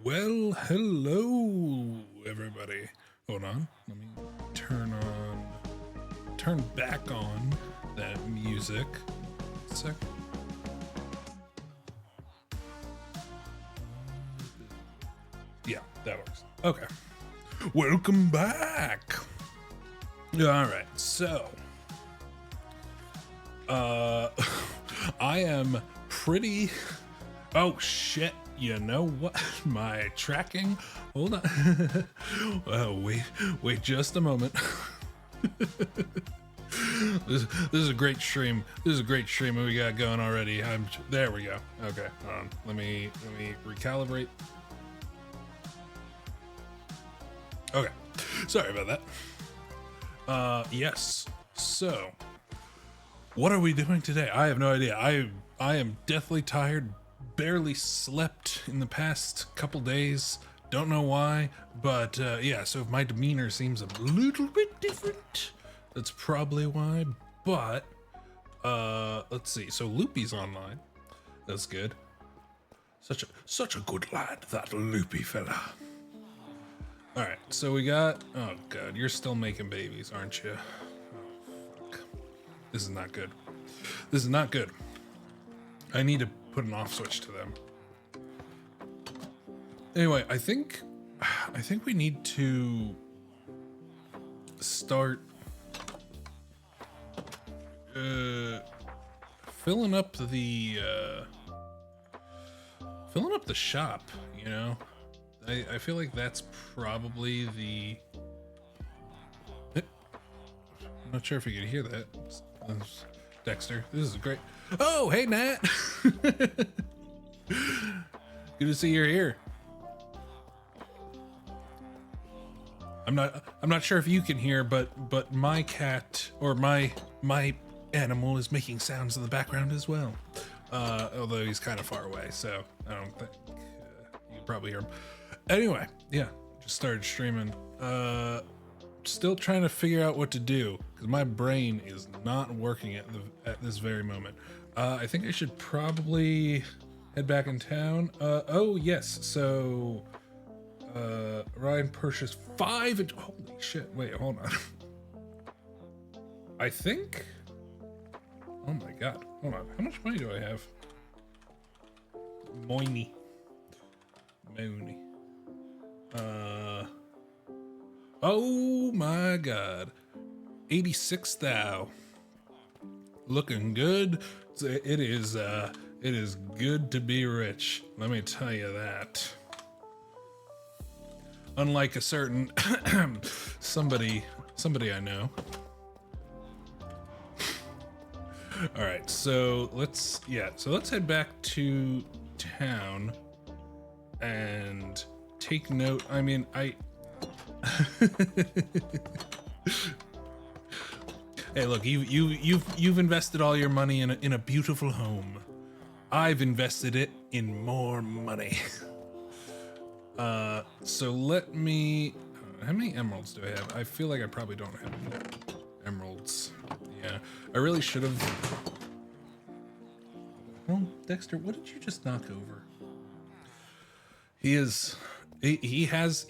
Well, hello, everybody. Hold on. Let me turn back on that music. A sec. Yeah, that works. Okay. Welcome back. All right. So, I am pretty. Oh shit. You know what? My tracking. Hold on. Oh, wait just a moment. This is a great stream. This is a great stream we got going already. There we go. Okay, hold on. Let me recalibrate. Okay. Sorry about that. Yes. So, what are we doing today? I have no idea. I am deathly tired. Barely slept in the past couple days. Don't know why, but yeah, so if my demeanor seems a little bit different, that's probably why. But let's see. So Loopy's online. That's good. Such a good lad, that Loopy fella. All right, so we got. Oh god, you're still making babies, aren't you? Oh fuck. This is not good. This is not good. I need to put an off switch to them. Anyway, I think we need to start filling up the shop, you know? I feel like that's probably the I'm not sure if you could hear that. Dexter, this is great. Oh, hey Nat. Good to see you're here. I'm not sure if you can hear, but my cat or my animal is making sounds in the background as well. Although he's kind of far away, so I don't think you can probably hear him. Anyway, yeah, just started streaming. Still trying to figure out what to do because my brain is not working at this very moment. I think I should probably head back in town. Oh yes, so Ryan purchased 5 and holy shit, wait, hold on. I think, oh my god, hold on, how much money do I have? Moiny. Oh my god, 86 thou. Looking good. It is good to be rich, let me tell you that. Unlike a certain somebody I know. All right, so let's head back to town and take note. I mean, hey, look, you've invested all your money in a beautiful home. I've invested it in more money. So let me. How many emeralds do I have? I feel like I probably don't have enough emeralds. Yeah, I really should have. Well, Dexter, what did you just knock over? He has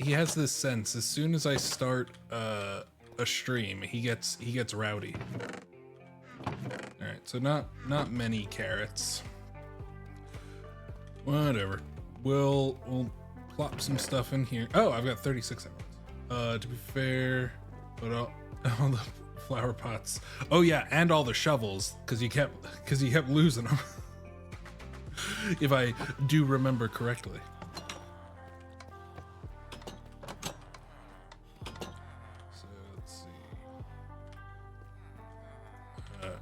this sense. As soon as I start a stream, he gets rowdy. All right, so not many carrots. Whatever. We'll plop some stuff in here. Oh, I've got 36 emeralds. To be fair, but all the flower pots. Oh yeah, and all the shovels, because you kept losing them. If I do remember correctly. So let's see.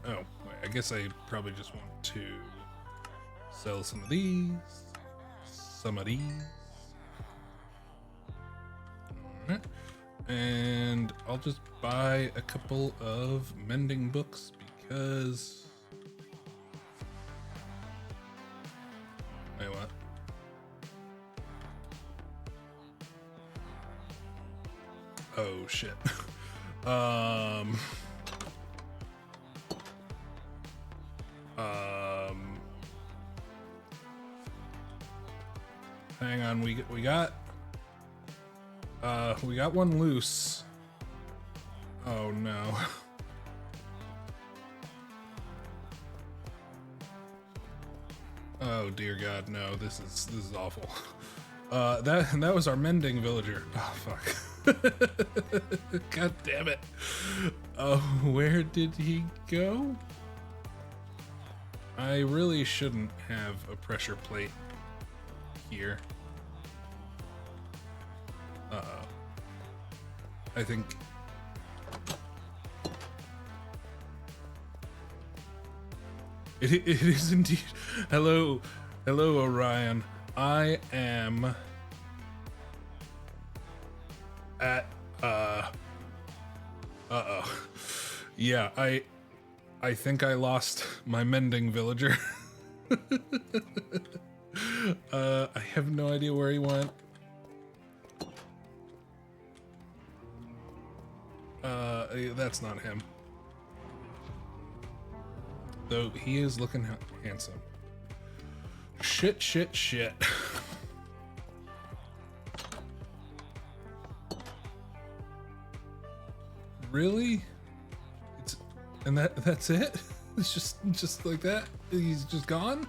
Oh, wait, I guess I probably just want to sell some of these. Some of these. Alright. And I'll just buy a couple of mending books because... Wait, what? Oh, shit. Hang on, we got one loose. Oh no. Oh dear God, no! This is awful. That was our mending villager. Oh fuck! God damn it! Oh, where did he go? I really shouldn't have a pressure plate here. I think. It is indeed. Hello, Orion. I am at yeah, I think I lost my mending villager. I have no idea where he went. That's not him. Though he is looking handsome. Shit. Really? That's it? It's just like that? He's just gone?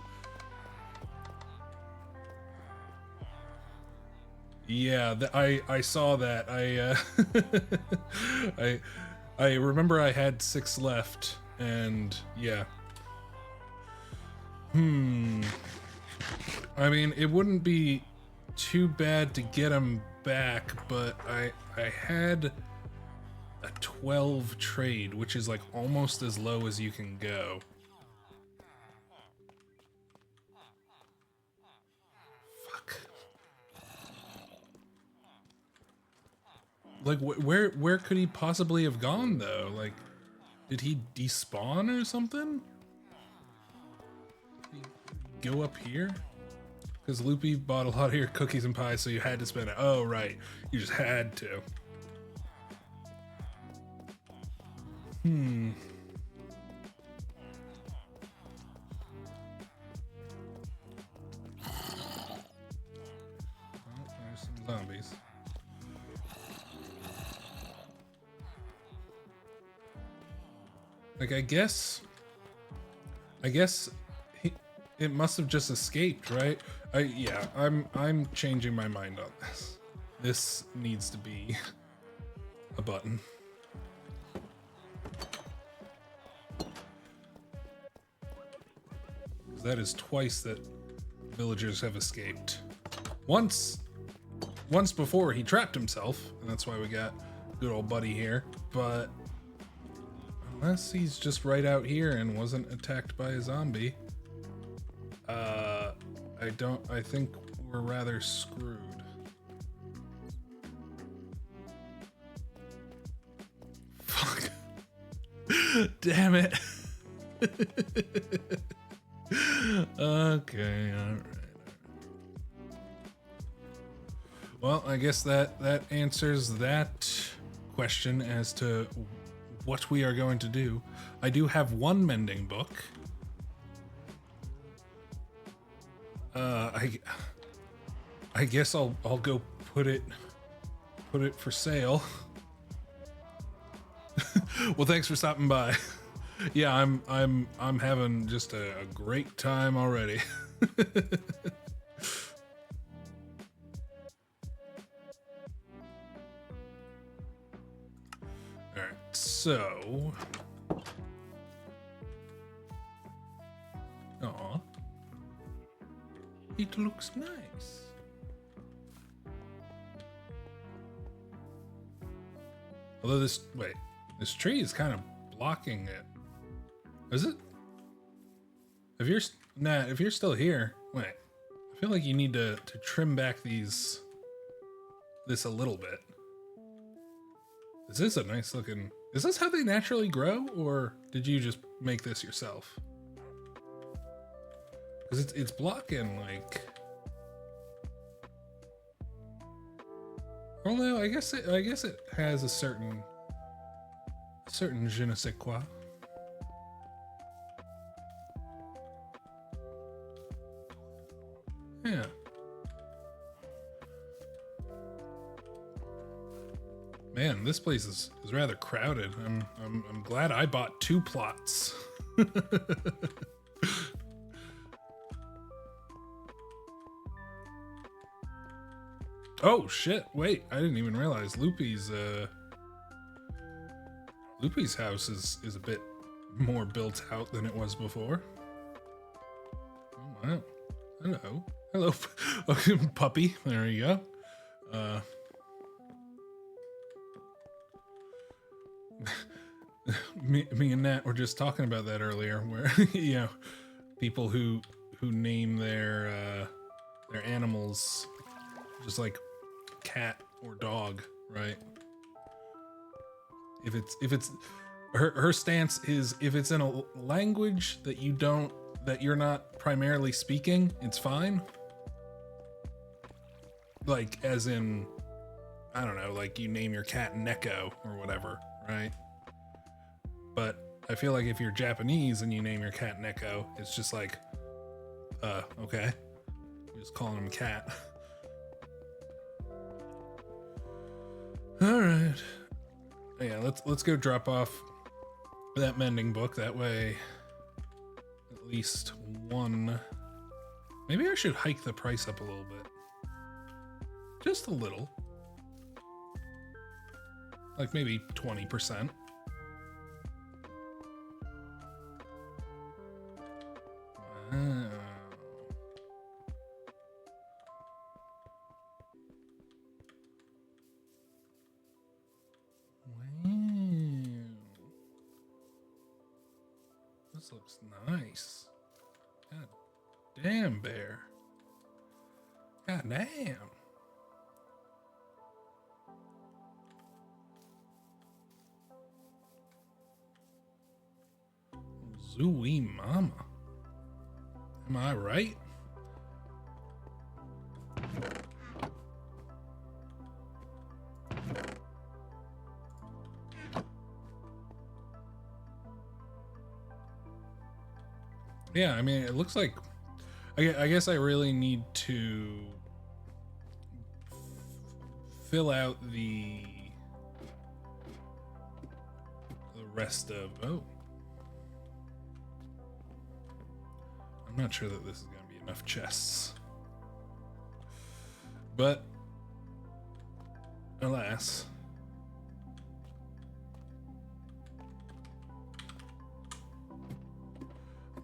Yeah, I saw that. I remember I had 6 left, and yeah. I mean, it wouldn't be too bad to get him back, but I had a 12 trade, which is like almost as low as you can go. Fuck. Like, where could he possibly have gone, though? Like, did he despawn or something? Did he go up here? Because Loopy bought a lot of your cookies and pies, so you had to spend it. Oh, right. You just had to. Oh, there's some zombies. Like, I guess it must have just escaped, right? Yeah, I'm changing my mind on this. This needs to be a button. That is twice that villagers have escaped. Once before he trapped himself, and that's why we got good old buddy here, but unless he's just right out here and wasn't attacked by a zombie, I think we're rather screwed. Fuck. Damn it. Okay, alright. Well, I guess that answers that question as to what we are going to do. I do have one mending book. I guess I'll go put it for sale. Well, thanks for stopping by. Yeah, I'm having just a great time already. All right, so. Aw. It looks nice. Although this tree is kind of blocking it. Is it? If you're still here, wait. I feel like you need to trim back this a little bit. This is a nice looking. Is this how they naturally grow, or did you just make this yourself? Because it's blocking, like. Although I guess it has a certain je ne sais quoi. Yeah. Man, this place is rather crowded. I'm glad I bought 2 plots. Oh shit, wait, I didn't even realize Loopy's house is a bit more built out than it was before. Oh wow. Hello. Hello, puppy. There you go. Me and Nat were just talking about that earlier, where you know, people who name their animals just like cat or dog, right? If it's her stance is, if it's in a language that you're not primarily speaking, it's fine. Like, as in, I don't know, like you name your cat Neko or whatever, right? But I feel like if you're Japanese and you name your cat Neko, it's just like, okay. You're just calling him cat. All right. Yeah, let's go drop off that mending book. That way, at least one. Maybe I should hike the price up a little bit. Just a little. Like maybe 20%. Wow. This looks nice. God damn, bear. God damn. Zooey mama. Am I right? Yeah, I mean, it looks like, I guess I really need to fill out the rest of, oh. I'm not sure that this is going to be enough chests. But, alas.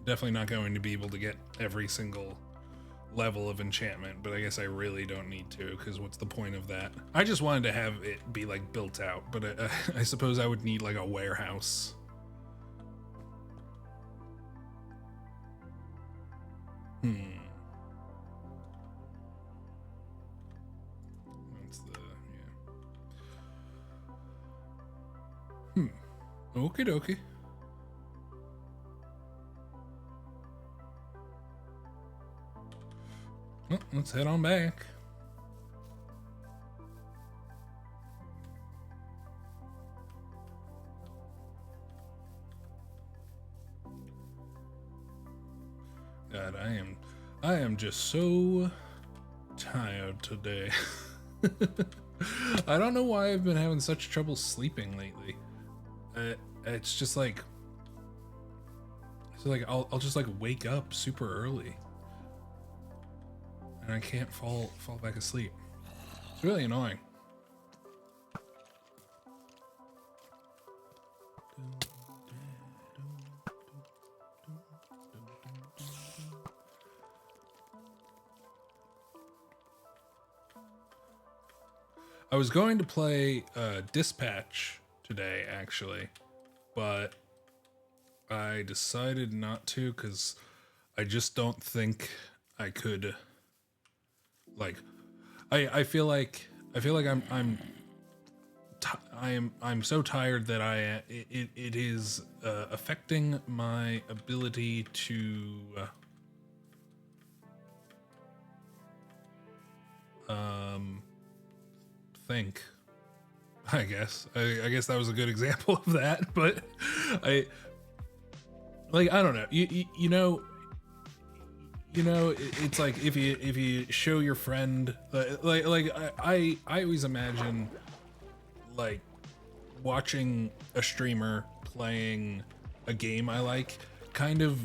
Definitely not going to be able to get every single level of enchantment, but I guess I really don't need to, because what's the point of that? I just wanted to have it be like built out, but I suppose I would need like a warehouse. That's the, yeah. Okie dokie. Well, let's head on back. God, I am just so tired today. I don't know why I've been having such trouble sleeping lately. It's just like, I'll just like wake up super early. And I can't fall back asleep. It's really annoying. I was going to play Dispatch today, actually, but I decided not to because I just don't think I could. Like, I feel like I'm so tired that it is affecting my ability to think. I guess that was a good example of that, but I don't know. You know, it's like if you show your friend, I always imagine like watching a streamer playing a game I like, kind of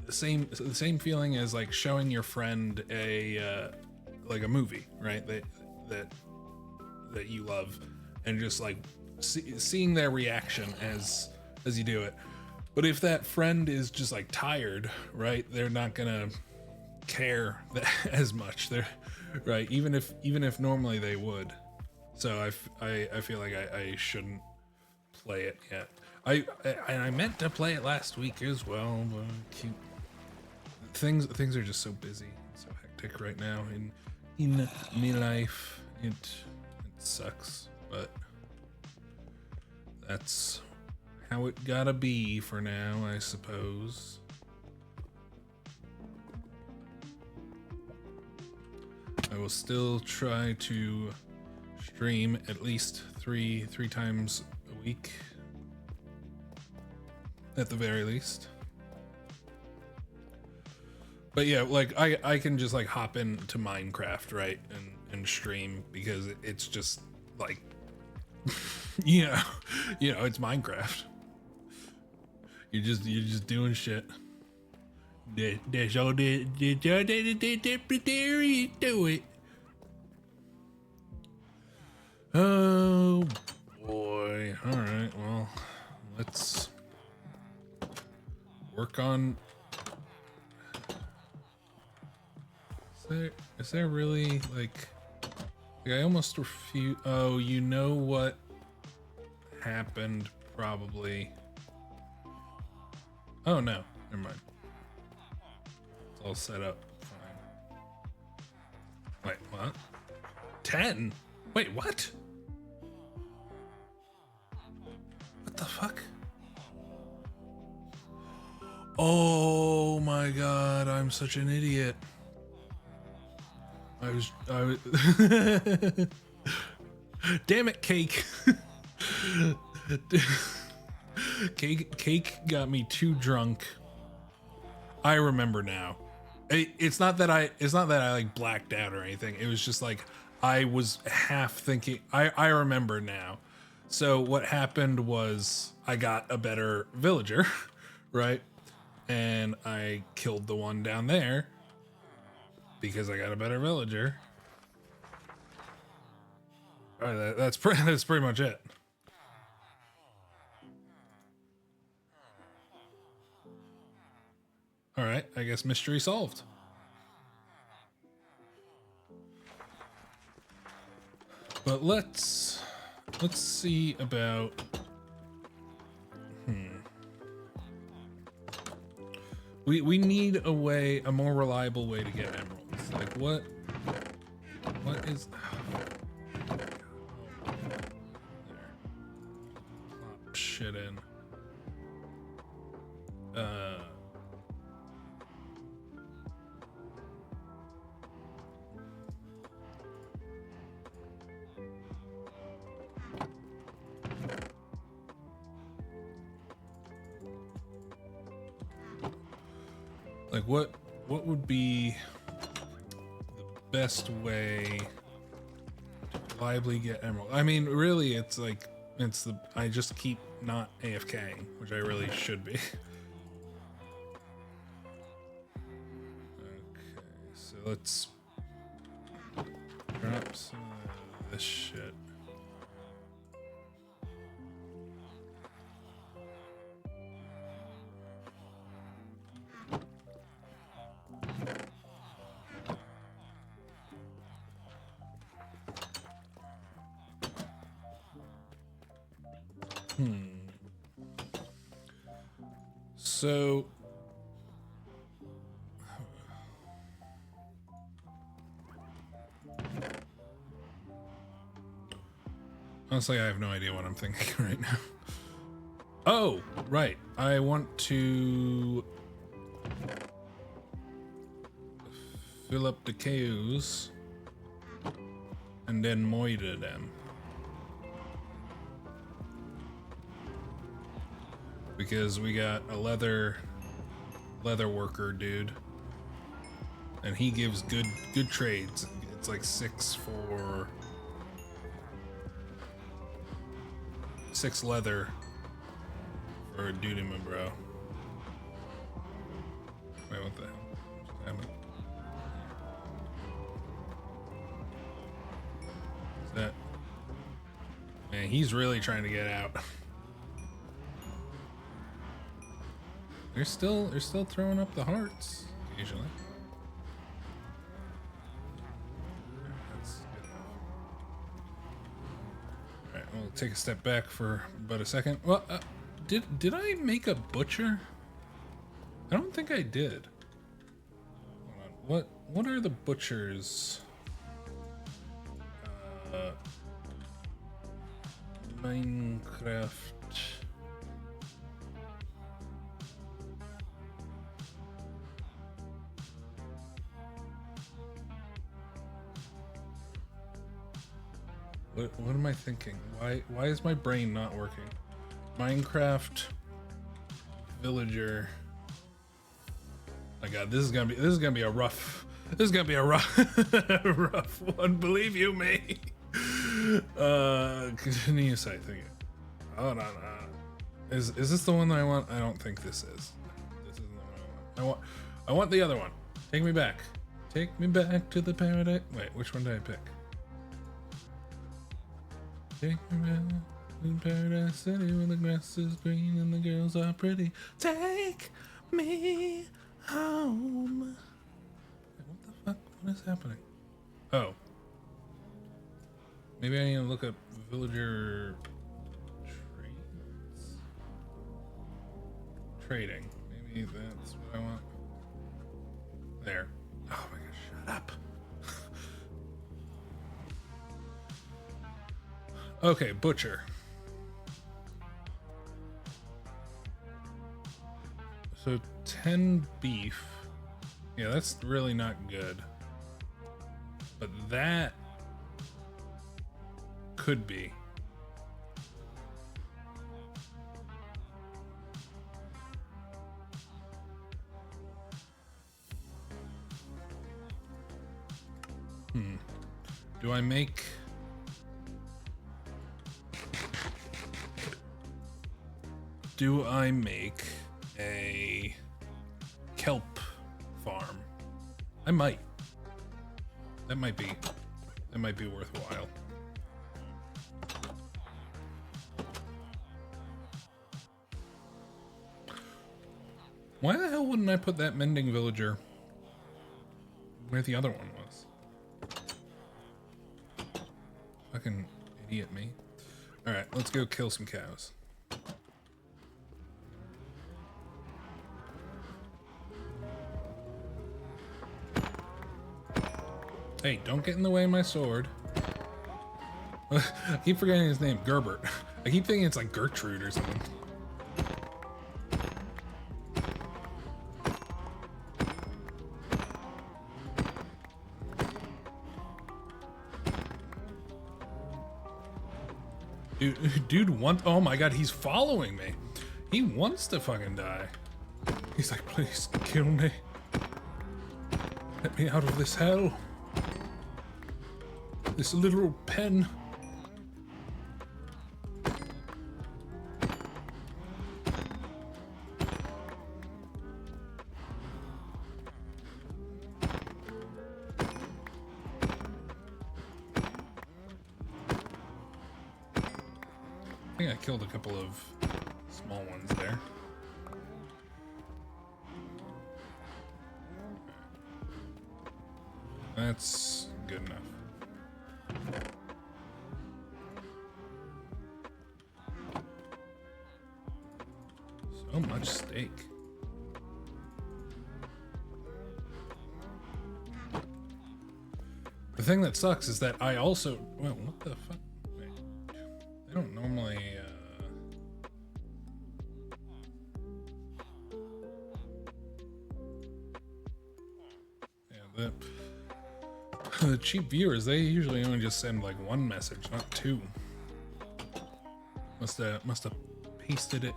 the same feeling as like showing your friend a like a movie, right? That you love, and just like seeing their reaction as you do it. But if that friend is just like tired, right, they're not gonna care as much. They're right, even if normally they would. So I feel like I shouldn't play it yet. I meant to play it last week as well, but things are just so busy, so hectic right now in my life. It sucks, but that's how it gotta be for now, I suppose. I will still try to stream at least three times a week, at the very least. But yeah, like I can just like hop into Minecraft, right, and stream, because it's just like you know it's Minecraft. You're just doing shit. That's all they do it. Oh boy. All right. Well, let's work on. Is there really like I almost refuse. Oh, you know what happened probably. Oh no, never mind. It's all set up fine. Wait, what? 10? Wait, what? What the fuck? Oh my god, I'm such an idiot. I was damn it, Cake. Cake got me too drunk. I remember now. It's not that I like blacked out or anything. It was just like I was half thinking. I remember now. So what happened was I got a better villager, right? And I killed the one down there because I got a better villager. All right, that's pretty much it. All right, I guess mystery solved. But let's see about we need a more reliable way to get emeralds. Like what is there. Plop shit in. Like what would be the best way to reliably get emerald? I mean, really, it's like I just keep not AFKing, which I really should be. Okay, so let's drop some of this shit. So honestly, I have no idea what I'm thinking right now. Oh, right. I want to fill up the Tues and then moiter them. Because we got a leather worker dude, and he gives good trades. It's like 6 for 6 leather for a dude in my bro. Wait, what the hell? Just happened? Is that? Man, he's really trying to get out. They're still throwing up the hearts occasionally. That's good enough. All right, we'll take a step back for about a second. Well, did I make a butcher? I don't think I did. Hold on. What are the butchers? Minecraft. What am I thinking? Why is my brain not working? Minecraft villager. My God, this is gonna be a rough rough one. Believe you me. Continue site thinking. Hold on. Is this the one that I want? I don't think this is. This isn't the one I want the other one. Take me back. Take me back to the paradise. Wait, which one did I pick? Take me back to Paradise City where the grass is green and the girls are pretty. Take me home. What the fuck? What is happening? Oh. Maybe I need to look up villager trades. Trading. Maybe that's what I want. There. Oh my gosh, shut up. Okay, butcher. So 10 beef. Yeah, that's really not good. But that could be. Do I make... Do I make a kelp farm? I might. That might be worthwhile. Why the hell wouldn't I put that mending villager where the other one was? Fucking idiot me. Alright, let's go kill some cows. Hey, don't get in the way of my sword. I keep forgetting his name, Gerbert. I keep thinking it's like Gertrude or something. Dude oh my God, he's following me. He wants to fucking die. He's like, please kill me. Let me out of this hell. This literal pen. I think I killed a couple of small ones there. That's good enough. So much steak. The thing that sucks is that I also... Well, what the fuck? Wait. They don't normally... Yeah, the cheap viewers, they usually only just send like one message, not two. Must have pasted it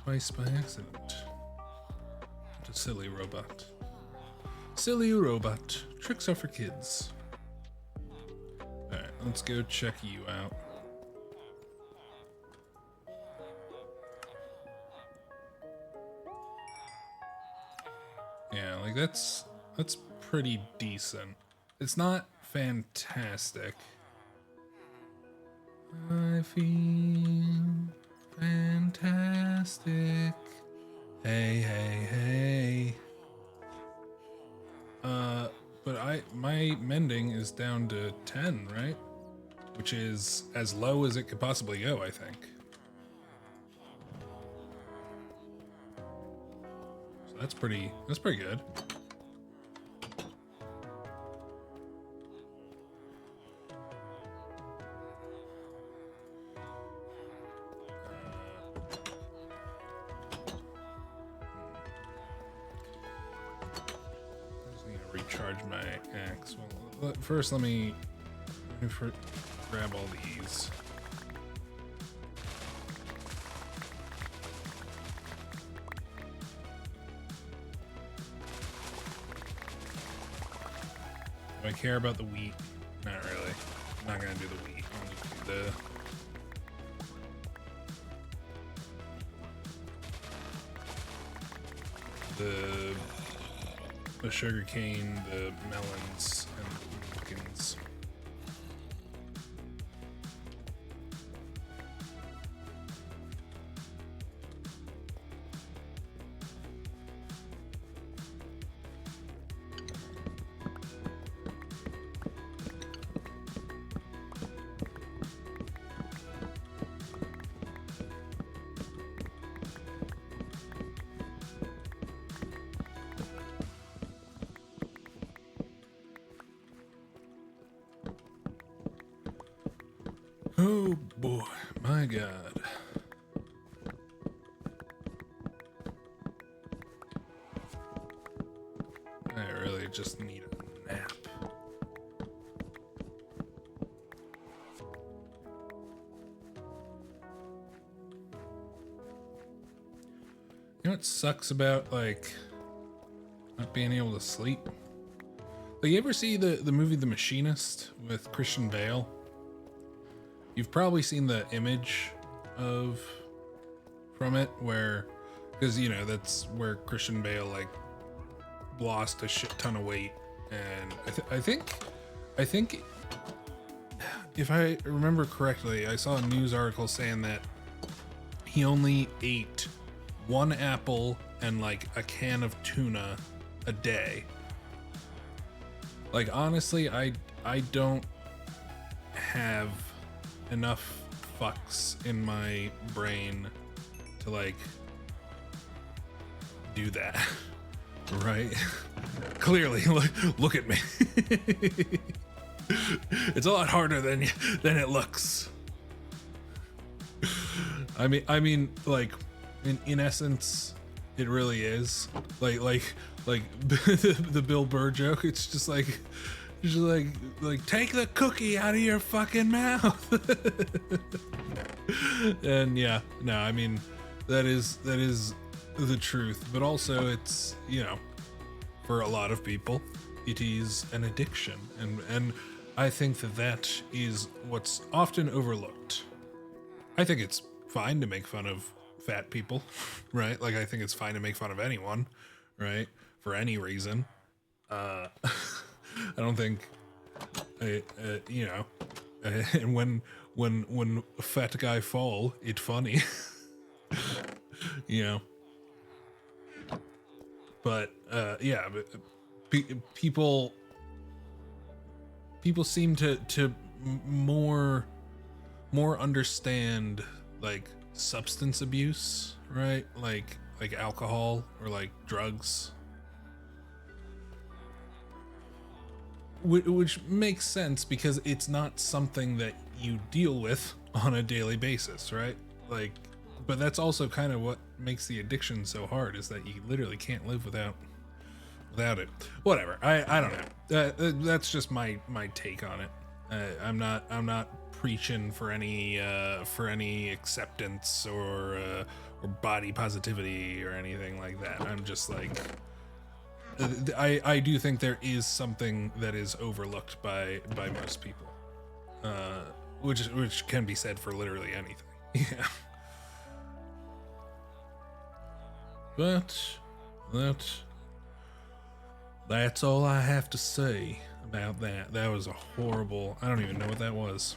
twice by accident. What a silly robot. Silly robot. Tricks are for kids. Alright, let's go check you out. Yeah, like that's pretty decent. It's not fantastic. I feel fantastic. Hey, hey, hey. But my mending is down to 10, right? Which is as low as it could possibly go, I think. So that's pretty good. Recharge my axe. Well, first let me grab all these. Do I care about the wheat? Not really. I'm not gonna do the wheat. I'll just do the sugar cane, the melons, and the pumpkins. Oh boy, my God. I really just need a nap. You know what sucks about, like, not being able to sleep? Like, you ever see the movie The Machinist with Christian Bale? You've probably seen the image from it where, because, you know, that's where Christian Bale, like, lost a shit ton of weight. And I think if I remember correctly, I saw a news article saying that he only ate 1 apple and like a can of tuna a day. Like, honestly, I don't have enough fucks in my brain to like do that. Right? Clearly, look at me. It's a lot harder than it looks. I mean, like, in essence, it really is. Like the Bill Burr joke. It's just like take the cookie out of your fucking mouth. And yeah, no, I mean, that is the truth, but also it's, you know, for a lot of people it is an addiction, and I think that is what's often overlooked. I think it's fine to make fun of fat people, right? Like, I think it's fine to make fun of anyone, right? For any reason. I don't think you know, and when a fat guy fall, it funny. You know. But yeah, people seem to more understand like substance abuse, right? Like alcohol or like drugs, which makes sense because it's not something that you deal with on a daily basis, right? Like, but that's also kind of what makes the addiction so hard, is that you literally can't live without it. Whatever. I don't know. That's just my take on it. I'm not preaching for any acceptance or body positivity or anything like that. I'm just like, I do think there is something that is overlooked by most people, which can be said for literally anything. Yeah. But That's all I have to say about that. That was a horrible, I don't even know what that was.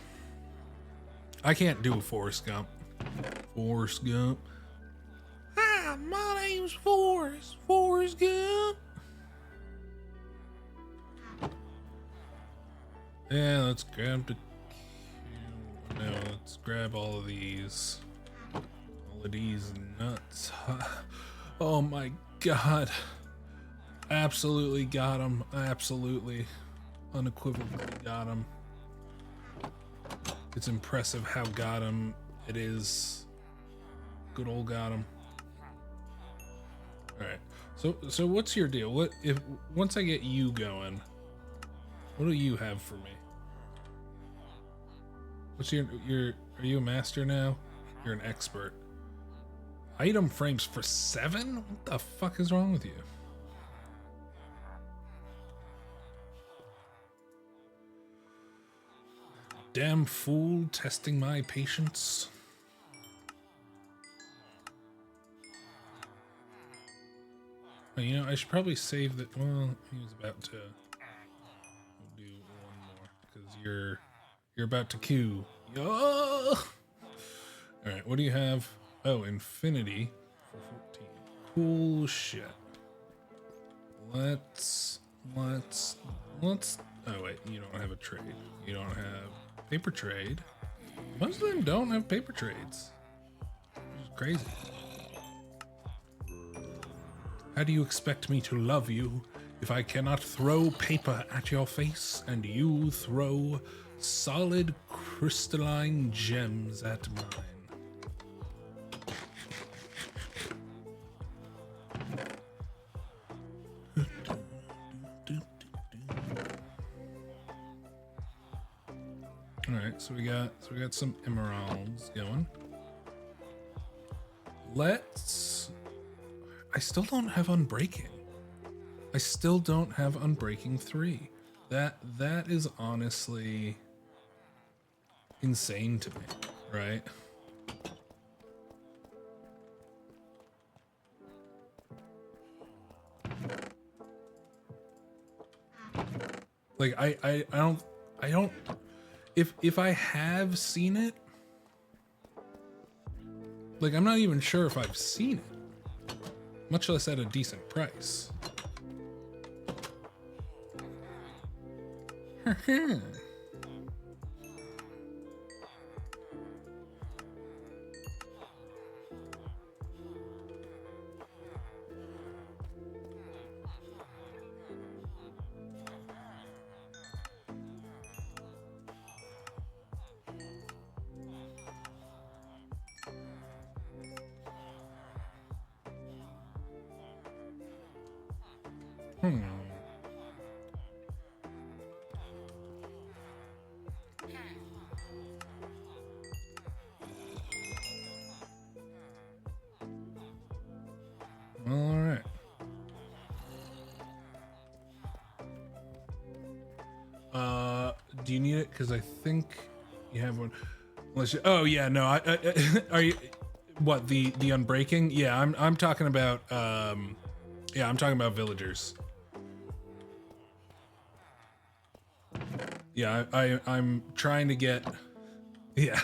I can't do a Forrest Gump. Forrest Gump. Hi, my name's Forrest. Forrest Gump. Yeah, let's grab the... No, let's grab all of these. All of these nuts. Oh my god. Absolutely got him. Absolutely. Unequivocally got him. It's impressive how got him it is. Good old got him. Alright. So what's your deal? What if once I get you going, what do you have for me? What's your are you a master now? You're an expert. Item frames for 7? What the fuck is wrong with you? Damn fool, testing my patience. Oh, you know, I should probably save that. Well, he was about to do one more because you're about to queue. All right, what do you have? Oh, infinity for 14. Cool shit. Let's. Oh wait, you don't have a trade. You don't have paper trade. Most of them don't have paper trades. It's crazy. How do you expect me to love you if I cannot throw paper at your face and you throw solid crystalline gems at mine? All right, so we got some emeralds going. I still don't have Unbreaking. I still don't have Unbreaking 3. That is honestly insane to me, right? Like I don't if I have seen it, like I'm not even sure if I've seen it, much less at a decent price. All right. Do you need it? Because I think you have one. Unless you, oh yeah, no. Are you what the Unbreaking? Yeah, I'm talking about. Yeah, I'm talking about villagers. Yeah, I'm trying to get. Yeah,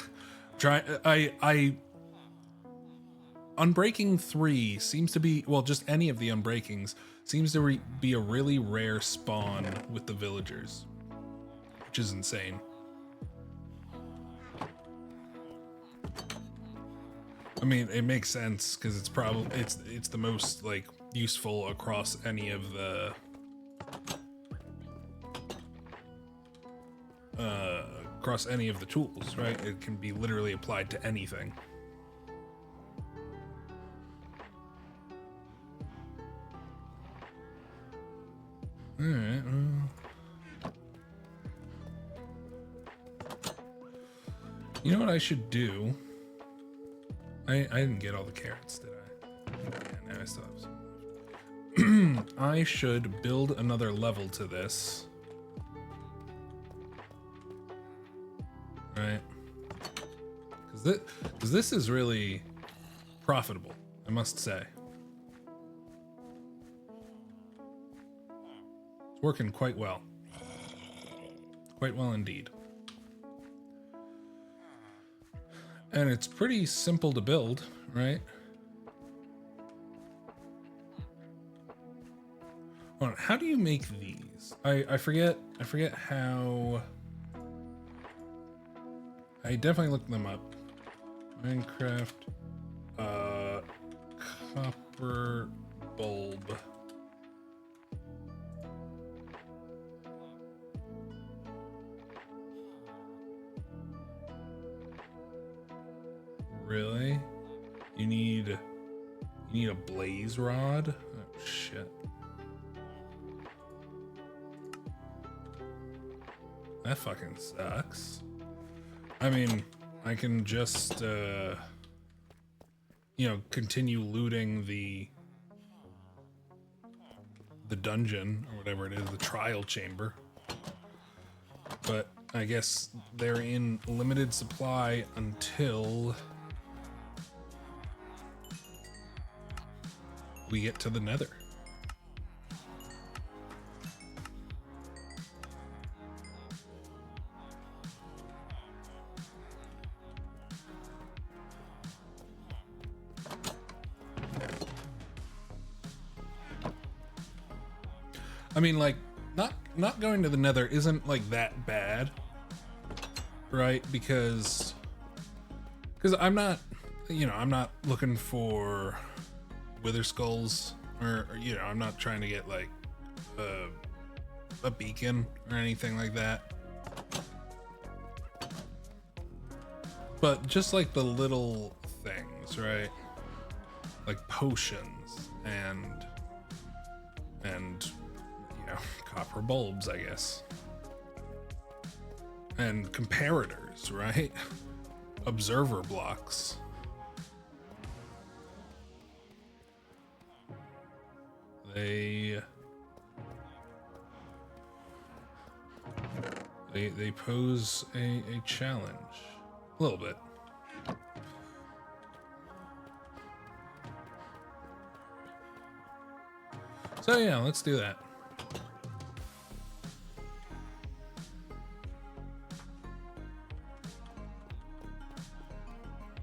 Unbreaking 3 seems to be, well, just any of the Unbreakings seems to be a really rare spawn with the villagers, which is insane. I mean, it makes sense because it's probably it's the most like useful across any of the tools, right? It can be literally applied to anything. All right. You know what I should do? I didn't get all the carrots, did I? Yeah, now I still have some. I should build another level to this. Right? Because this is really profitable, I must say. Working quite well. Quite well indeed. And it's pretty simple to build, right? Hold on, how do you make these? I forget how. I definitely looked them up. Minecraft copper bulb. Really? You need a blaze rod? Oh shit. That fucking sucks. I mean, I can just you know, continue looting the dungeon or whatever it is, the trial chamber. But I guess they're in limited supply until we get to the Nether. I mean, like, not going to the Nether isn't like that bad, right? Because I'm not, you know, I'm not looking for wither skulls, or you know, I'm not trying to get like a beacon or anything like that. But just like the little things, right? Like potions and you know, copper bulbs, I guess. And comparators, right? Observer blocks. They pose a challenge. A little bit. So yeah, let's do that.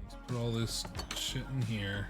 Let's put all this shit in here.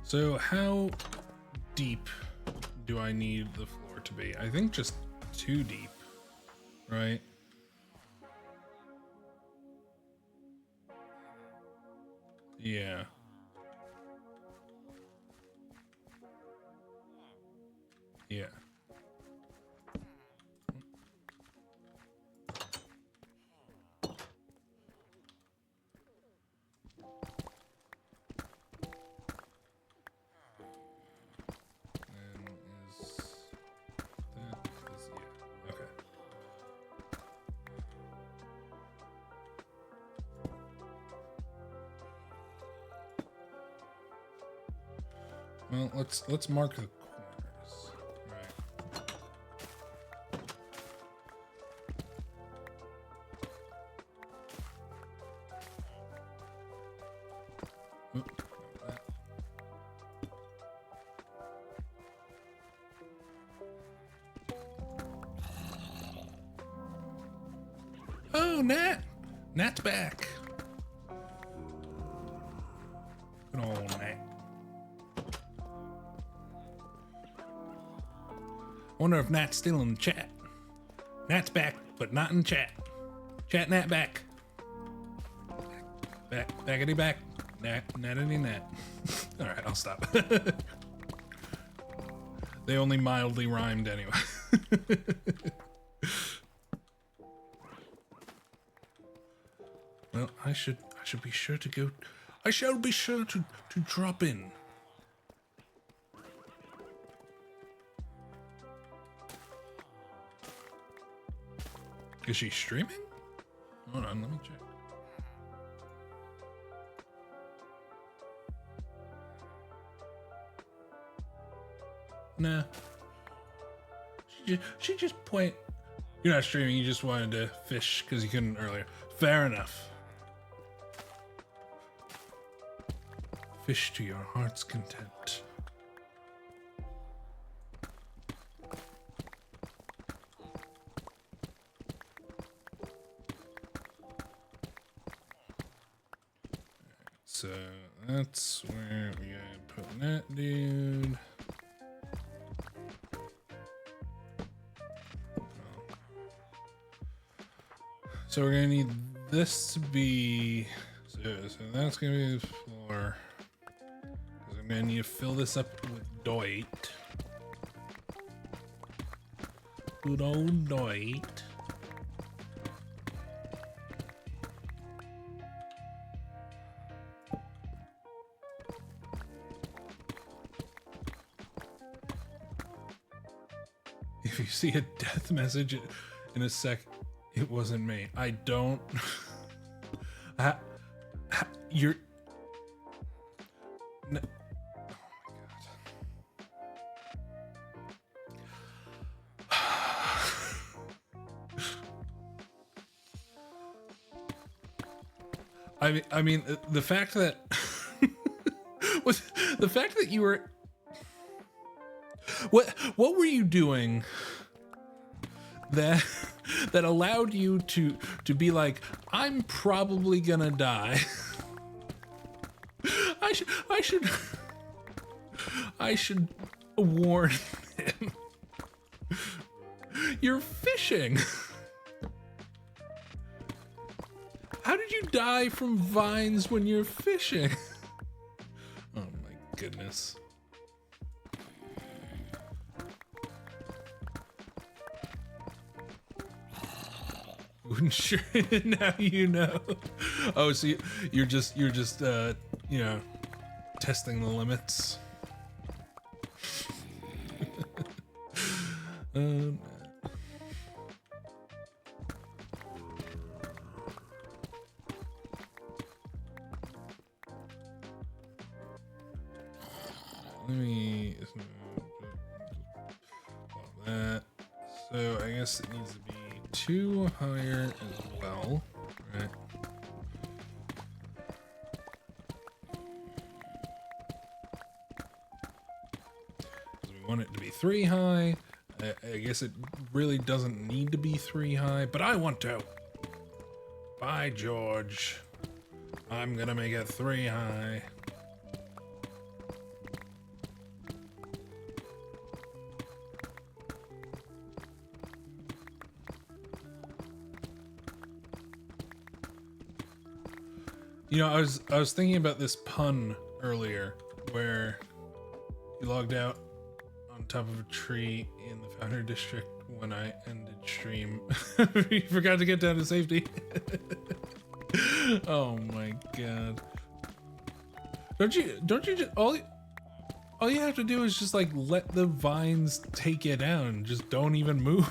So how deep do I need the floor to be? I think just too deep, right? Yeah. Yeah. Well, let's mark the corners. Right. Oop, that. Oh, Nat! Nat's back. Good old Nat. Wonder if Nat's still in the chat. Nat's back, but not in chat. Chat Nat back. Backity back. Nat, Natity Nat. Alright, I'll stop. They only mildly rhymed anyway. Well, I should be sure to go. I shall be sure to drop in. Is she streaming? Hold on, let me check. Nah. She just point. You're not streaming, you just wanted to fish because you couldn't earlier. Fair enough. Fish to your heart's content. So that's where we gotta put that dude. So we're gonna need this to be, so that's gonna be the floor. Because I'm gonna need to fill this up with Doit. Good old Doit. If you see a death message in a sec, it wasn't me. I don't. You're. No. Oh my god. I mean, the fact that was the fact that you were. What were you doing that allowed you to be like, I'm probably gonna die. I should warn him. You're fishing. How did you die from vines when you're fishing? Oh my goodness. Sure. Now you know. Oh, so you're just you know, testing the limits. Let me that. So I guess it needs to be 2 higher as well, right? So we want it to be 3 high. I guess it really doesn't need to be 3 high, but I want to. By George, I'm gonna make it 3 high. You know, I was thinking about this pun earlier where you logged out on top of a tree in the Founder District when I ended stream. You forgot to get down to safety. Oh my god. Don't you just all you have to do is just like let the vines take you down. Just don't even move.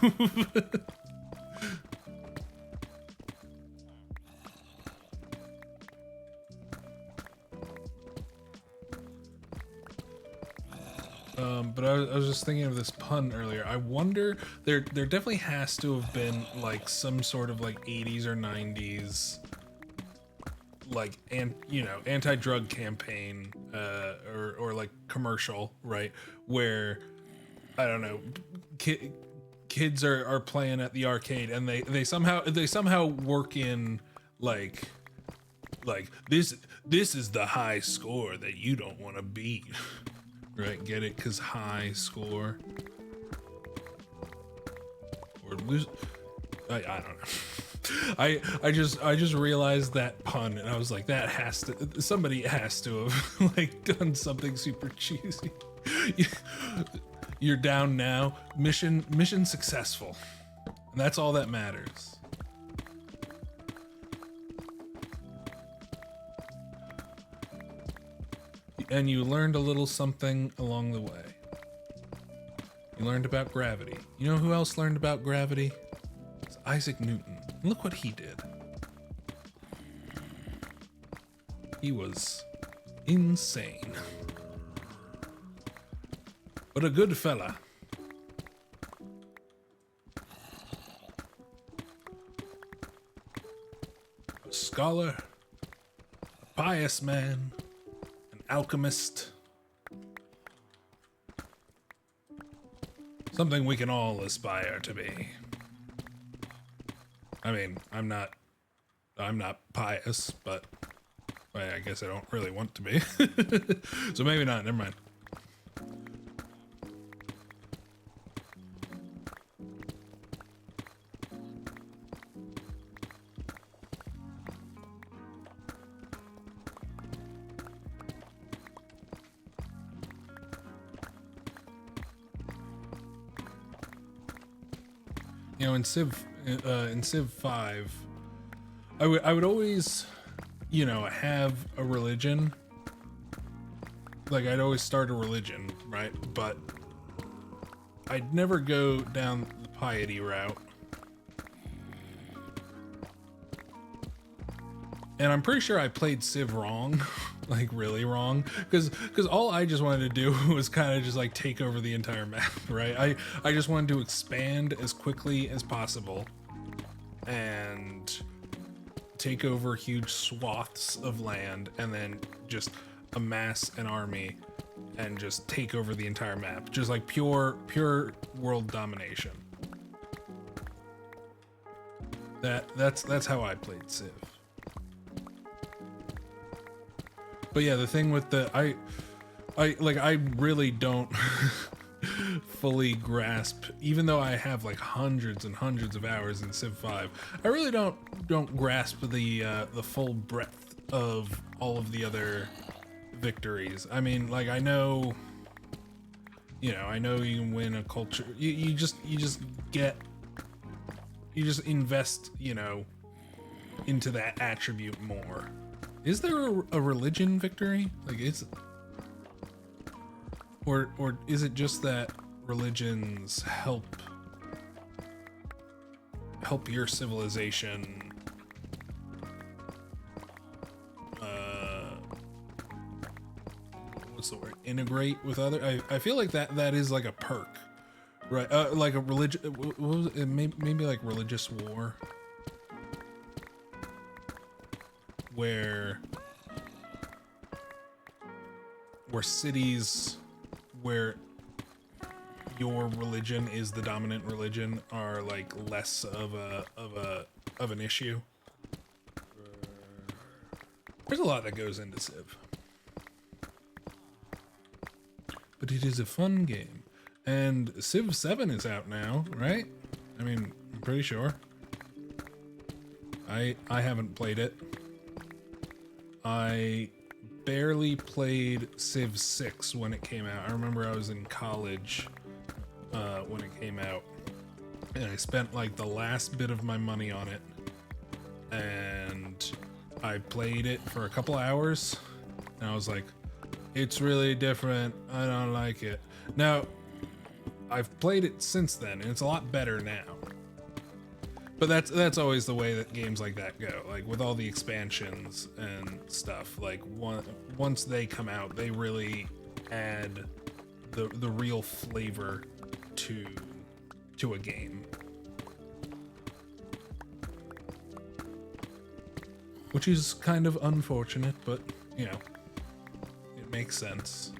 But I was just thinking of this pun earlier. I wonder, there definitely has to have been like some sort of like 80s or 90s like anti-drug campaign or like commercial, right, where I don't know, kids are playing at the arcade and they somehow work in like this is the high score that you don't want to beat. Right, get it? Because high score. Or lose. I don't know. I just realized that pun and I was like, that has to, somebody has to have like done something super cheesy. You're down now. Mission successful. And that's all that matters. And you learned a little something along the way. You learned about gravity. You know who else learned about gravity? It's Isaac Newton. Look what he did. He was insane. But a good fella. A scholar, a pious man, an alchemist. Something we can all aspire to be. I mean, I'm not pious, but well, I guess I don't really want to be. So maybe not, never mind. You know, in Civ 5, I would always, you know, have a religion. Like, I'd always start a religion, right? But I'd never go down the piety route. And I'm pretty sure I played Civ wrong, like really wrong, because all I just wanted to do was kind of just like take over the entire map, right? I just wanted to expand as quickly as possible and take over huge swaths of land and then just amass an army and just take over the entire map, just like pure world domination. That's how I played Civ. But yeah, the thing with the I really don't fully grasp, even though I have like hundreds and hundreds of hours in Civ 5, I really don't grasp the full breadth of all of the other victories. I mean, like, I know you can win a culture. You just invest, you know, into that attribute more. Is there a religion victory? Like, or is it just that religions help your civilization what's the word? Integrate with other? I feel like that is like a perk, right? Like a religion. What was it? Maybe like religious war. Where cities where your religion is the dominant religion are like less of an issue. There's a lot that goes into Civ, but it is a fun game, and Civ 7 is out now, right? I mean, I'm pretty sure. I haven't played it. I barely played Civ 6 when it came out. I remember I was in college when it came out, and I spent like the last bit of my money on it, and I played it for a couple hours, and I was like, it's really different. I don't like it. Now, I've played it since then, and it's a lot better now. But that's always the way that games like that go. Like with all the expansions and stuff, like once they come out, they really add the real flavor to a game. Which is kind of unfortunate, but you know, it makes sense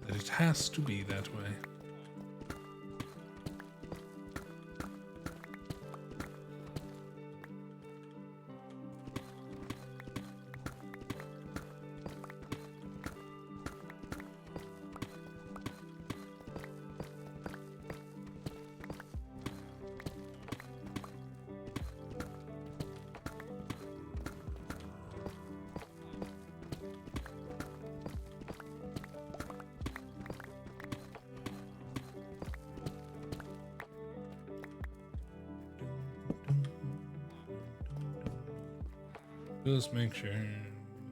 that it has to be that way. Just make sure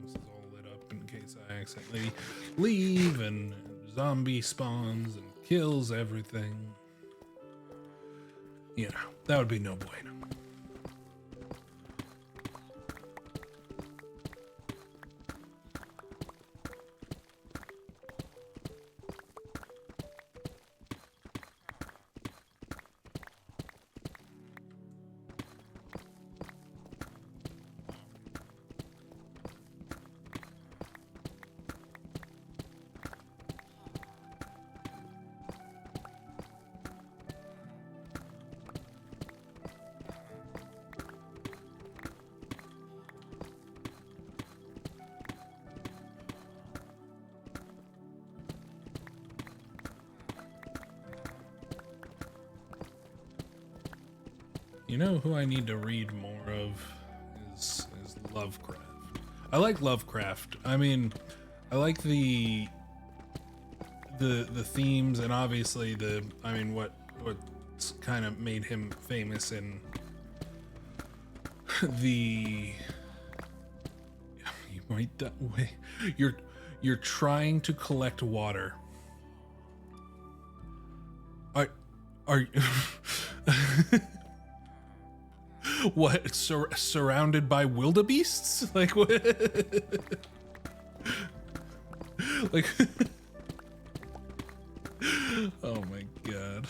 this is all lit up in case I accidentally leave and zombie spawns and kills everything. You know, that would be no bueno. You know who I need to read more of is Lovecraft. I like Lovecraft. I mean, I like the themes and obviously what's kind of made him famous in the you might die. Wait, you're trying to collect water. Are what, surrounded by wildebeests? Like what? Like oh my god.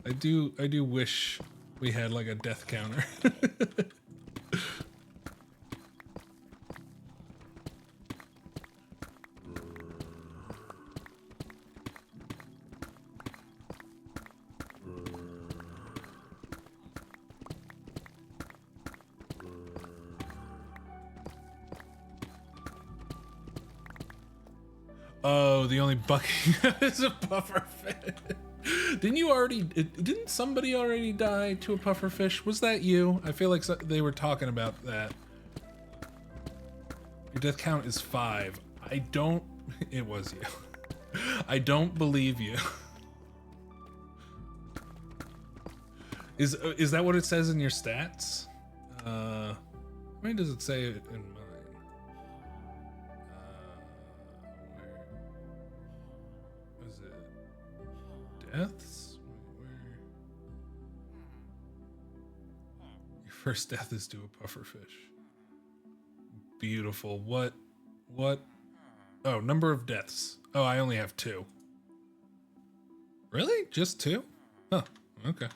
I do wish we had like a death counter. Oh, the only bucking is a pufferfish. Didn't somebody already die to a pufferfish? Was that you? I feel like they were talking about that. Your death count is 5. It was you. I don't believe you. Is that what it says in your stats? How many does it say in mine? Where is it? Deaths? Where? Your first death is to a pufferfish. Beautiful. What? Oh, number of deaths. Oh, I only have 2. Really? Just 2? Huh. Okay.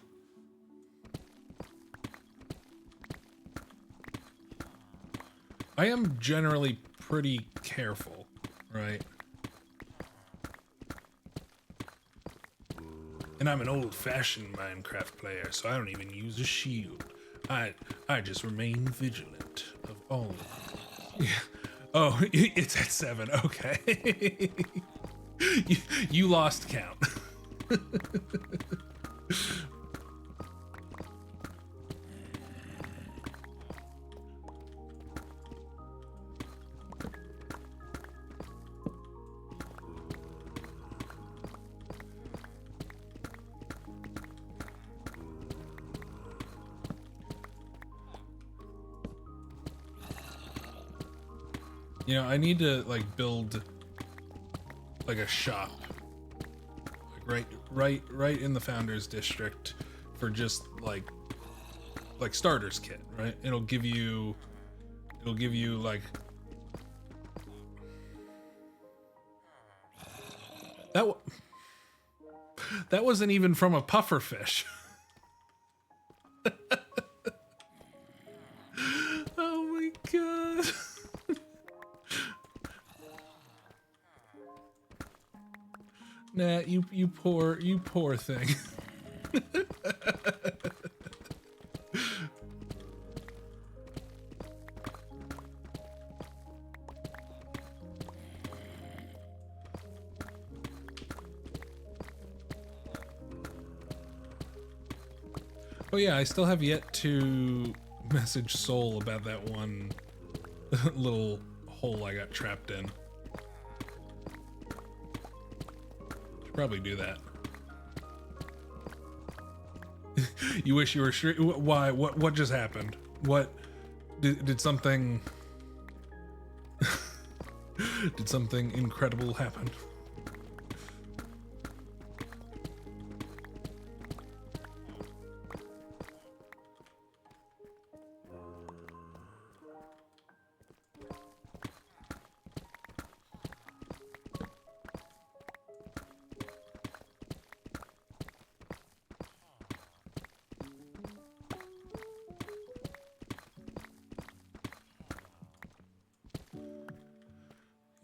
I am generally pretty careful, right? And I'm an old-fashioned Minecraft player, so I don't even use a shield. I just remain vigilant of all. Yeah. Oh, it's at 7. Okay. you lost count. You know, I need to like build like a shop, like right in the founders district for just like starters kit, right? It'll give you like that wasn't even from a pufferfish. Oh my god. Nah, you poor thing. Oh yeah, I still have yet to message Soul about that one little hole I got trapped in. Probably do that. You wish you were sure. Why? What just happened? What did something? Did something incredible happen?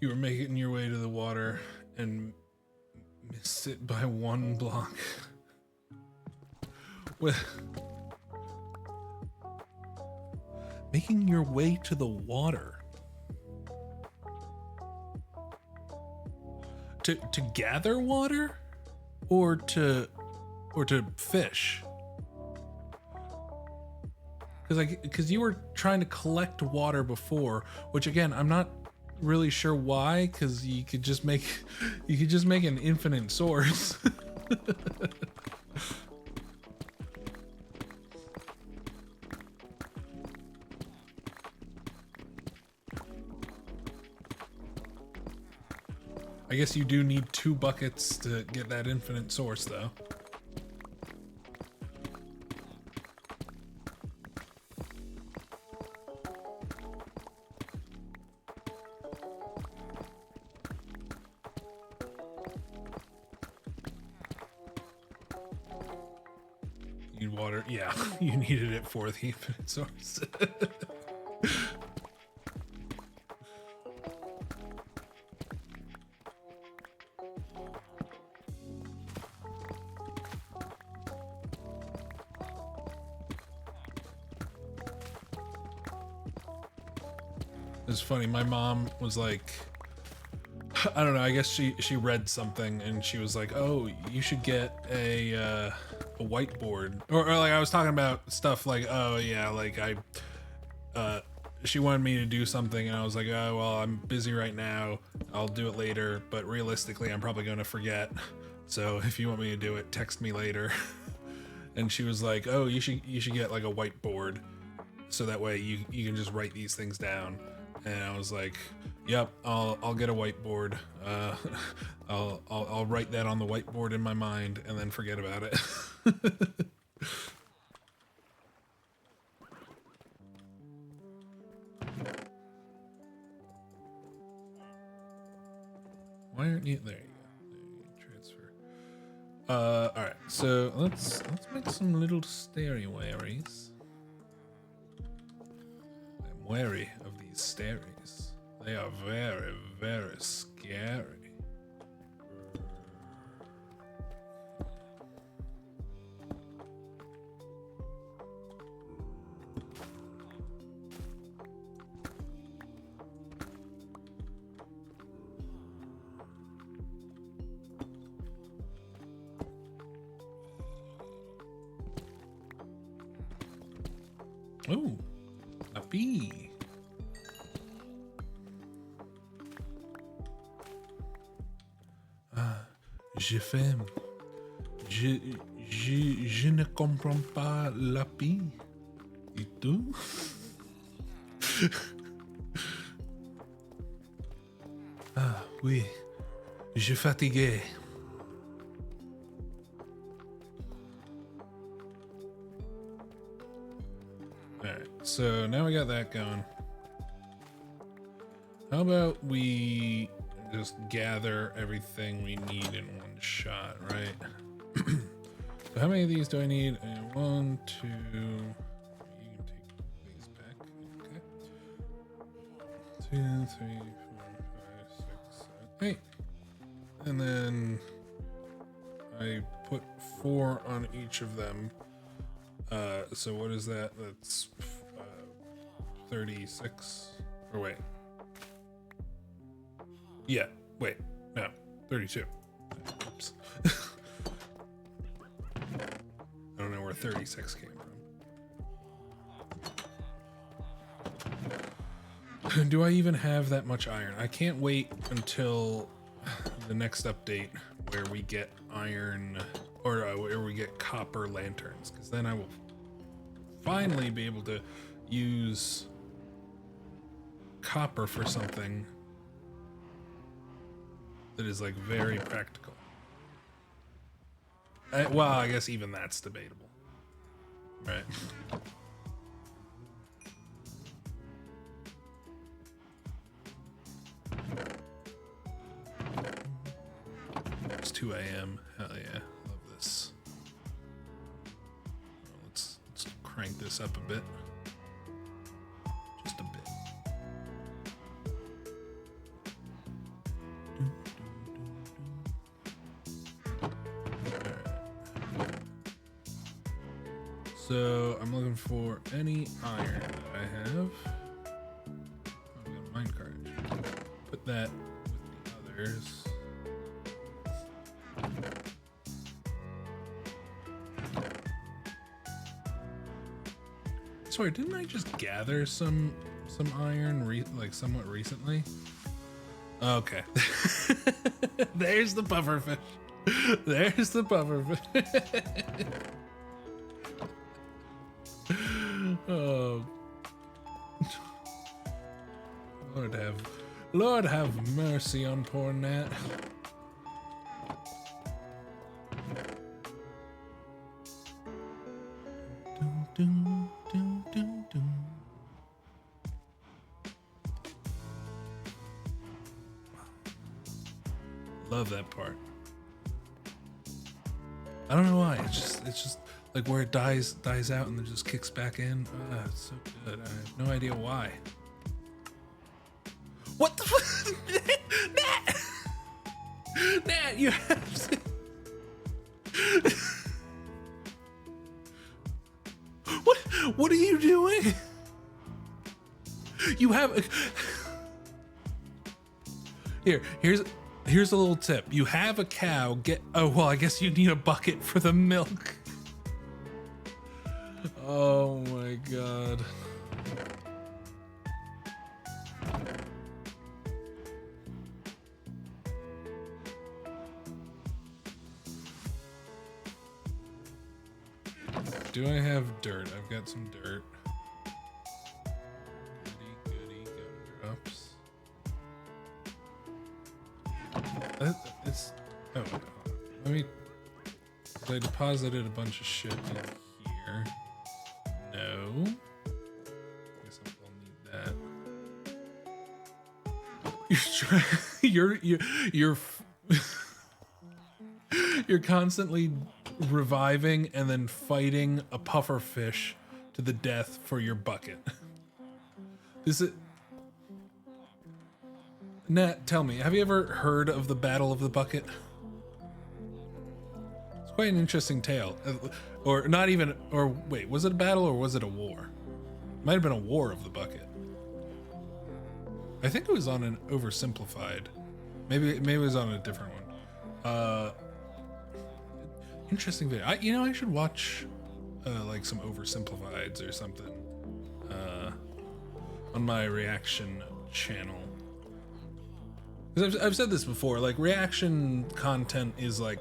You were making your way to the water and missed it by 1 block. Well, making your way to the water to gather water or to fish? Because you were trying to collect water before, which again I'm not really sure why, because you could just make an infinite source. I guess you do need 2 buckets to get that infinite source though. Water, yeah, you needed it for the infinite source. It's funny, my mom was like, I don't know, I guess she read something and she was like, oh, you should get a whiteboard, or like I was talking about stuff like, oh yeah, like she wanted me to do something and I was like, oh well, I'm busy right now, I'll do it later, but realistically I'm probably going to forget, so if you want me to do it, text me later. And she was like, oh, you should get like a whiteboard so that way you can just write these things down. And I was like, yep, I'll get a whiteboard. I'll write that on the whiteboard in my mind and then forget about it. Why aren't you there? You go. Transfer. All right. So let's make some little statuaries. I'm wary of these statuaries. They are very, very scary. Oh, a bee. Ah, je femme. Je ne comprends pas la bee. Et tout? Ah, oui. Je suis fatigué. So now we got that going. How about we just gather everything we need in one shot, right? So how many of these do I need? 1, 2. You can take these back. Okay. 2, 3, 4, 5, 6, 7, 8. And then I put 4 on each of them. So what is that? That's 36. Or wait. Yeah, wait. No, 32. Oops. I don't know where 36 came from. Do I even have that much iron? I can't wait until the next update where we get iron or where we get copper lanterns, because then I will finally be able to use copper for something that is like very practical. Well, I guess even that's debatable, right? It's 2 a.m. Hell yeah, love this. Let's crank this up a bit, just a bit. So I'm looking for any iron that I have. Oh, we got a minecart. Put that with the others. Sorry, didn't I just gather some iron like somewhat recently? Okay. There's the pufferfish. There's the pufferfish. Oh, Lord have mercy on poor Nat. Dun, dun, dun, dun. Love that part. I don't know why. It's just like where it dies out and then just kicks back in. It's so good. I have no idea why. What the fuck? Nat! Nat, you have to... What are you doing? You have... Here's a little tip. You have a cow, oh, well, I guess you need a bucket for the milk. Oh my god. Do I have dirt? I've got some dirt. Goody gumdrops. It's... Oh, let me... I deposited a bunch of shit in here. No. Guess I'll need that. You're constantly reviving and then fighting a puffer fish to the death for your bucket. Nat, tell me, have you ever heard of the Battle of the Bucket? It's quite an interesting tale. Or not even, or wait, was it a battle or was it a war? It might have been a war of the bucket. I think it was on an oversimplified. Maybe it was on a different one. Interesting video. I should watch like some oversimplifieds or something on my reaction channel. Because I've said this before, like reaction content is like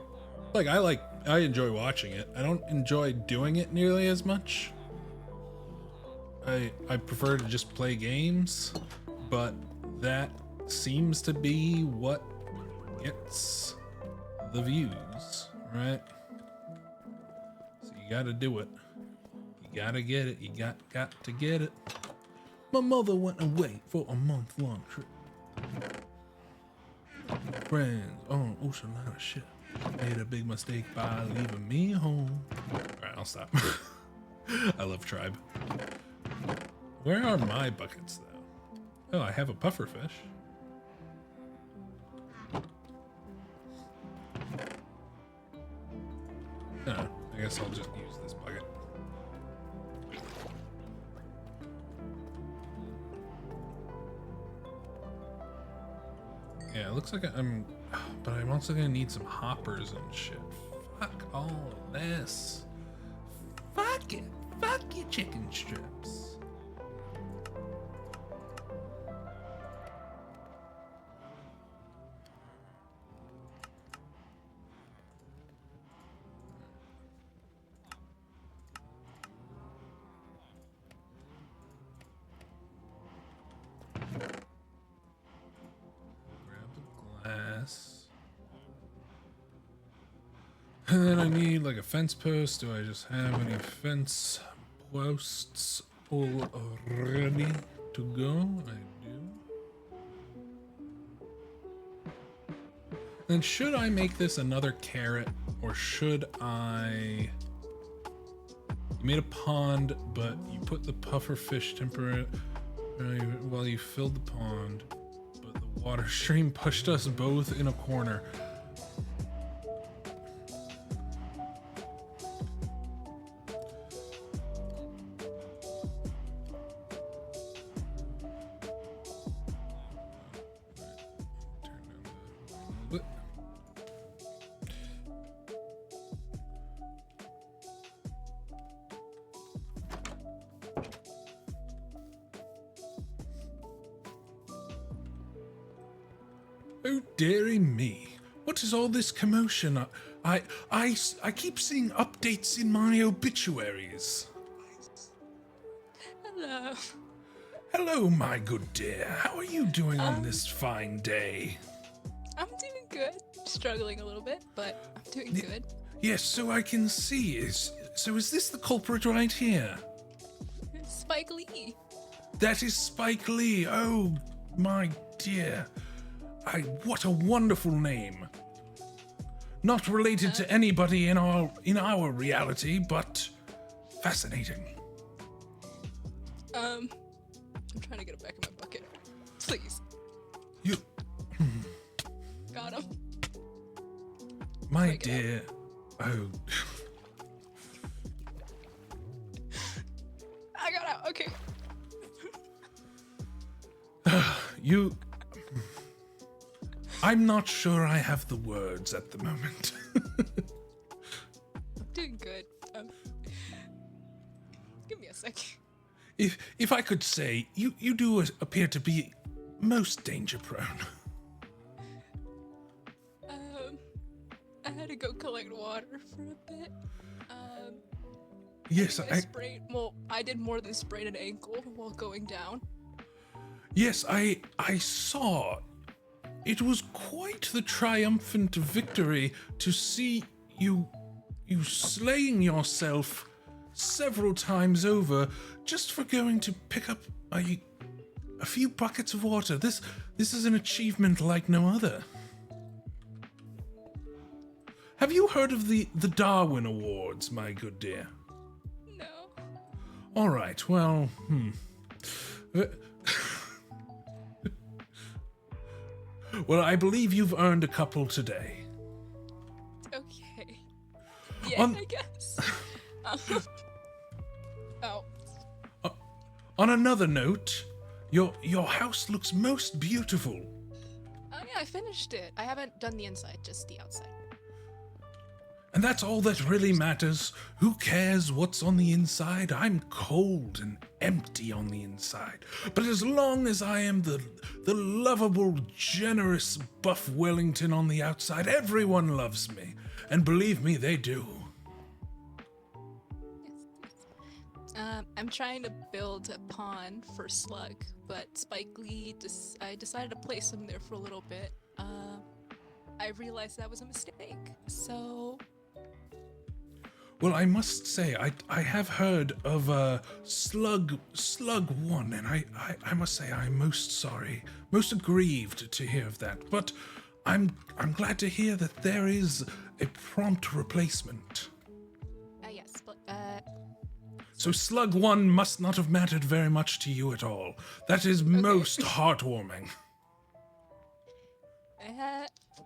I enjoy watching it. I don't enjoy doing it nearly as much. I prefer to just play games, but that seems to be what gets the views, right? So you gotta do it. You gotta get it. You got to get it. My mother went away for a month-long trip. Friends on ocean liner ship made a big mistake by leaving me home. Alright, I'll stop. I love Tribe. Where are my buckets though? Oh, I have a pufferfish. Oh, I guess I'll just use this bucket. Yeah, it looks like but I'm also gonna need some hoppers and shit. Fuck all of this. Fuck it. Fuck your chicken strips. yes. And then I need like a fence post. Do I just have any fence posts all ready to go? I do. Then should I make this another carrot, or should I... You made a pond, but you put the puffer fish temporarily while you filled the pond, but the water stream pushed us both in a corner. Oh, dearie me. What is all this commotion? I keep seeing updates in my obituaries. Hello. Hello, my good dear. How are you doing on this fine day? I'm doing good. Struggling a little bit, but I'm doing good. Yes, so I can see. Is this the culprit right here? Spike Lee. That is Spike Lee. Oh, my dear. What a wonderful name. Not related to anybody in our reality, but fascinating. I'm trying to get it back in my bucket. Please. You... Got him. My dear... Oh... I got out. Okay. You... I'm not sure I have the words at the moment. I'm doing good. Give me a second. If I could say, you do appear to be most danger prone. I had to go collect water for a bit. Yes, I did more than sprain an ankle while going down. Yes, I saw. It was quite the triumphant victory to see you slaying yourself several times over just for going to pick up a few buckets of water. This is an achievement like no other. Have you heard of the Darwin Awards, my good dear? No. All right, well, Well, I believe you've earned a couple today. Okay. Yeah, I guess. Oh. On another note, your house looks most beautiful. Oh yeah, I finished it. I haven't done the inside, just the outside. And that's all that really matters. Who cares what's on the inside? I'm cold and empty on the inside. But as long as I am the lovable, generous Buff Wellington on the outside, everyone loves me. And believe me, they do. Yes. I'm trying to build a pond for Slug, but Spike Lee, I decided to place him there for a little bit. I realized that was a mistake, so... Well, I must say, I have heard of Slug 1, and I must say I'm most sorry, most aggrieved to hear of that. But I'm glad to hear that there is a prompt replacement. Yes, but So Slug 1 must not have mattered very much to you at all. That is most heartwarming.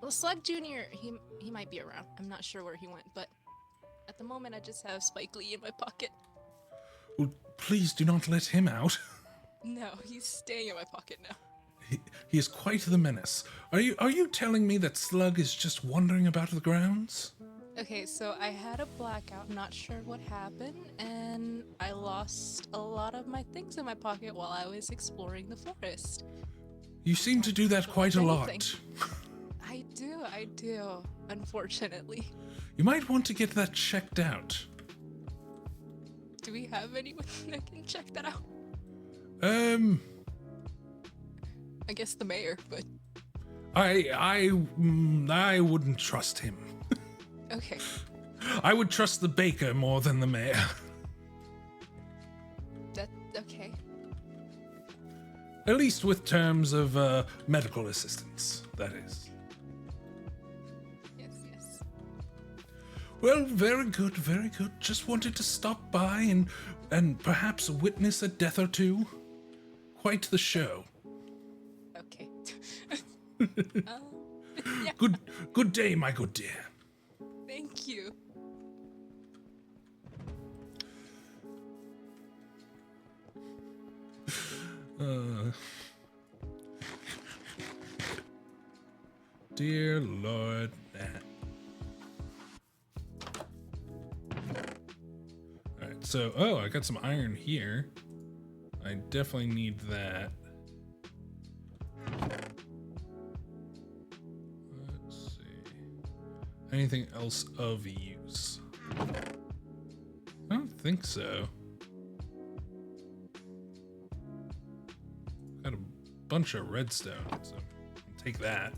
Well, Slug Jr., he might be around. I'm not sure where he went, but at the moment I just have Spike Lee in my pocket. Well, please do not let him out. No, he's staying in my pocket now. He is quite the menace. Are you telling me that Slug is just wandering about the grounds? Okay, so I had a blackout, not sure what happened, and I lost a lot of my things in my pocket while I was exploring the forest. You seem to do that quite a lot. I do, unfortunately. You might want to get that checked out. Do we have anyone that can check that out? I guess the mayor, but... I wouldn't trust him. Okay. I would trust the baker more than the mayor. That okay. At least with terms of medical assistance, that is. Yes. Well, very good, very good. Just wanted to stop by and perhaps witness a death or two. Quite the show. Okay. Good day, my good dear. Thank you. Dear Lord Nat. Alright, so, I got some iron here. I definitely need that. Let's see. Anything else of use? I don't think so. Got a bunch of redstone, so I'll take that.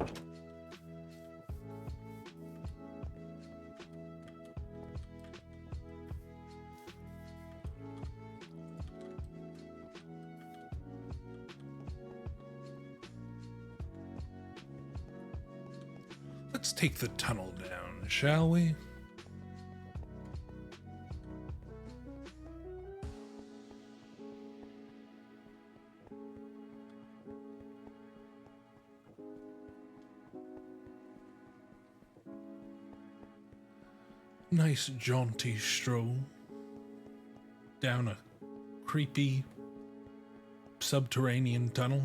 Let's take the tunnel down, shall we? Nice jaunty stroll down a creepy subterranean tunnel.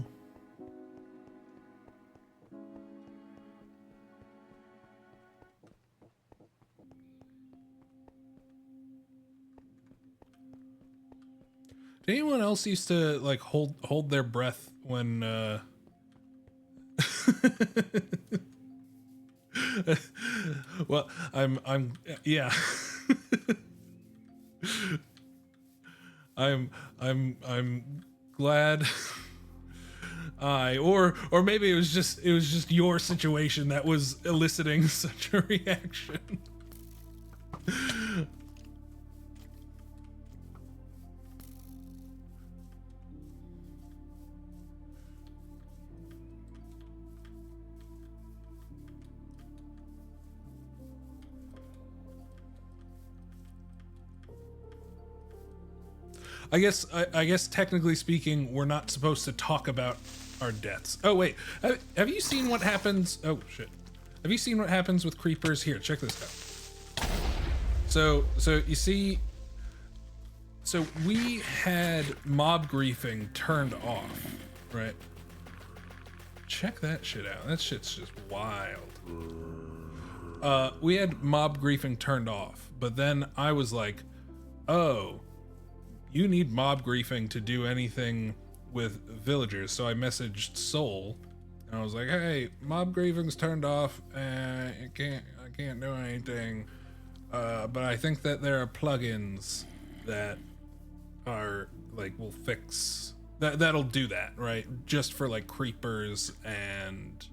Did anyone else used to like hold their breath when well, I'm yeah. I'm glad or maybe it was just your situation that was eliciting such a reaction. I guess technically speaking, we're not supposed to talk about our deaths. Oh wait, have you seen what happens? Oh shit, have you seen what happens with creepers? Here, check this out. So you see, so we had mob griefing turned off, right? Check that shit out. That shit's just wild. We had mob griefing turned off, but then I was like, oh, you need mob griefing to do anything with villagers. So I messaged Sol and I was like, hey, mob griefing's turned off and I can't do anything. But I think that there are plugins that are like, will fix that'll do that, right? Just for like creepers and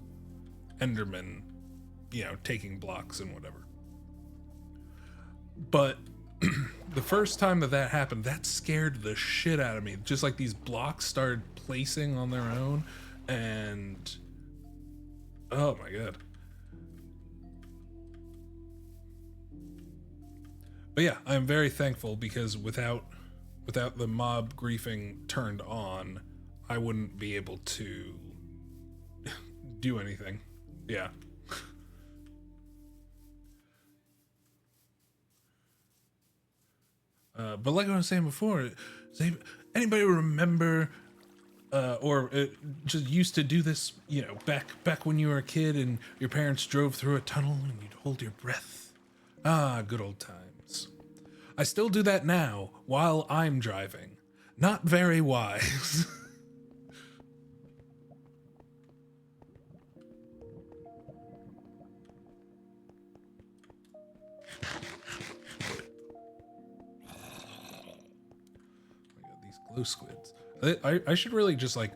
endermen, you know, taking blocks and whatever. But the first time that happened, that scared the shit out of me. Just like these blocks started placing on their own, and oh my god. But yeah, I'm very thankful because without the mob griefing turned on, I wouldn't be able to do anything. Yeah. But like I was saying before, anybody remember or just used to do this, you know, back when you were a kid and your parents drove through a tunnel and you'd hold your breath? Ah, good old times. I still do that now while I'm driving. Not very wise. Glow squids. I should really just like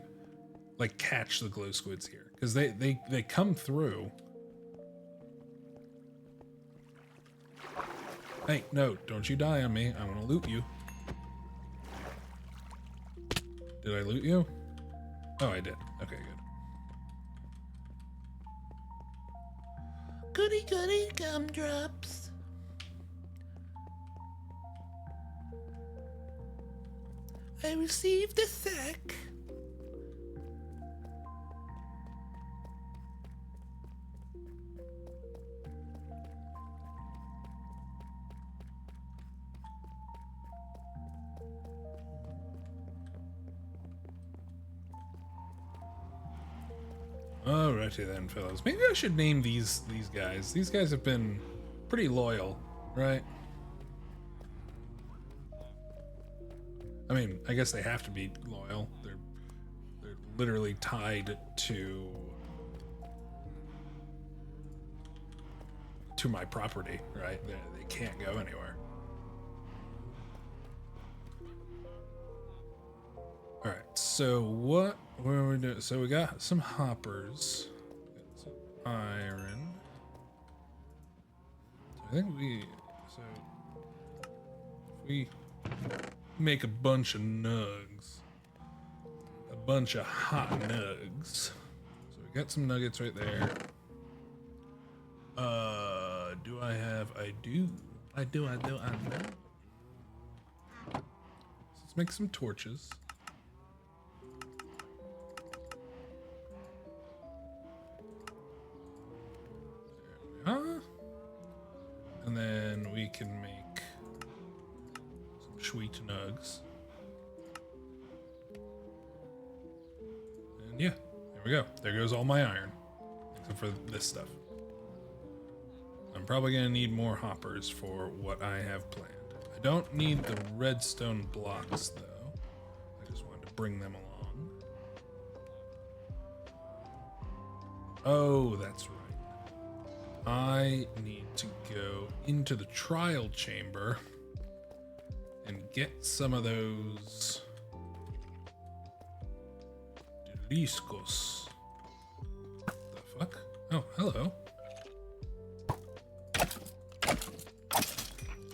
like catch the glow squids here, because they come through. Hey, no, don't you die on me. I want to loot you. Did I loot you? Oh, I did. Okay, good. Goody goody gumdrops. I received a sack. Alrighty then, fellas. Maybe I should name these guys. These guys have been pretty loyal, right? I mean, I guess they have to be loyal. They're literally tied to my property, right? They can't go anywhere. All right. So what are we doing? So we got some hoppers, got some iron. So I think if we make a bunch of nugs, a bunch of hot nugs. So we got some nuggets right there. Do I have? I do. So let's make some torches. There we are. And then we can make some sweet nugs. And yeah, there we go. There goes all my iron, except for this stuff. I'm probably gonna need more hoppers for what I have planned. I don't need the redstone blocks though. I just wanted to bring them along. Oh, that's right. I need to go into the trial chamber and get some of those deliscos. The fuck? Oh, hello.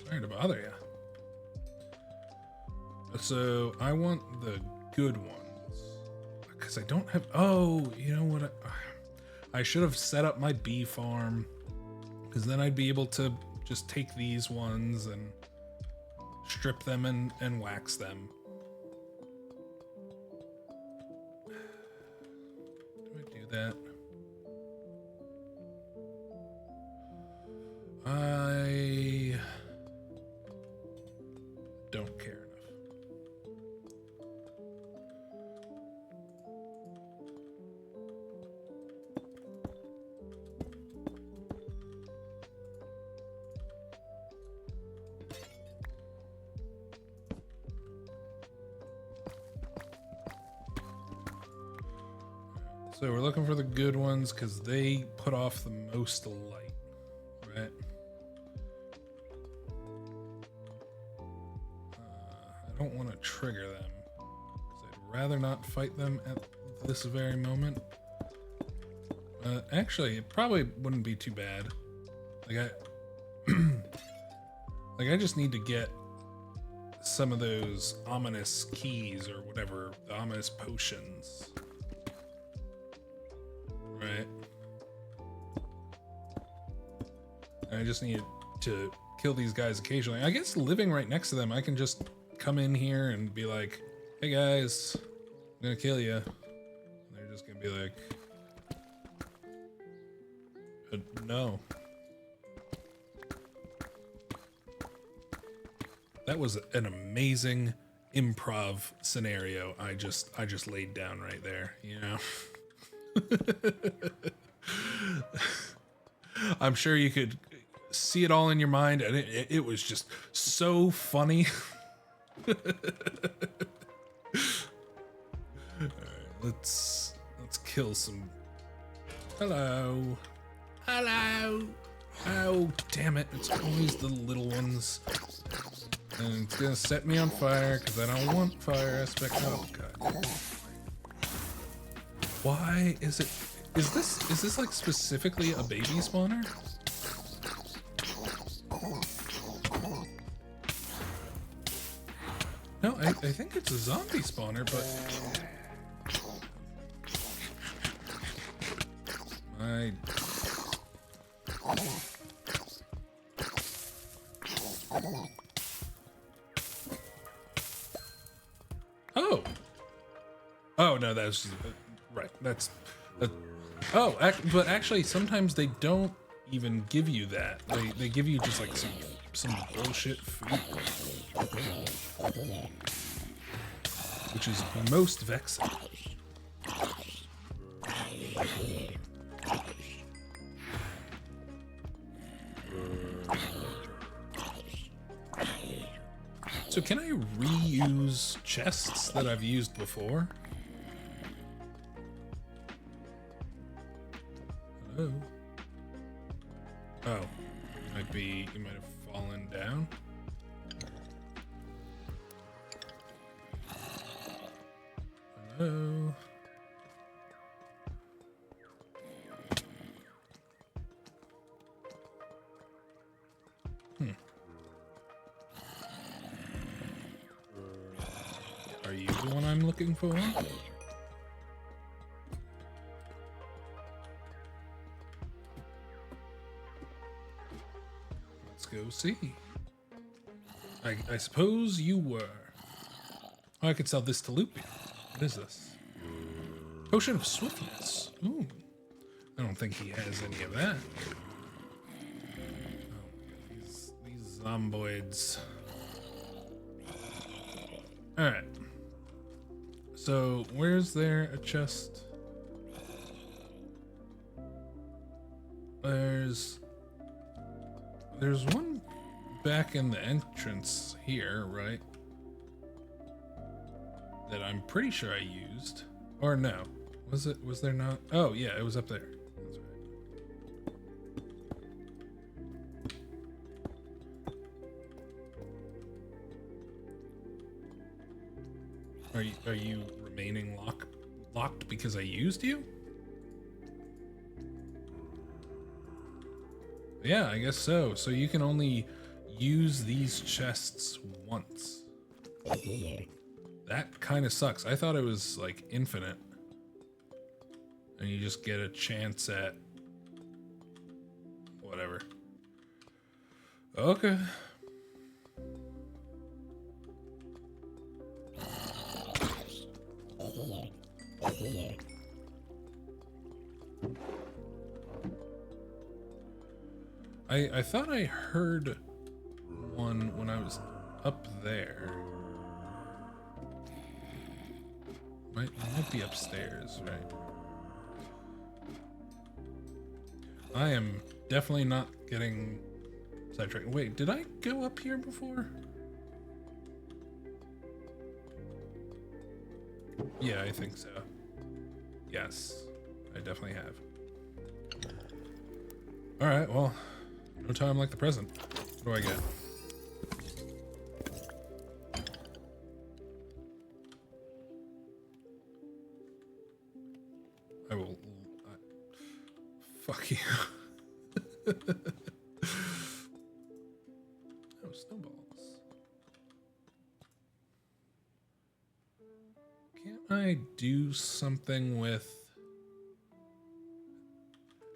Sorry to bother you. So I want the good ones because I don't have. Oh, you know what? I should have set up my bee farm, because then I'd be able to just take these ones and strip them and wax them. Do I do that? I don't care enough. So we're looking for the good ones because they put off the most light, right? I don't want to trigger them because I'd rather not fight them at this very moment. Actually, it probably wouldn't be too bad. Like I just need to get some of those ominous keys or whatever, the ominous potions. Right. I just need to kill these guys occasionally. I guess living right next to them, I can just come in here and be like, hey guys, I'm gonna kill you. And they're just gonna be like, no. That was an amazing improv scenario I just laid down right there, you know? I'm sure you could see it all in your mind, and it was just so funny. All right, let's kill some. Hello. Oh, damn it! It's always the little ones, and it's gonna set me on fire because I don't want fire aspect. Oh god. Why is it? Is this like specifically a baby spawner? No, I think it's a zombie spawner, but I. Oh. Oh no, that's right. That's. Oh, but actually, sometimes they don't even give you that. They give you just like some bullshit food, which is most vexing. So can I reuse chests that I've used before? Hello? Oh, you might have fallen down. Hello? Are you the one I'm looking for? Let's go see. I suppose you were. Oh, I could sell this to Loopy. What is this? Potion of Swiftness. Ooh. I don't think he has any of that. Oh, these zomboids. Alright. So, where's there a chest? There's one back in the entrance here, right? That I'm pretty sure I used. Or no. Was there not? Oh yeah, it was up there. That's right. Are you remaining locked because I used you? Yeah, I guess so. So you can only use these chests once. That kind of sucks. I thought it was like infinite. And you just get a chance at whatever. Okay. I thought I heard one when I was up there. Might be upstairs, right? I am definitely not getting sidetracked. Wait, did I go up here before? Yeah, I think so. Yes, I definitely have. All right, well, no time like the present. What do I get? Fuck you. Oh, snowballs. Can't I do something with...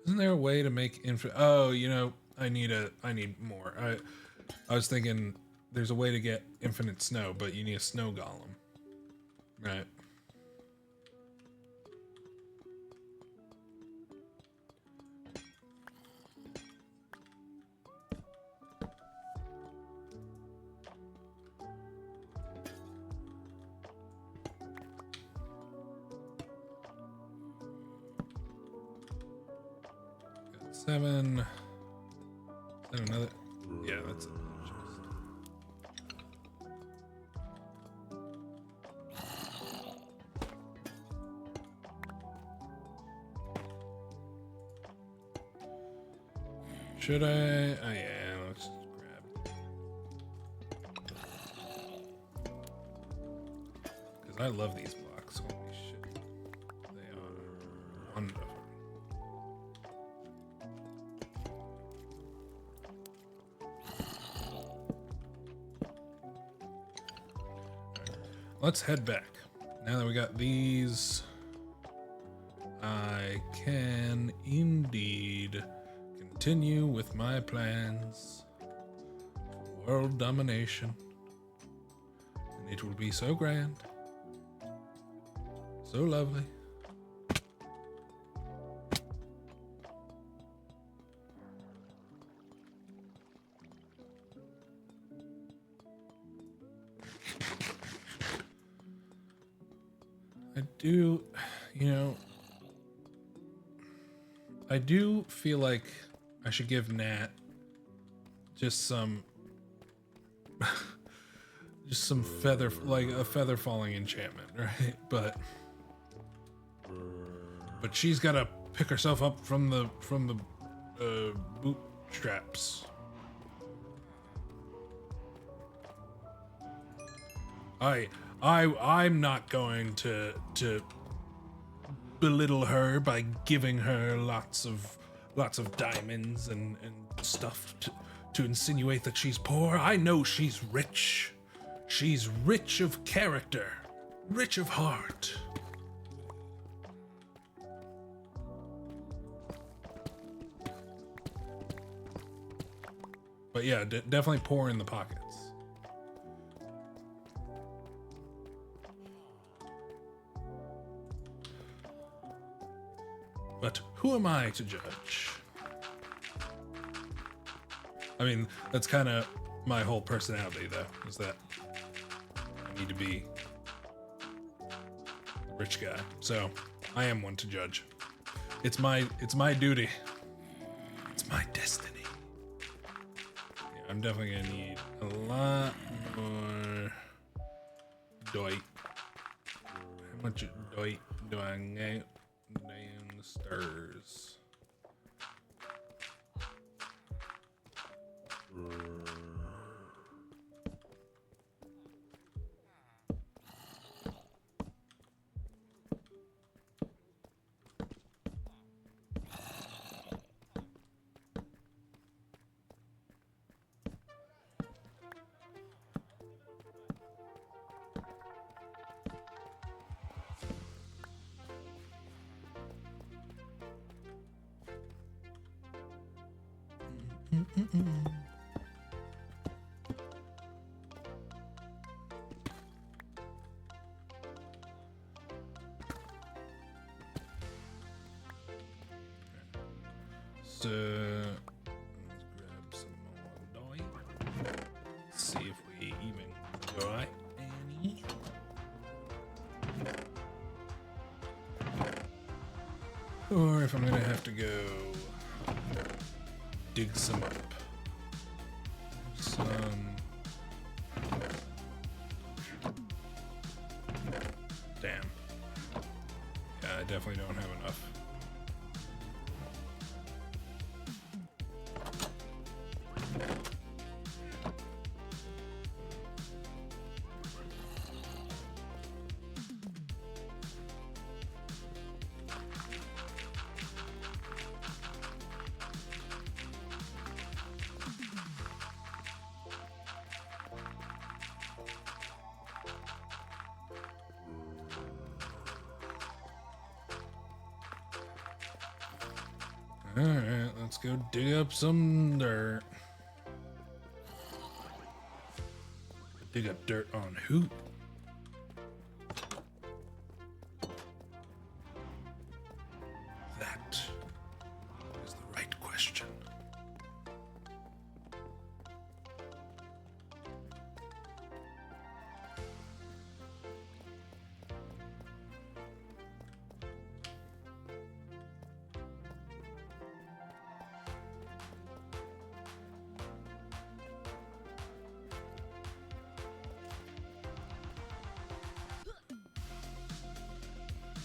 Isn't there a way to make infinite... Oh, you know, I need more. I was thinking there's a way to get infinite snow, but you need a snow golem. Right. Seven. Is that another? Yeah, that's it. Should I? Oh yeah, let's just grab. Because I love these blocks. Holy shit. They are. let's head back. Now that we got these, I can indeed continue with my plans for world domination. And it will be so grand, so lovely. I do feel like I should give Nat just some feather, like a feather falling enchantment, right? But she's got to pick herself up from the bootstraps. I'm not going to belittle her by giving her lots of diamonds and stuff to insinuate that she's poor. I know she's rich. She's rich of character, rich of heart. But yeah, definitely poor in the pockets. But who am I to judge? I mean, that's kind of my whole personality, though, is that I need to be a rich guy. So I am one to judge. It's my duty. It's my destiny. Yeah, I'm definitely gonna need a lot more doit. How much doit do I get downstairs? So let's grab some more dye. See if we even got any. Or if I'm gonna have to go dig some up. Damn. Yeah, I definitely don't have enough. Alright, let's go dig up some dirt. Dig up dirt on who? That is the right question.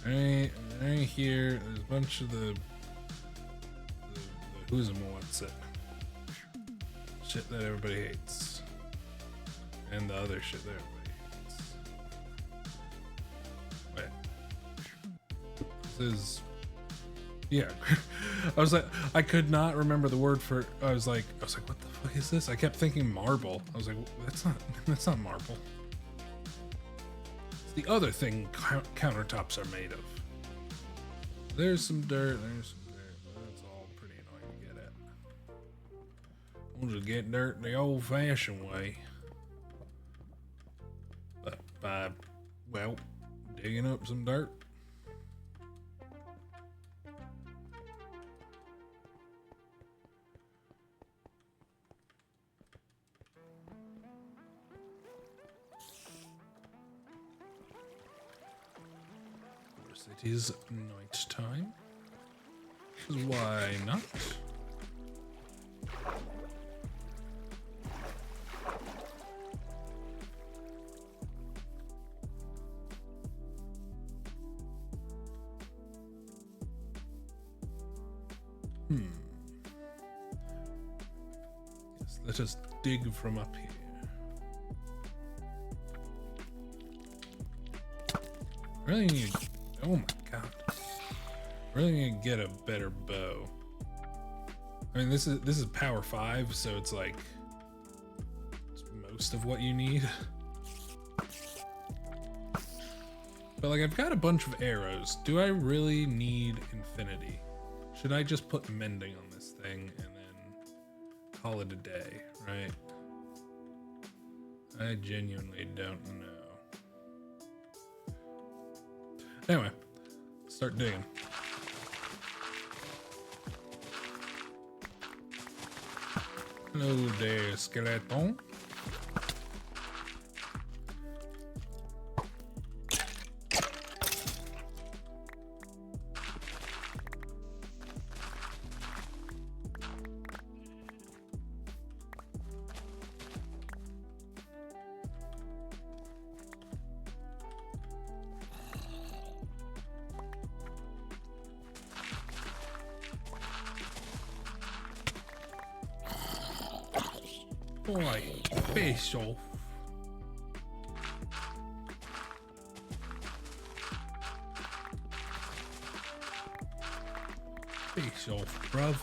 Right here, there's a bunch of the who's and what's it. Shit that everybody hates. And the other shit that everybody hates. Wait. This is... Yeah. I was like, I could not remember the word for... I was like, what the fuck is this? I kept thinking marble. I was like, that's not marble. It's the other thing countertops are made of. There's some dirt, That's all pretty annoying to get at. We'll just get dirt the old-fashioned way. But by, well, digging up some dirt. It is night time. Why not? Yes, let us dig from up here. Really need. Oh my god. Really need to get a better bow. I mean, this is power 5, so it's like it's most of what you need. But like, I've got a bunch of arrows. Do I really need infinity? Should I just put mending on this thing and then call it a day, right? I genuinely don't know. Anyway, start digging. Hello there, skeleton. Boy, face off. Face off, bruv.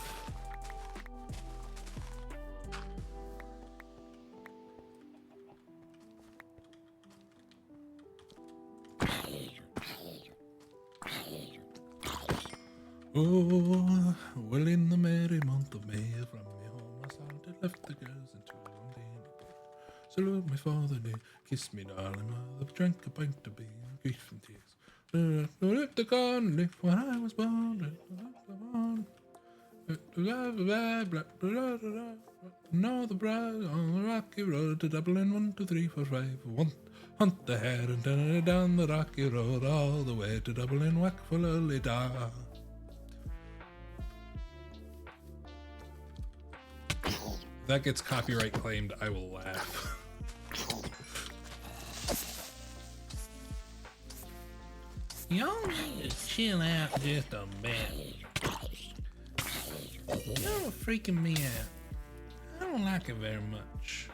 Oh, well, in the merry month of May, from me home I started, left the girls into one day. Salute me father day, kiss me darling mother, drank a pint of beer, grief and tears. Left the garden left when I was born. Another bride on the rocky road to Dublin, 1, 2, 3, 4, 5. Hunt the hare and turn it down the rocky road all the way to Dublin, whack for lily da. If that gets copyright claimed, I will laugh. Y'all need to chill out just a bit. Y'all are freaking me out. I don't like it very much.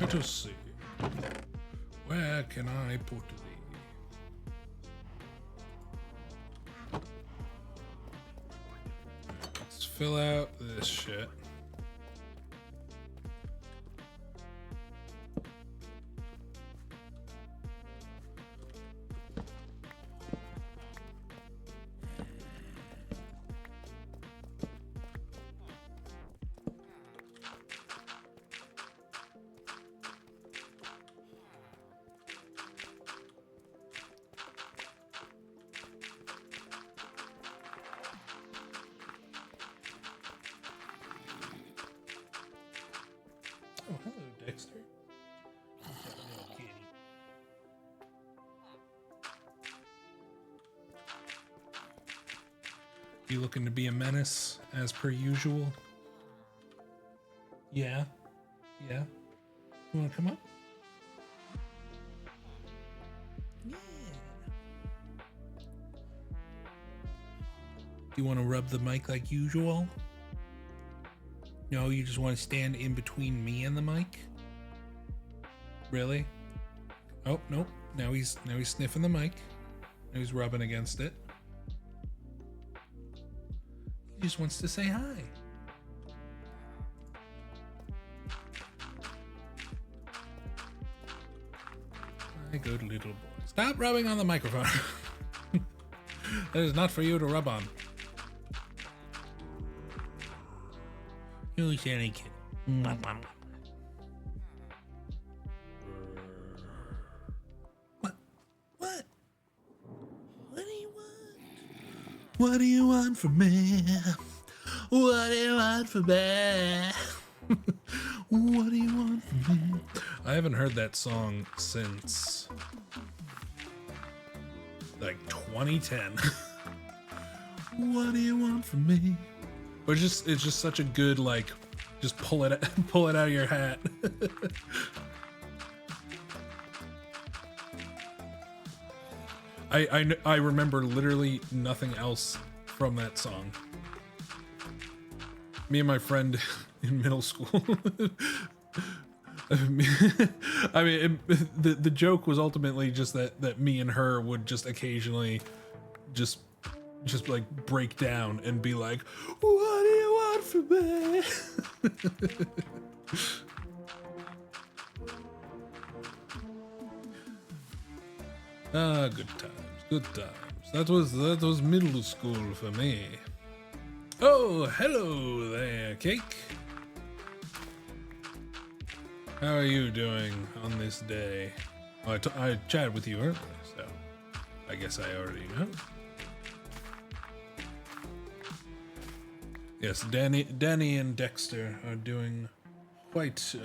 Let us see. Where can I put thee? Let's fill out this shit. You looking to be a menace as per usual? Yeah. Yeah. You want to come up? Yeah. You want to rub the mic like usual? No, you just want to stand in between me and the mic? Really? Oh, nope. Now he's sniffing the mic. Now he's rubbing against it. He just wants to say hi. My good little boy. Stop rubbing on the microphone. That is not for you to rub on. You silly kid. What? What? What do you want? What do you want from me? What do you want from me? What do you want from me? I haven't heard that song since like 2010. What do you want from me? But it's just such a good, like, just pull it out of your hat. I remember literally nothing else from that song. Me and my friend in middle school. I mean, the joke was ultimately just that me and her would just occasionally just like break down and be like, what do you want from me? Good times. That was middle school for me. Oh, hello there, Cake. How are you doing on this day? Oh, I chatted with you earlier, so I guess I already know. Yes, Danny and Dexter are doing quite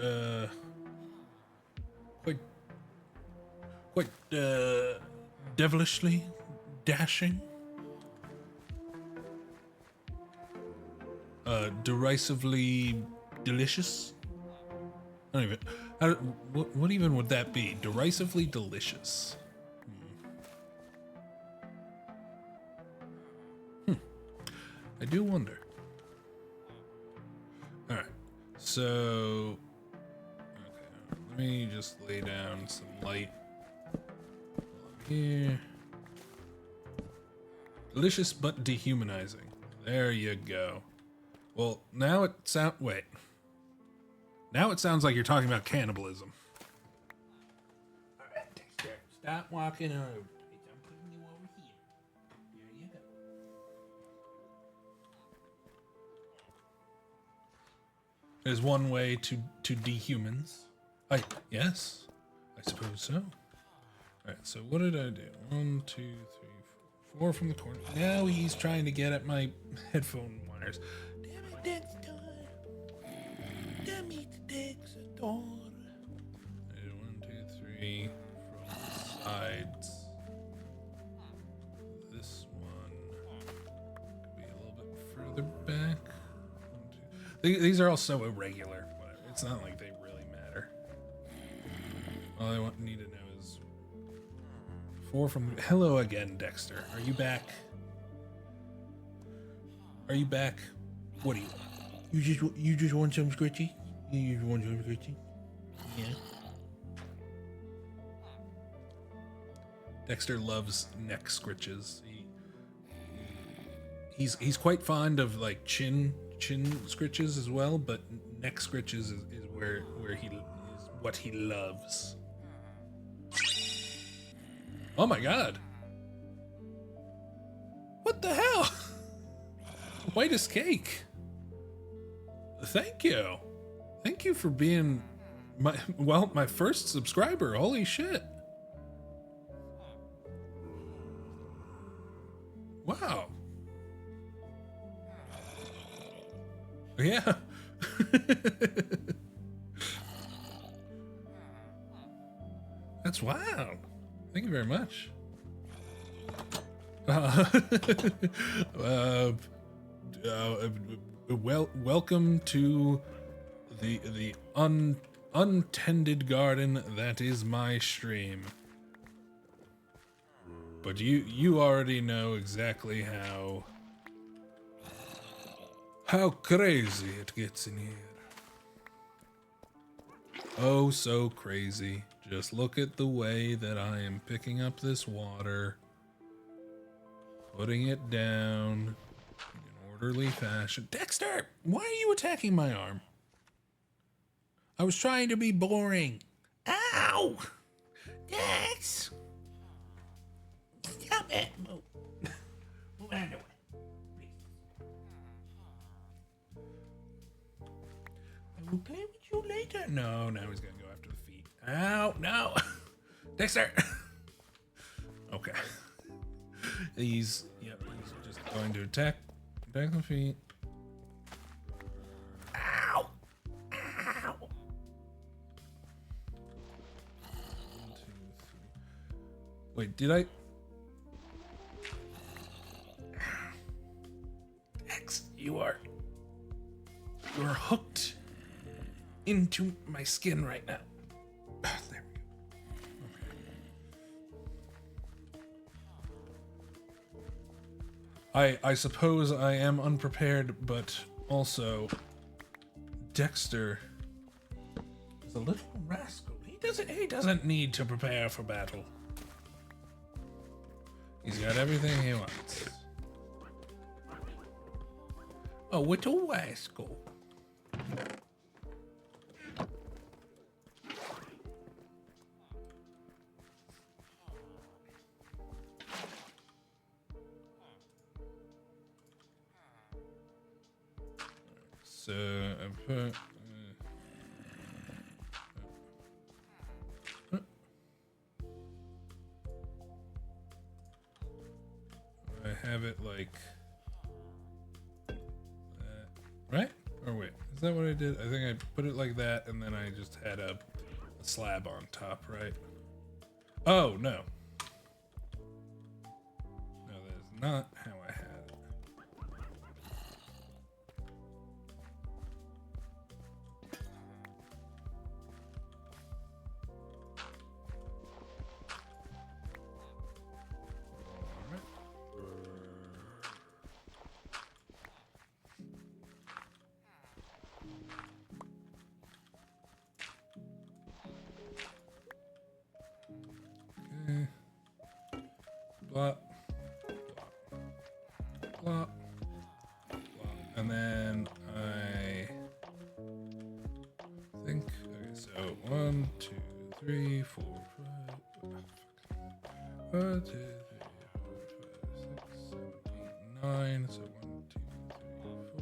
devilishly dashing, derisively delicious. I don't even. What even would that be? Derisively delicious. I do wonder. All right, so okay, let me just lay down some light here. Delicious but dehumanizing. There you go. Well, now it sounds like you're talking about cannibalism. All right, Dexter, stop walking over. I'm putting you over here. There you go. There's one way to dehumans. Yes, I suppose so. All right, so what did I do? 1, 2, 3, 4 from the corner. Now he's trying to get at my headphone wires. Damn it, Dexter. Damn it, Dexter. 1, 2, 3 from the sides. This one could be a little bit further back. 1, 2. These are all so irregular. Whatever. It's not like they really matter. All I need to know is 4 from. Hello again, Dexter. Are you back? Are you back? What do you want? You just want some scritchy? You just want some scritchy? Yeah. Dexter loves neck scritches. He's quite fond of like chin scritches as well, but neck scritches is where he is what he loves. Oh my god. What the hell? White as cake. Thank you. Thank you for being my first subscriber. Holy shit. Wow. Yeah. That's wild. Thank you very much. welcome to the untended garden that is my stream. But you already know exactly how crazy it gets in here. Oh, so crazy. Just look at the way that I am picking up this water, putting it down in an orderly fashion. Dexter, why are you attacking my arm? I was trying to be boring. Ow! Dex! Stop it! Move. Move out of the way. I will play with you later. No, now he's gonna go after the feet. Ow, no. Dexter! Okay. He's just going to attack the feet. Ow! Ow! 1, 2, 3. Wait, did I? X, you are hooked into my skin right now. There we go. Okay. I suppose I am unprepared, but also Dexter is a little rascal. He doesn't need to prepare for battle. He's got everything he wants. A little rascal. So I put. I have it like that, right? Or wait, is that what I did? I think I put it like that, and then I just had a slab on top, right? Oh no, no, that is not how I had it. Plop, plop, plop, plop. And then I think, okay, so 1, 2, 3, 4, 5, 1, 2, 3, 4, 5, 6, 7, 8, 9. So 1, 2, 3, 4.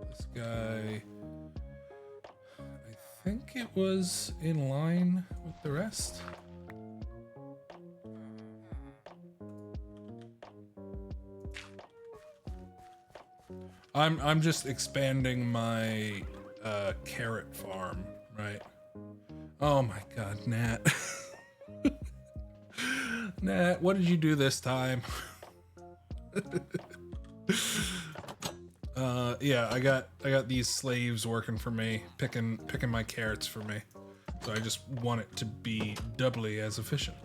This guy, I think it was in line with the rest. I'm just expanding my carrot farm, right? Oh my god, Nat. Nat, what did you do this time? Yeah, I got these slaves working for me, picking my carrots for me. So I just want it to be doubly as efficient.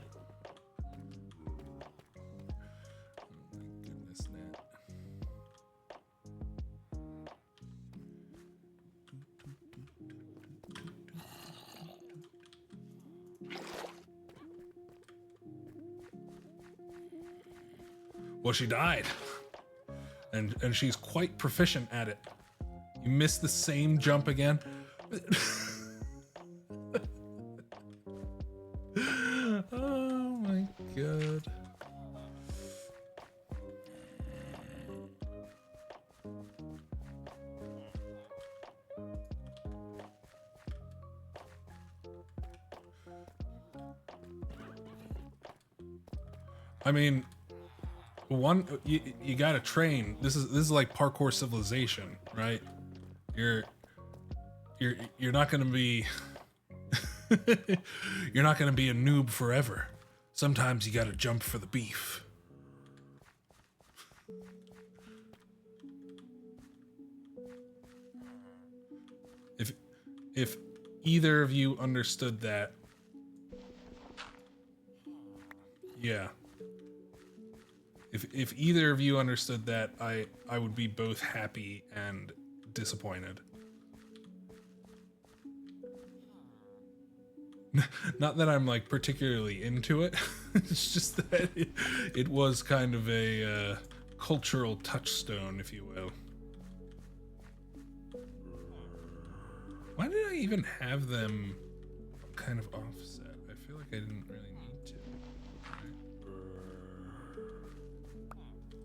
Well, she died, and she's quite proficient at it. You missed the same jump again. Oh my god. I mean, you gotta train. This is like parkour civilization, right? You're not gonna be you're not gonna be a noob forever. Sometimes you gotta jump for the beef. if either of you understood that, yeah. If either of you understood that, I would be both happy and disappointed. Not that I'm like particularly into it. It's just that it was kind of a cultural touchstone, if you will. Why did I even have them kind of offset? I feel like I didn't really need to.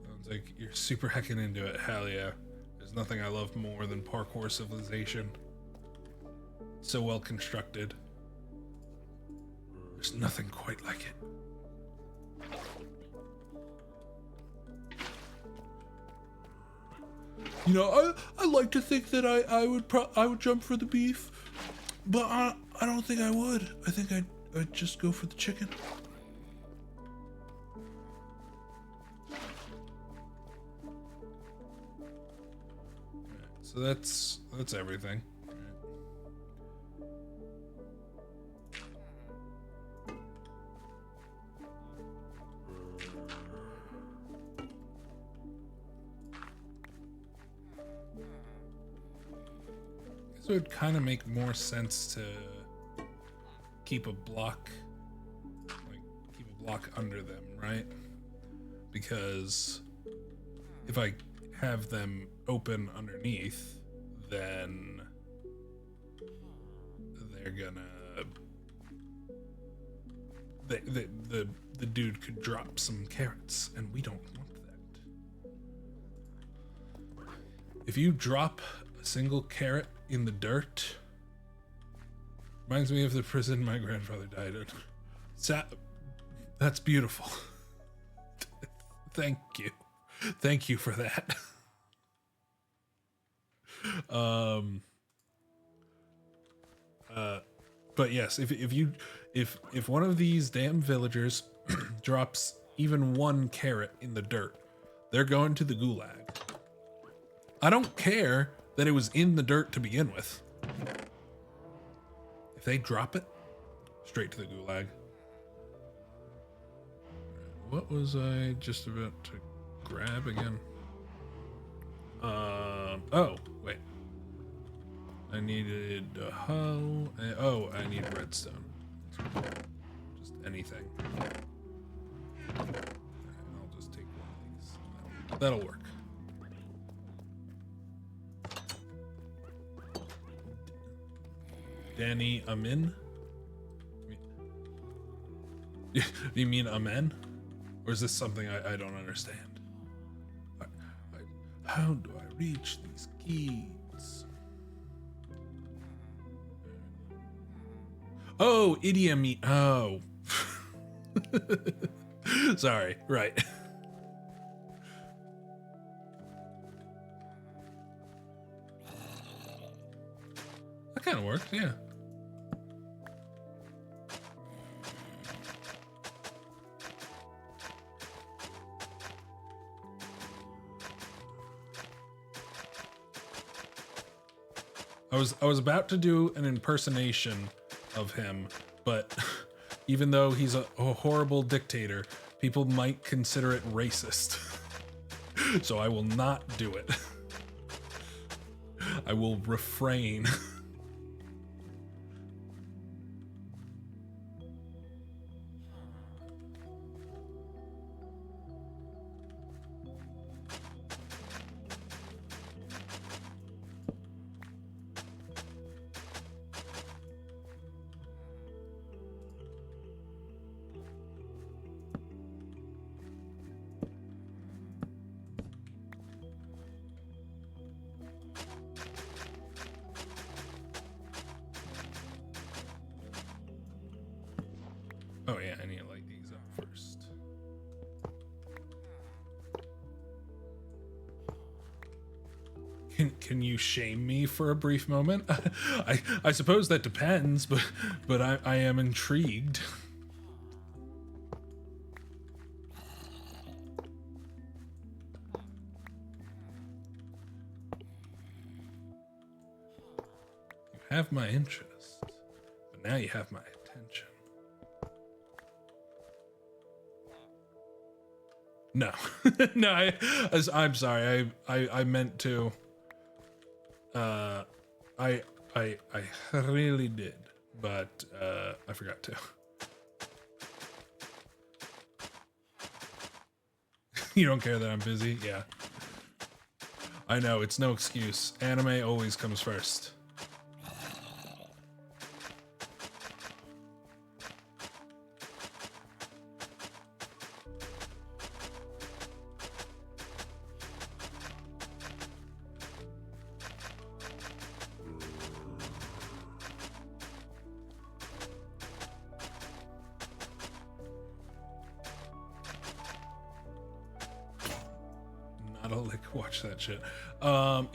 Sounds like you're super heckin' into it. Hell yeah. There's nothing I love more than parkour civilization. So well constructed. There's nothing quite like it. You know, I like to think that I would jump for the beef, but I don't think I would. I think I'd just go for the chicken. So that's everything. So it would kind of make more sense to keep a block under them, right? Because if I have them open underneath, then they're gonna the dude could drop some carrots, and we don't want that. If you drop a single carrot in the dirt, reminds me of the prison my grandfather died in. That's beautiful. Thank you for that. But yes, if one of these damn villagers drops even one carrot in the dirt, they're going to the gulag. I don't care that it was in the dirt to begin with. If they drop it, straight to the gulag. What was I just about to grab again? Oh, wait. I needed a hoe. Oh, I need redstone. Just anything. I'll just take one of these. That'll work. Danny Amin? You mean Amen? Or is this something I don't understand? How do I reach these keys? Oh, idiom. Oh. Sorry, right. That kind of worked, yeah. I was about to do an impersonation of him, but even though he's a horrible dictator, people might consider it racist. So I will not do it. I will refrain. Oh yeah, I need to light these up first. Can you shame me for a brief moment? I suppose that depends, but I am intrigued. You have my interest, but now you have my attention. No, no, I'm sorry. I meant to. I really did, but I forgot to. You don't care that I'm busy? Yeah. I know, it's no excuse. Anime always comes first. Watch that shit. I'll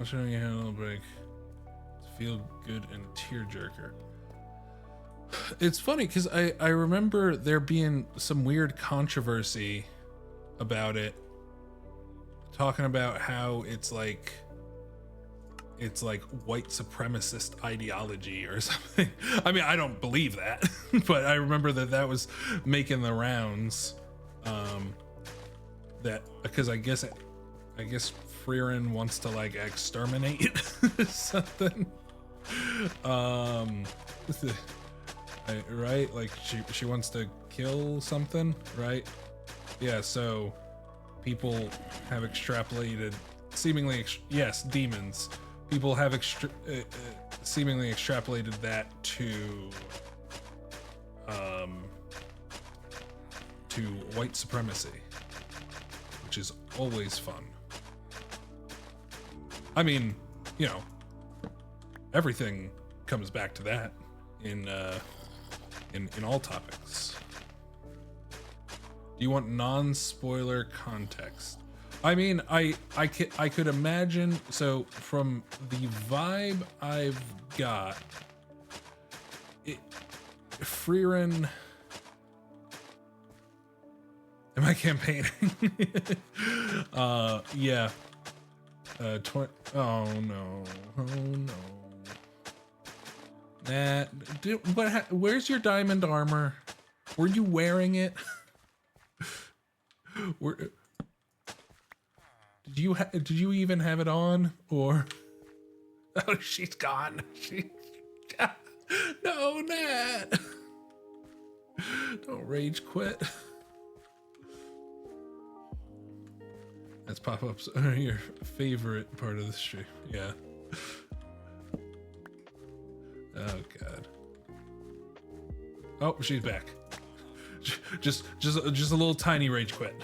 show you a little break. Feel good and tearjerker. It's funny because I remember there being some weird controversy about it, talking about how it's like white supremacist ideology or something. I mean, I don't believe that, but I remember that was making the rounds. That because I guess Freerin wants to like exterminate something. Right? Like she wants to kill something, right? Yeah. So people have extrapolated, seemingly yes, demons. People have seemingly extrapolated that to white supremacy, which is always fun. I mean, you know, everything comes back to that in all topics. Do you want non-spoiler context? I mean, I could imagine. So from the vibe I've got, Freerin. Am I campaigning? Yeah. Oh no. Oh no. Where's your diamond armor? Were you wearing it? Did you even have it on, or? Oh, she's gone. No, Nat. Don't rage quit. That's pop-ups are your favorite part of the stream. Yeah. Oh god. Oh, she's back. Just a little tiny rage quit.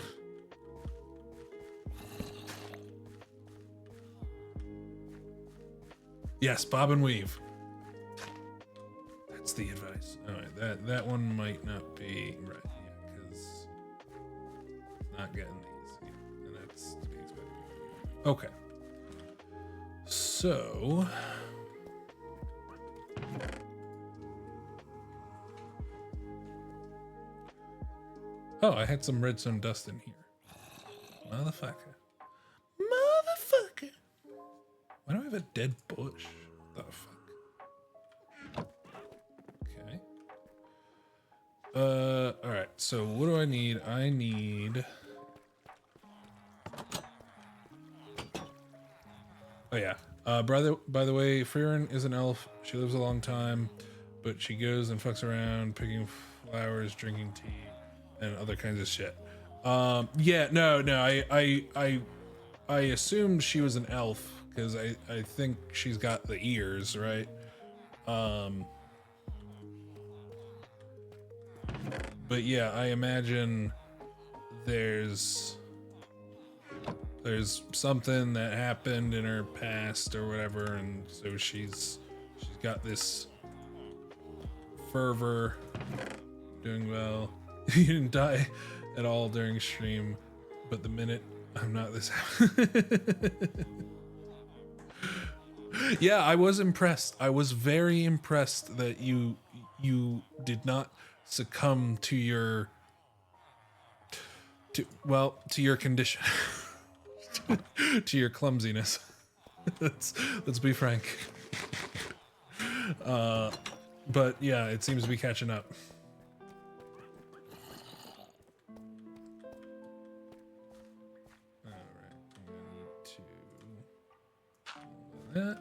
Yes, bob and weave. That's the advice. All right, that one might not be right. Yeah, because not getting these. Yeah, and that's to be expected. Okay. So. Oh, I had some redstone dust in here. Motherfucker. Why do I have a dead bush? What the fuck? Okay. Alright, so what do I need? I need... Oh yeah. By the way, Freerin is an elf. She lives a long time, but she goes and fucks around, picking flowers, drinking tea, and other kinds of shit. Yeah, no, I assumed she was an elf, because I think she's got the ears, right? But yeah, I imagine there's something that happened in her past or whatever, and so she's got this fervor, doing well. You didn't die at all during stream, but the minute I'm not this yeah, I was impressed. I was very impressed that you did not succumb to your condition. To your clumsiness. let's be frank. But yeah, it seems to be catching up. All right, I'm gonna need to that.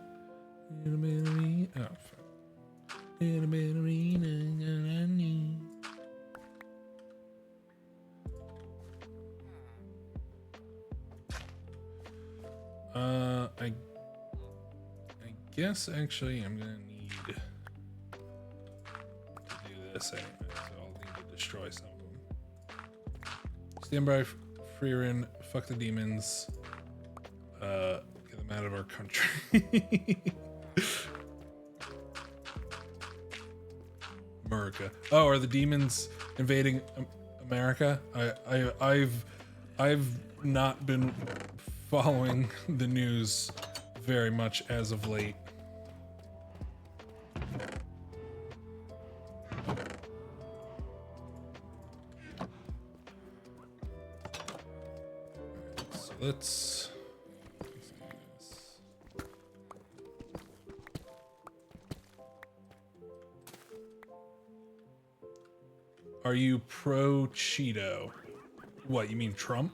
Oh, fuck. I guess actually I'm gonna need to do this anyway, so I'll need to destroy some of them. Stand by, Freerin, fuck the demons, get them out of our country. America. Oh, are the demons invading America? I've not been following the news very much as of late. So let's do this. Are you pro Cheeto? What, you mean Trump?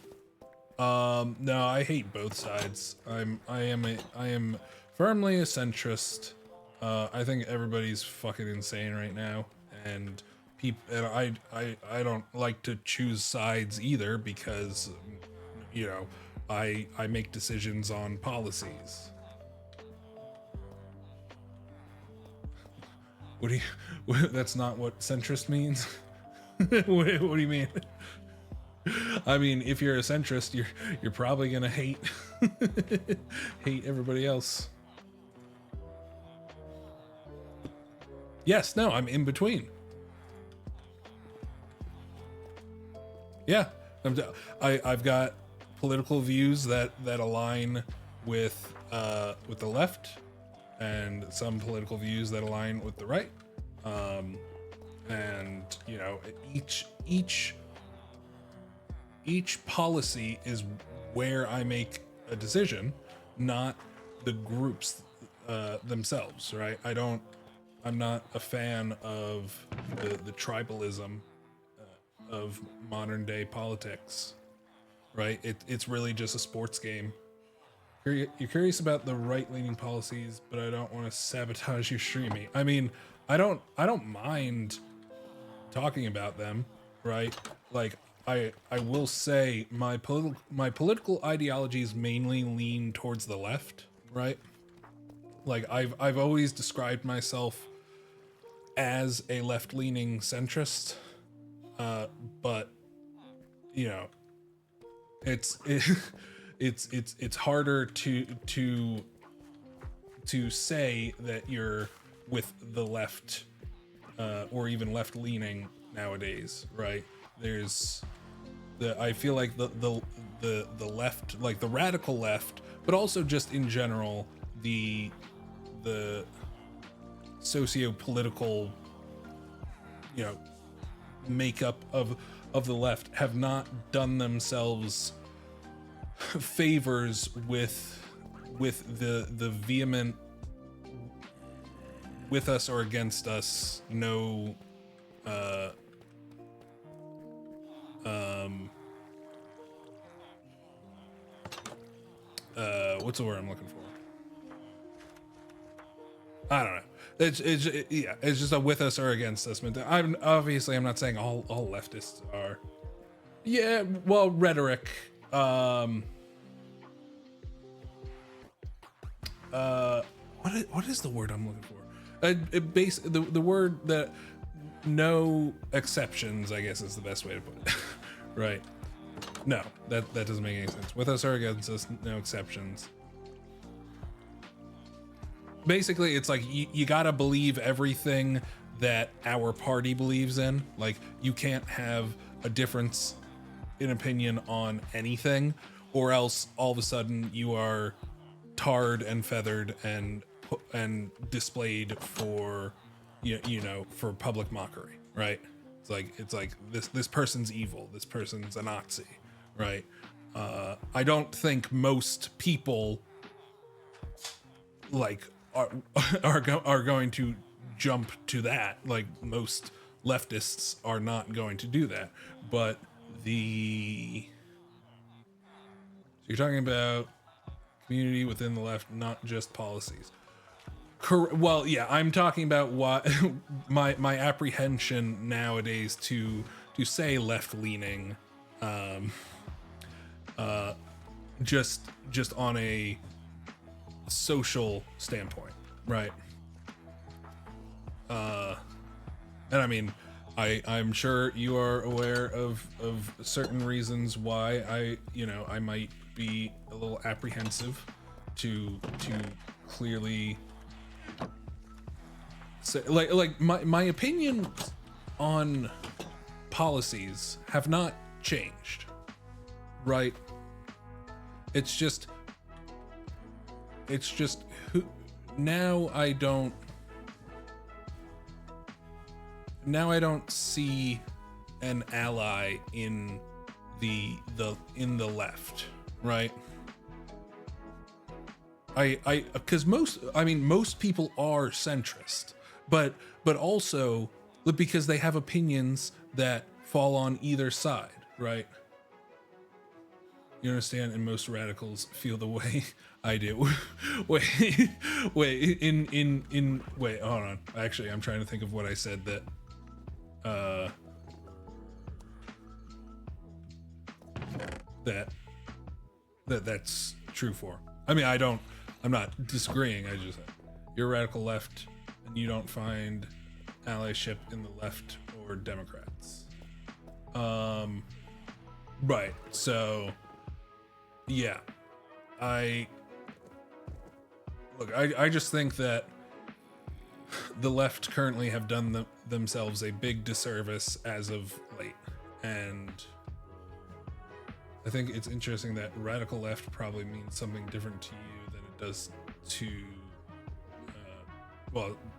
No, I hate both sides. I am firmly a centrist. I think everybody's fucking insane right now, and I don't like to choose sides either because, you know, I make decisions on policies. What do you? That's not what centrist means. what do you mean? I mean, if you're a centrist, you're probably gonna hate hate everybody else. Yes, no, I'm in between. Yeah, I've got political views that align with the left, and some political views that align with the right. And you know, each policy is where I make a decision, not the groups themselves, right? I'm not a fan of the tribalism of modern day politics, right? It's really just a sports game. You're curious about the right-leaning policies, but I don't want to sabotage your streaming. I mean, I don't mind talking about them, right? Like, I will say my political ideologies mainly lean towards the left, right? Like I've always described myself as a left-leaning centrist, but you know, it's harder to say that you're with the left or even left-leaning nowadays, right? I feel like the left, like the radical left, but also just in general the socio-political, you know, makeup of the left have not done themselves favors with the vehement with us or against us, no what's the word I'm looking for? I don't know. It's just a with us or against us. I'm not saying all leftists are. Yeah, well, rhetoric. What is the word I'm looking for? The word that no exceptions, I guess, is the best way to put it. Right. No, that doesn't make any sense. With us or against us, no exceptions. Basically, it's like you gotta believe everything that our party believes in. Like, you can't have a difference in opinion on anything, or else all of a sudden you are tarred and feathered and displayed for you know, for public mockery, right? It's like this person's evil, this person's a Nazi, right? I don't think most people like are going to jump to that. Like most leftists are not going to do that. But so you're talking about community within the left, not just policies. Well, yeah, I'm talking about what my apprehension nowadays to say left leaning, just on a social standpoint, right? And I mean, I'm sure you are aware of certain reasons why I might be a little apprehensive to clearly say, like my opinion on policies have not changed, right? It's just now I don't see an ally in the left, right? Because most people are centrist, but also because they have opinions that fall on either side, right? You understand? And most radicals feel the way I do. wait, wait, hold on. Actually, I'm trying to think of what I said that's true for. I mean, I'm not disagreeing. I just, you're radical left and you don't find allyship in the left or Democrats. Right. So yeah, I just think that the left currently have done themselves a big disservice as of late, and I think it's interesting that radical left probably means something different to you than it does to,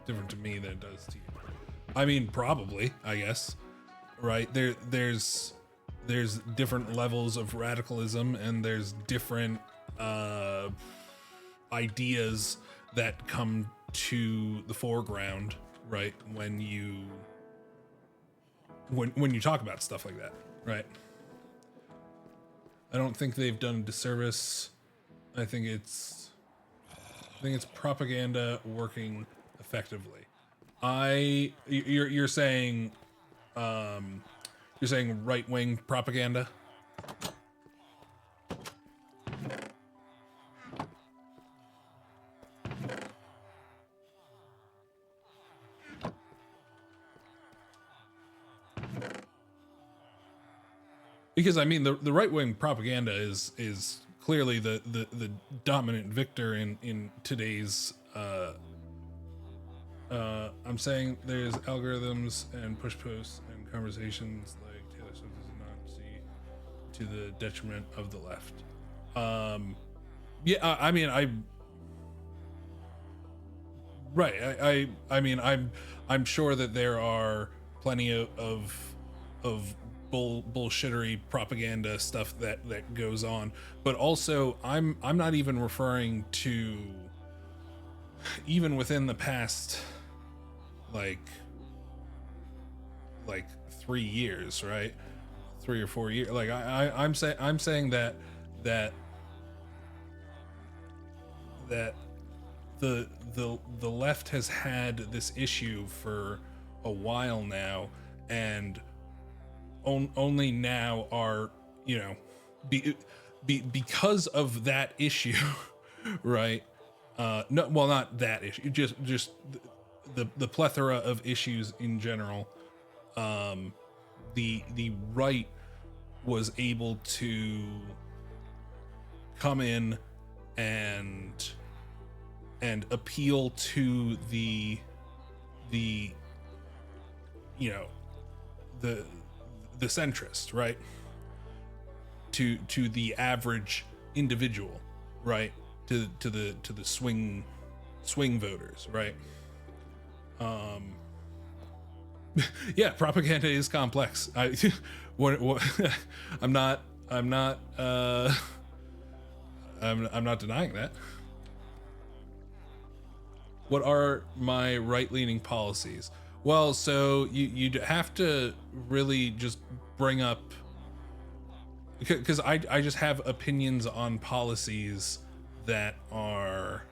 different to me than it does to you. I mean, probably, I guess, right? There's different levels of radicalism, and there's different ideas that come to the foreground, right? When you talk about stuff like that, right? I don't think they've done a disservice. I think it's propaganda working effectively. You're saying right-wing propaganda? Because I mean, the right-wing propaganda is clearly the dominant victor in today's. I'm saying there's algorithms and push posts and conversations like Taylor Swift does not see to the detriment of the left. Yeah, I mean, right. I mean, I'm sure that there are plenty of bullshittery propaganda stuff that goes on, but also I'm not even referring to even within the past like 3 years, right? 3 or 4 years. Like I'm saying that the left has had this issue for a while now, and only now are, because of that issue, right? No, well, not that issue, just the plethora of issues in general. The right was able to come in and appeal to the centrist, right? To the average individual, right? To the swing voters, right? Yeah, propaganda is complex. I'm not denying that. what are my right-leaning policies? Well, so you'd have to really just bring up, because I just have opinions on policies that are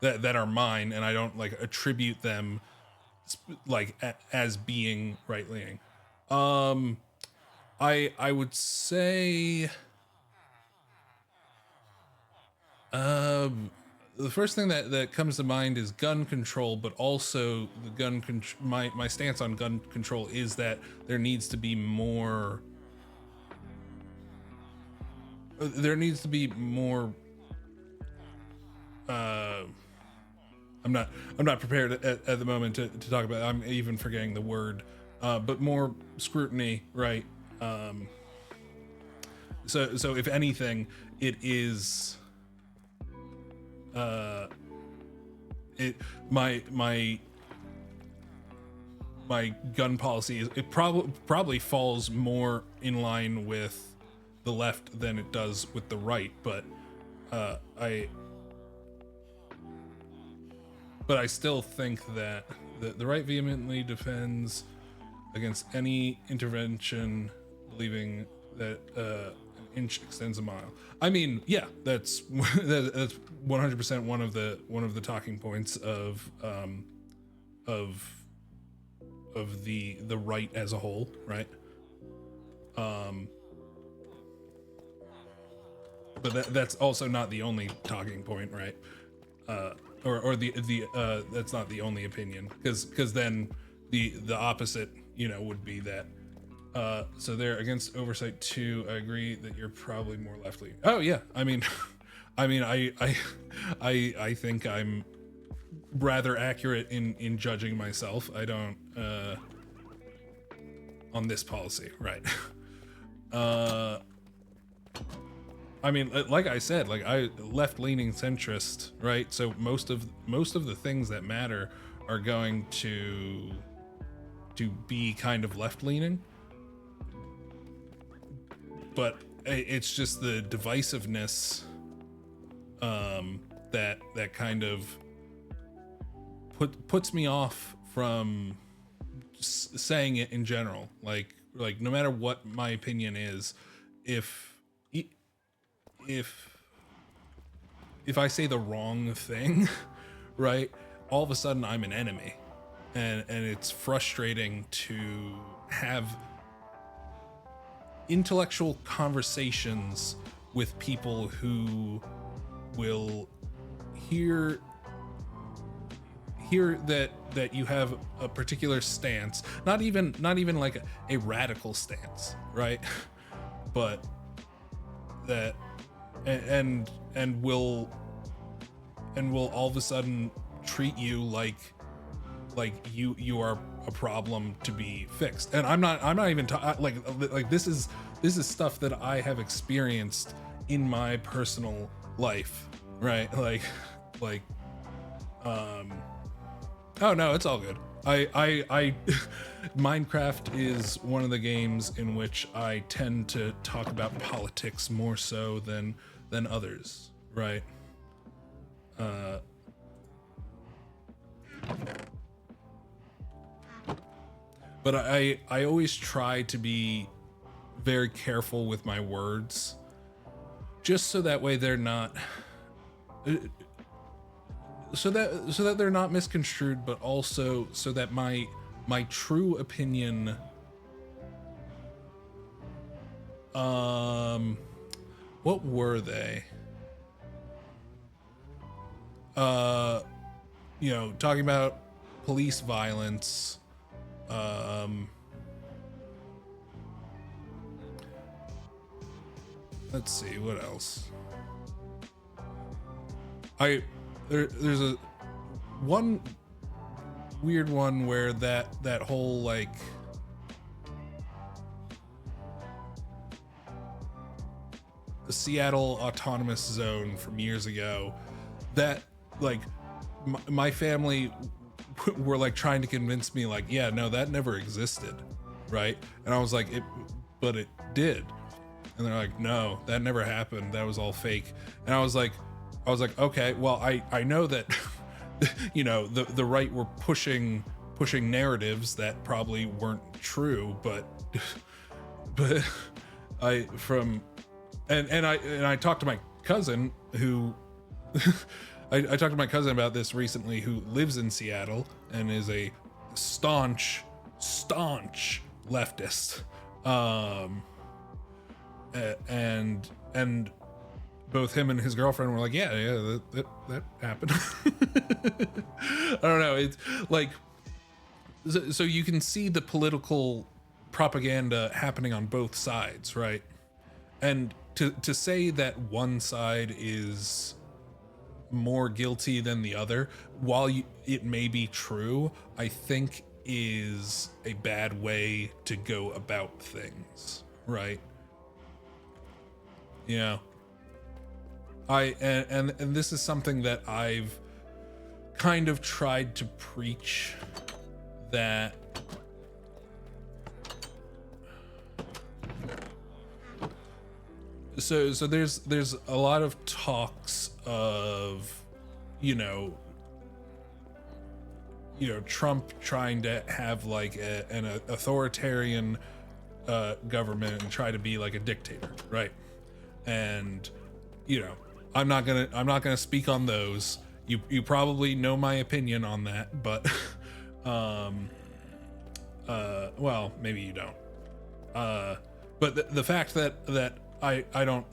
that are mine, and I don't like attribute them like as being right-leaning. I would say the first thing that comes to mind is gun control, but also the my stance on gun control is that there needs to be more I'm not prepared at the moment to talk about it. I'm even forgetting the word, but more scrutiny, right? So if anything, it is my gun policy is, it probably falls more in line with the left than it does with the right, but I still think that the right vehemently defends against any intervention, believing that an inch extends a mile. I mean, yeah, that's 100% one of the talking points of the right as a whole, right? But that's also not the only talking point, right? Or that's not the only opinion, because then the opposite, would be that. So they're against oversight too. I agree that you're probably more left-leaning. Oh yeah, I mean, I think I'm rather accurate in judging myself. I don't on this policy, right? I mean, like I said, like I left-leaning centrist, right? So most of the things that matter are going to be kind of left-leaning, but it's just the divisiveness that kind of puts me off from saying it in general. Like no matter what my opinion is, if I say the wrong thing, right, all of a sudden I'm an enemy, and it's frustrating to have intellectual conversations with people who will hear that you have a particular stance, not even like a radical stance, right? But that and will all of a sudden treat you like you are a problem to be fixed. And I'm not even like this is stuff that I have experienced in my personal life, right? Like oh no, it's all good. I Minecraft is one of the games in which I tend to talk about politics more so than others, right? But I always try to be very careful with my words, just so that way they're not so that they're not misconstrued, but also so that my true opinion what were they? Talking about police violence, let's see, what else? There's a one weird one where that whole like the Seattle Autonomous Zone from years ago, that like my family were like trying to convince me like, yeah, no, that never existed, right? And I was like, but it did. And they're like, no, that never happened, that was all fake. And I was like, I was like, okay, well, I know that, you know, the right were pushing narratives that probably weren't true, but I talked to my cousin who I talked to my cousin about this recently, who lives in Seattle and is a staunch leftist, and both him and his girlfriend were like, yeah, that happened. I don't know, it's like, so you can see the political propaganda happening on both sides, right? And to say that one side is more guilty than the other, while it may be true, I think is a bad way to go about things, right? You know, and this is something that I've kind of tried to preach, that so there's a lot of talks of, you know, Trump trying to have like an authoritarian government and try to be like a dictator, right? And, you know, I'm not gonna speak on those. You probably know my opinion on that, but well, maybe you don't. But the fact that I don't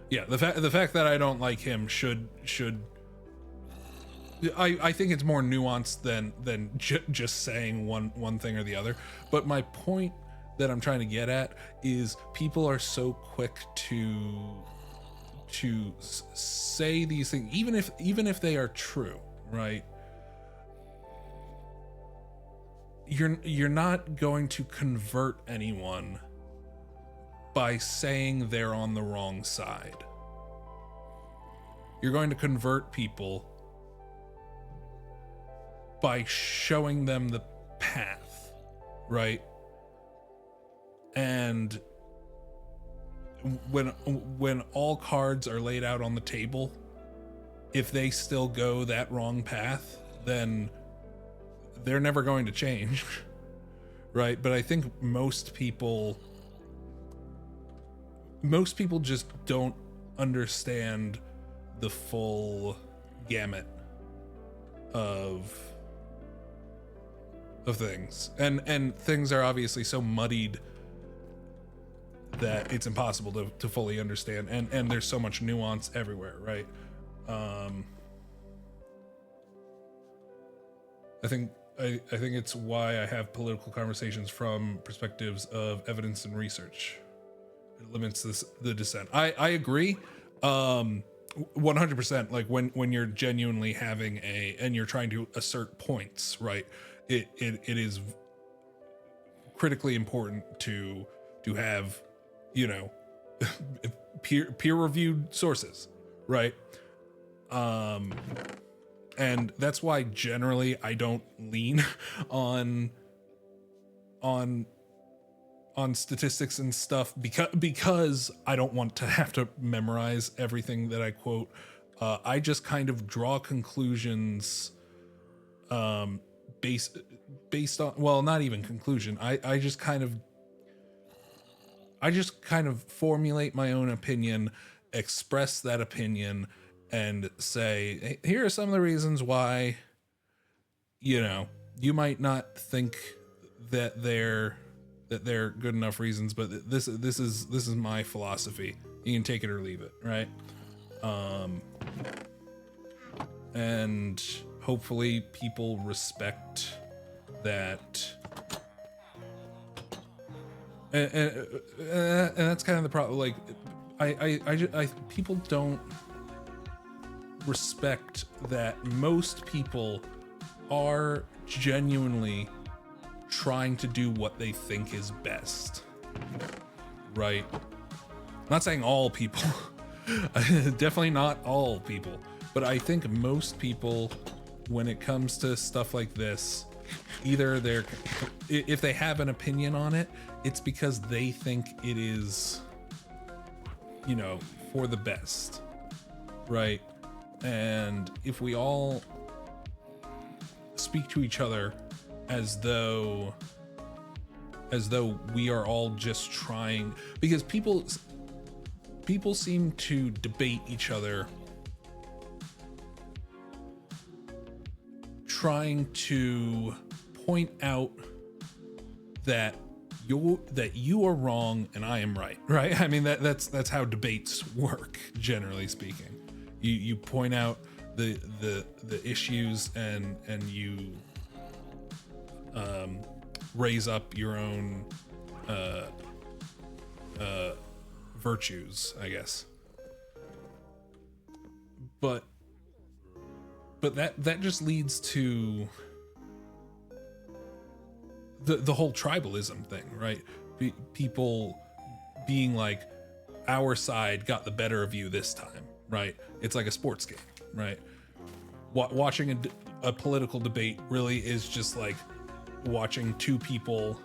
yeah, the fact that I don't like him should I think it's more nuanced than just saying one thing or the other. But my point that I'm trying to get at is people are so quick to say these things, even if they are true, right? You're not going to convert anyone by saying they're on the wrong side. You're going to convert people by showing them the path, right? And when all cards are laid out on the table, if they still go that wrong path, then they're never going to change, right? But I think most people just don't understand the full gamut of things, and things are obviously so muddied that it's impossible to fully understand, and there's so much nuance everywhere, right? I think it's why I have political conversations from perspectives of evidence and research. It limits the dissent. I agree 100%. Like when you're genuinely having and you're trying to assert points, right? It is critically important to have, you know, peer reviewed sources, right? And that's why generally I don't lean on statistics and stuff, because I don't want to have to memorize everything that I quote. I just kind of draw conclusions based on, well, not even conclusion. I just kind of formulate my own opinion, express that opinion, and say, hey, here are some of the reasons why, you know, you might not think that they're good enough reasons, but this is my philosophy. You can take it or leave it, right? And hopefully people respect that. And that's kind of the problem. Like, I people don't respect that most people are genuinely trying to do what they think is best, right? I'm not saying all people, definitely not all people, but I think most people, when it comes to stuff like this, either if they have an opinion on it, it's because they think it is, you know, for the best. right? And if we all speak to each other as though we are all just trying, because people seem to debate each other trying to point out that you are wrong and I am right? I mean, that's how debates work, generally speaking. You point out the issues and you raise up your own virtues, I guess. But that just leads to the whole tribalism thing, right? People being like, our side got the better of you this time, right? It's like a sports game, right? Watching a political debate really is just like watching two people,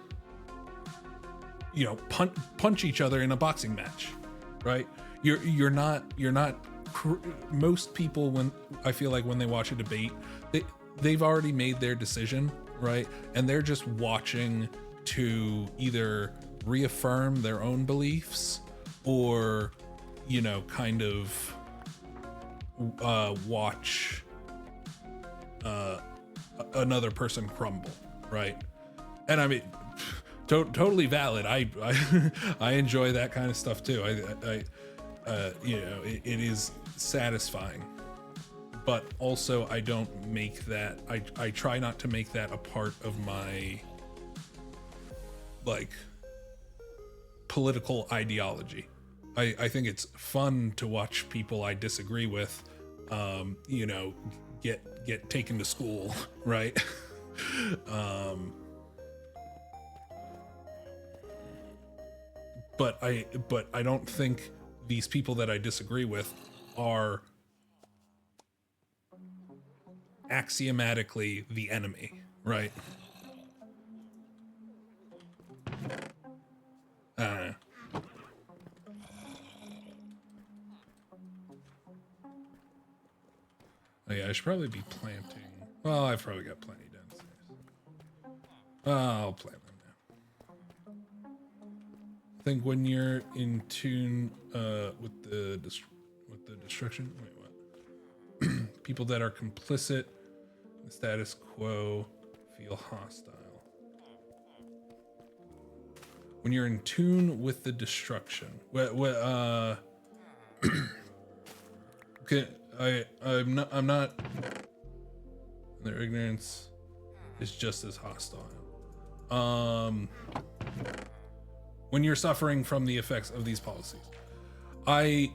you know, punch each other in a boxing match, right? You're not most people, when I feel like when they watch a debate, they've already made their decision, right? And they're just watching to either reaffirm their own beliefs or, you know, kind of watch another person crumble, right? And I mean, totally valid. I I enjoy that kind of stuff too. I you know, it is satisfying, but also I don't make that, I try not to make that a part of my like political ideology. I think it's fun to watch people I disagree with you know, get taken to school, right? But I don't think these people that I disagree with are axiomatically the enemy, right? Oh yeah, I should probably be planting. Well, I've probably got plenty downstairs. I'll plant them now. I think when you're in tune with the destruction. Wait, what? People that are complicit in the status quo feel hostile. When you're in tune with the destruction. Okay, I'm not. Their ignorance is just as hostile. When you're suffering from the effects of these policies, I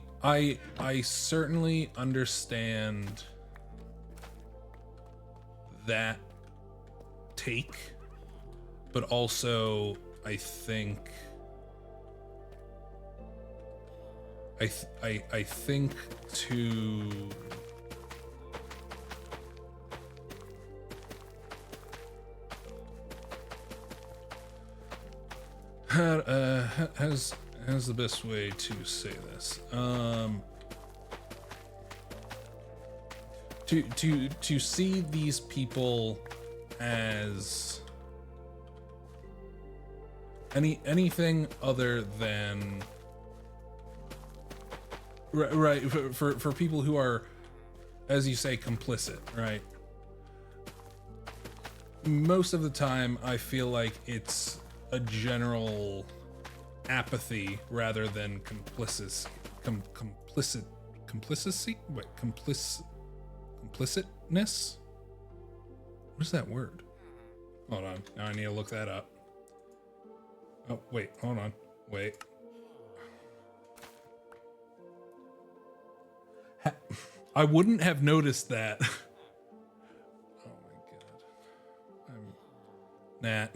certainly understand that take, but also I think to how's the best way to say this? To see these people as anything other than right, for people who are, as you say, complicit, right? Most of the time I feel like it's a general apathy rather than complicitness. What is that word? Hold on, now I need to look that up. Oh wait, hold on, wait. I wouldn't have noticed that. Oh my god. Nat.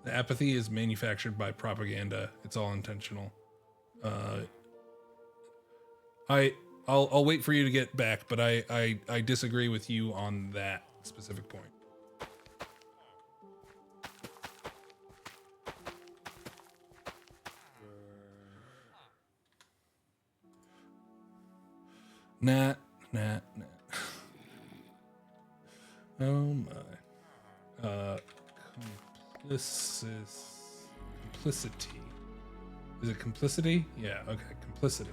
The apathy is manufactured by propaganda. It's all intentional. I'll wait for you to get back, but I disagree with you on that specific point. Nah. Oh my. Complicity. Is it complicity? Yeah, okay, complicity.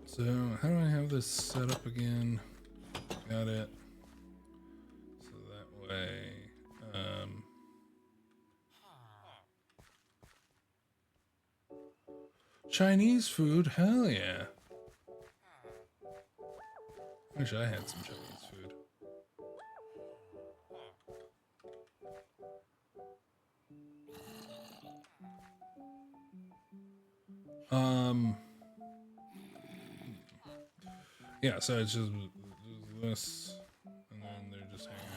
So how do I have this set up again? Got it. So that way, Chinese food, hell yeah. Wish I had some Chinese food. Yeah, so it's just this, and then they're just hanging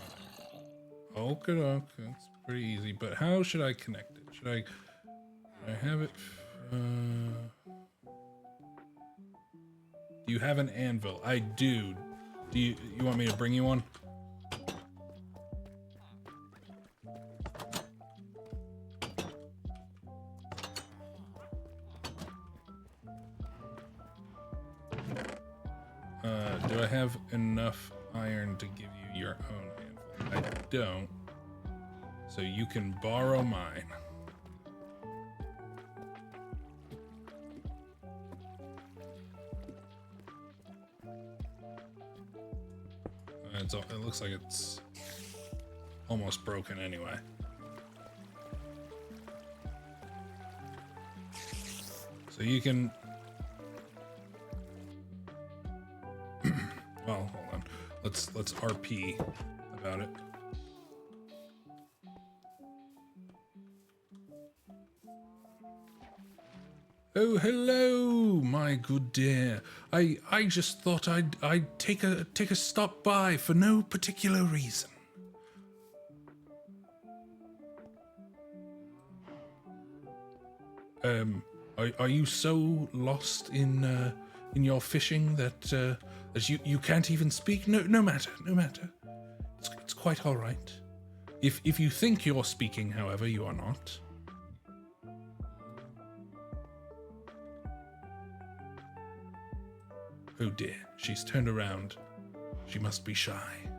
out there. Okay, it's pretty easy, but how should I connect it? Should I have it, do you have an anvil? I do. Do you want me to bring you one? Do I have enough iron to give you your own anvil? I don't. So you can borrow mine. It looks like it's almost broken anyway. So you can... Well, hold on. Let's RP about it. Oh, hello, my good dear. I just thought I'd take a stop by for no particular reason. Are you so lost in your fishing that you can't even speak? No matter. It's quite all right. If you think you're speaking, however, you are not. Oh dear, she's turned around. She must be shy.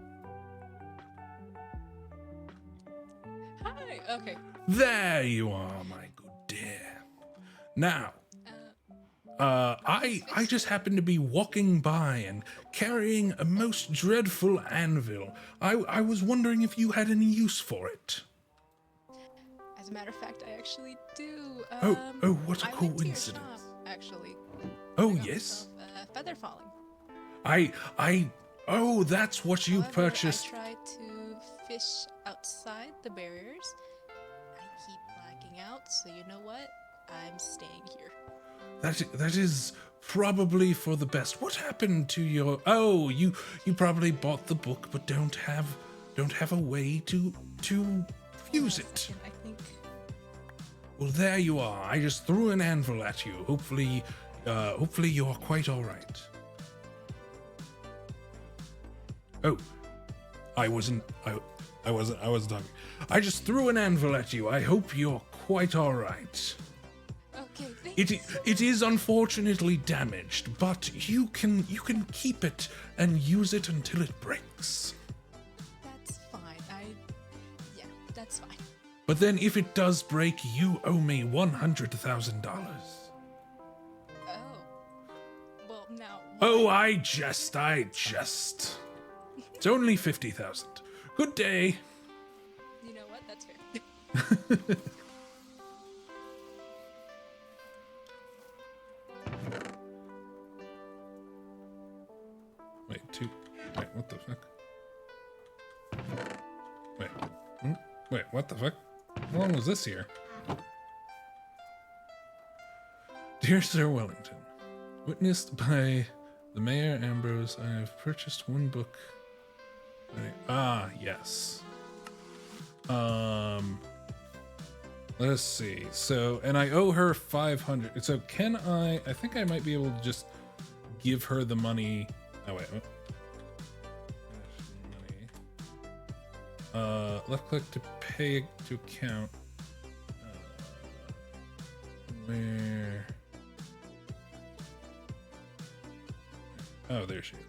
Hi. Okay. There you are, my good dear. Now, I just happened to be walking by and carrying a most dreadful anvil. I was wondering if you had any use for it. As a matter of fact, I actually do. Oh, what a I went to your coincidence. shop, actually. Oh, I got yes. myself, feather falling. Oh, that's what you However, purchased. I tried to fish outside the barriers. I keep blacking out, so you know what? I'm staying here. That is probably for the best. What happened to your... Oh, you probably bought the book but don't have a way to Use Hold on a it. second, I think. Well, there you are. I just threw an anvil at you. Hopefully you're quite all right. Oh, I wasn't talking. I just threw an anvil at you. I hope you're quite all right. Okay, thank you. It is unfortunately damaged, but you can keep it and use it until it breaks. That's fine. Yeah, that's fine. But then if it does break, you owe me $100,000. Oh. Well, now. Oh, I jest. It's only 50,000. Good day. You know what? That's fair. Wait, what the fuck? Wait, what the fuck? How long was this here? Dear Sir Wellington, witnessed by the Mayor Ambrose, I have purchased one book. Yes. Let us see. So, and I owe her 500. So can I think I might be able to just give her the money. Oh, wait. Left click to pay to account. Where? Oh, there she is.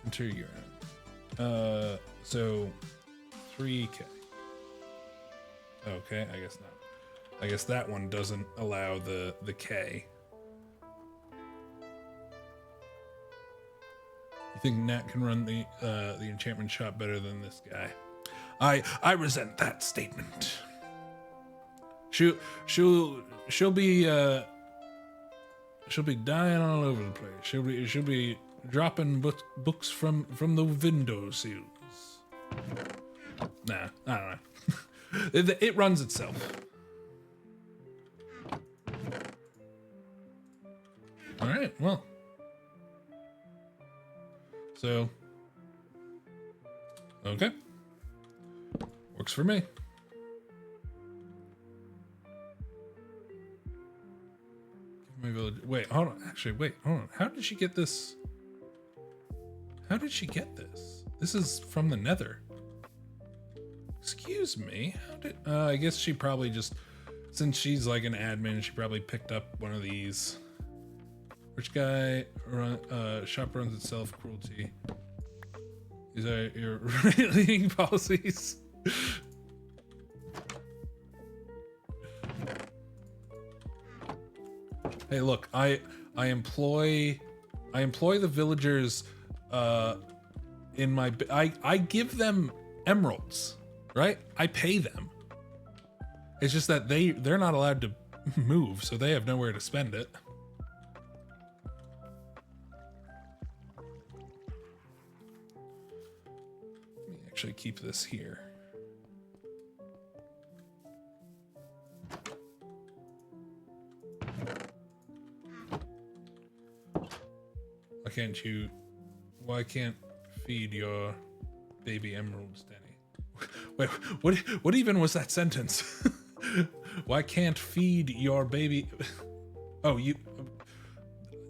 Enter your own. So 3K. Okay, I guess not. I guess that one doesn't allow the K. You think Nat can run the enchantment shop better than this guy? I resent that statement. She'll be dying all over the place. She'll be dropping books from the window sills. Nah, I don't know. It runs itself. All right, well. So, okay. Works for me. My village. Wait, hold on. Actually, wait, hold on. How did she get this? How did she get this? This is from the Nether. Excuse me. How did? I guess she probably just, since she's like an admin, she probably picked up one of these. Rich guy shop runs itself. Cruelty. These are your leading policies. Hey, look, I employ the villagers in my I give them emeralds, right? I pay them. It's just that they're not allowed to move, so they have nowhere to spend it. Let me actually keep this here. Why can't feed your baby emeralds, Danny? Wait, what even was that sentence? Why can't feed your baby? Oh,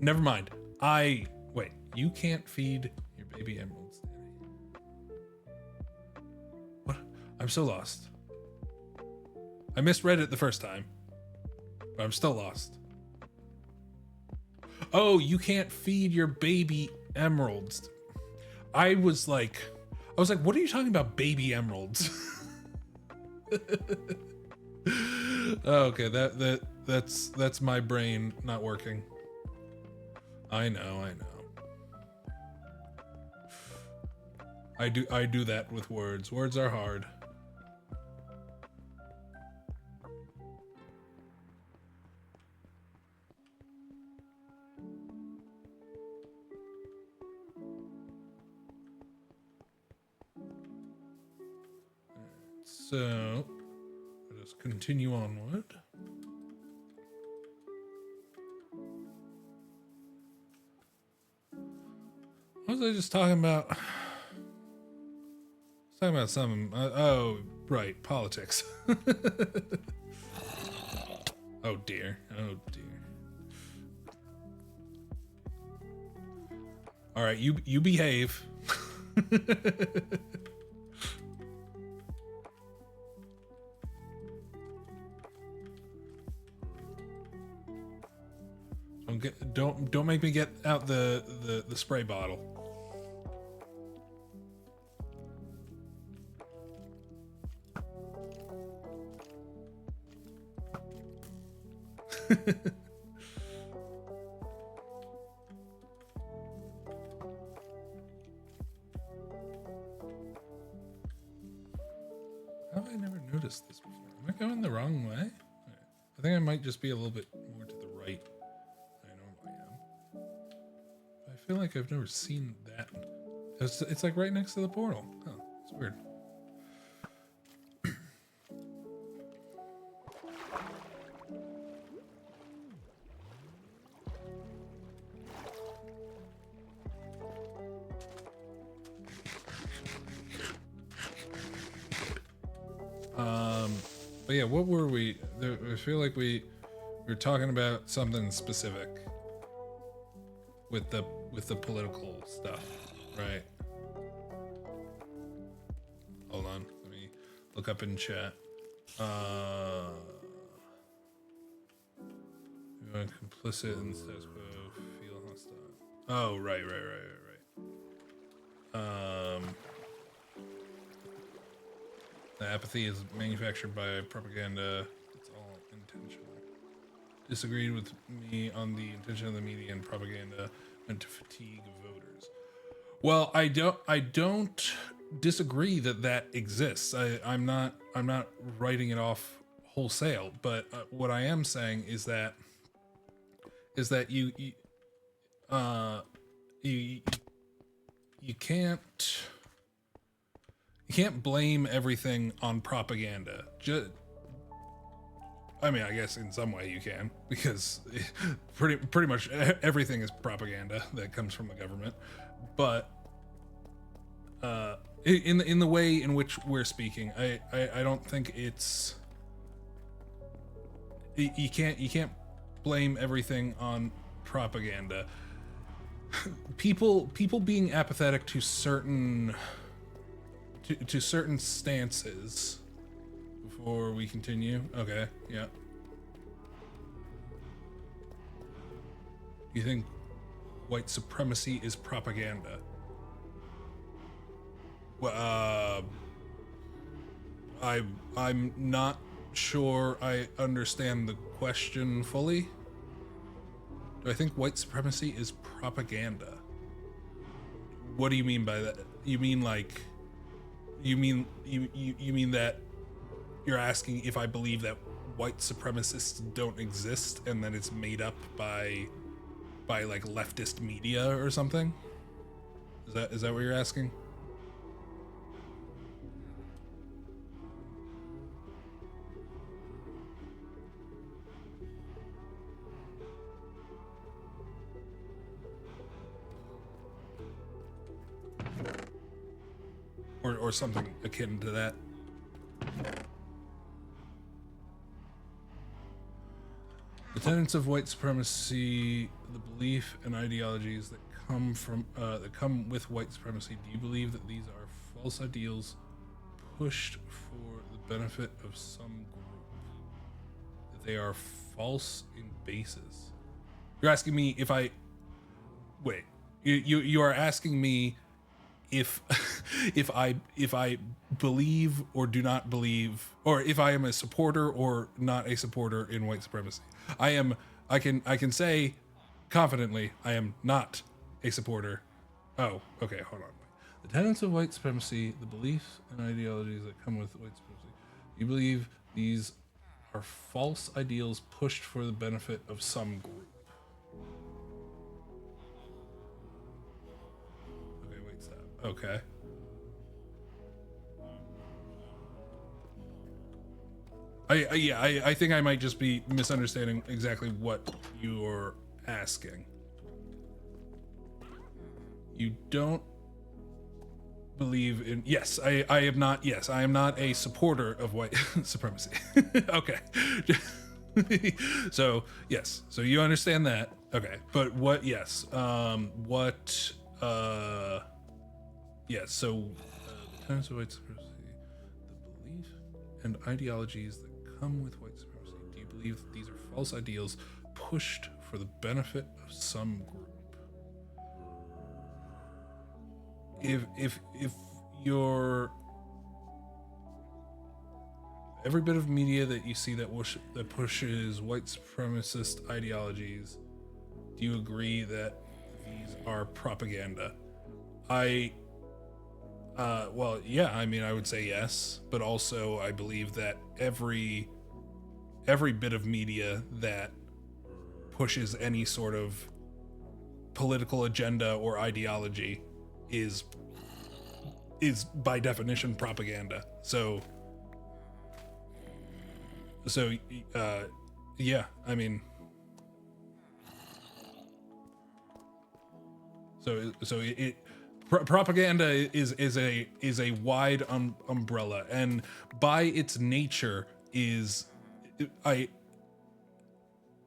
never mind. Wait, you can't feed your baby emeralds, Danny. What? I'm so lost. I misread it the first time, but I'm still lost. Oh, you can't feed your baby emeralds. I was like, what are you talking about, baby emeralds? Okay, that's my brain not working. I know. I do that with words. Words are hard. So, let us continue onward. What was I just talking about? Talking about some. Oh, right, politics. Oh dear. Oh dear. All right, you behave. Don't make me get out the spray bottle. How have I never noticed this before? Am I going the wrong way? I think I might just be a little bit more to the right than I normally am. I feel like I've never seen that. It's like right next to the portal. Oh, it's weird. But yeah, what were we? I feel like we were talking about something specific with the political stuff, right? Hold on, let me look up in chat. You are complicit in the status quo, feel hostile. Oh, right. The apathy is manufactured by propaganda. It's all intentional. Disagreed with me on the intention of the media and propaganda meant to fatigue voters. Well, I don't disagree that exists. I'm not writing it off wholesale, but what I am saying is that you can't blame everything on propaganda. I mean, I guess in some way you can, because pretty much everything is propaganda that comes from the government. But in the way in which we're speaking, I don't think it's you can't blame everything on propaganda. People being apathetic to certain stances. Before we continue, okay, yeah. You think white supremacy is propaganda? Well, I'm not sure I understand the question fully. Do I think white supremacy is propaganda? What do you mean by that? You mean like, you mean that you're asking if I believe that white supremacists don't exist and that it's made up by like leftist media or something? Is that what you're asking? Or something akin to that. The tenets of white supremacy, the belief and ideologies that come with white supremacy. Do you believe that these are false ideals pushed for the benefit of some group? That they are false in basis? You're asking me if I wait. You are asking me if if I believe or do not believe, or if I am a supporter or not a supporter in white supremacy. I can say confidently I am not a supporter. Oh, okay, hold on. The tenets of white supremacy, the beliefs and ideologies that come with white supremacy. You believe these are false ideals pushed for the benefit of some group. Okay, wait, stop. Okay. I think I might just be misunderstanding exactly what you're asking. You don't believe in, yes, I am not, yes, I am not a supporter of white supremacy. Okay. So yes, so you understand that. Okay, but what, yes, yes, so the tenets of white supremacy, the belief and ideologies that come with white supremacy, do you believe these are false ideals pushed for the benefit of some group? If you're, every bit of media that you see that pushes white supremacist ideologies, do you agree that these are propaganda? Well, yeah, I mean, I would say yes, but also I believe that every bit of media that pushes any sort of political agenda or ideology is by definition propaganda. So yeah, I mean, propaganda is a wide umbrella, and by its nature is, I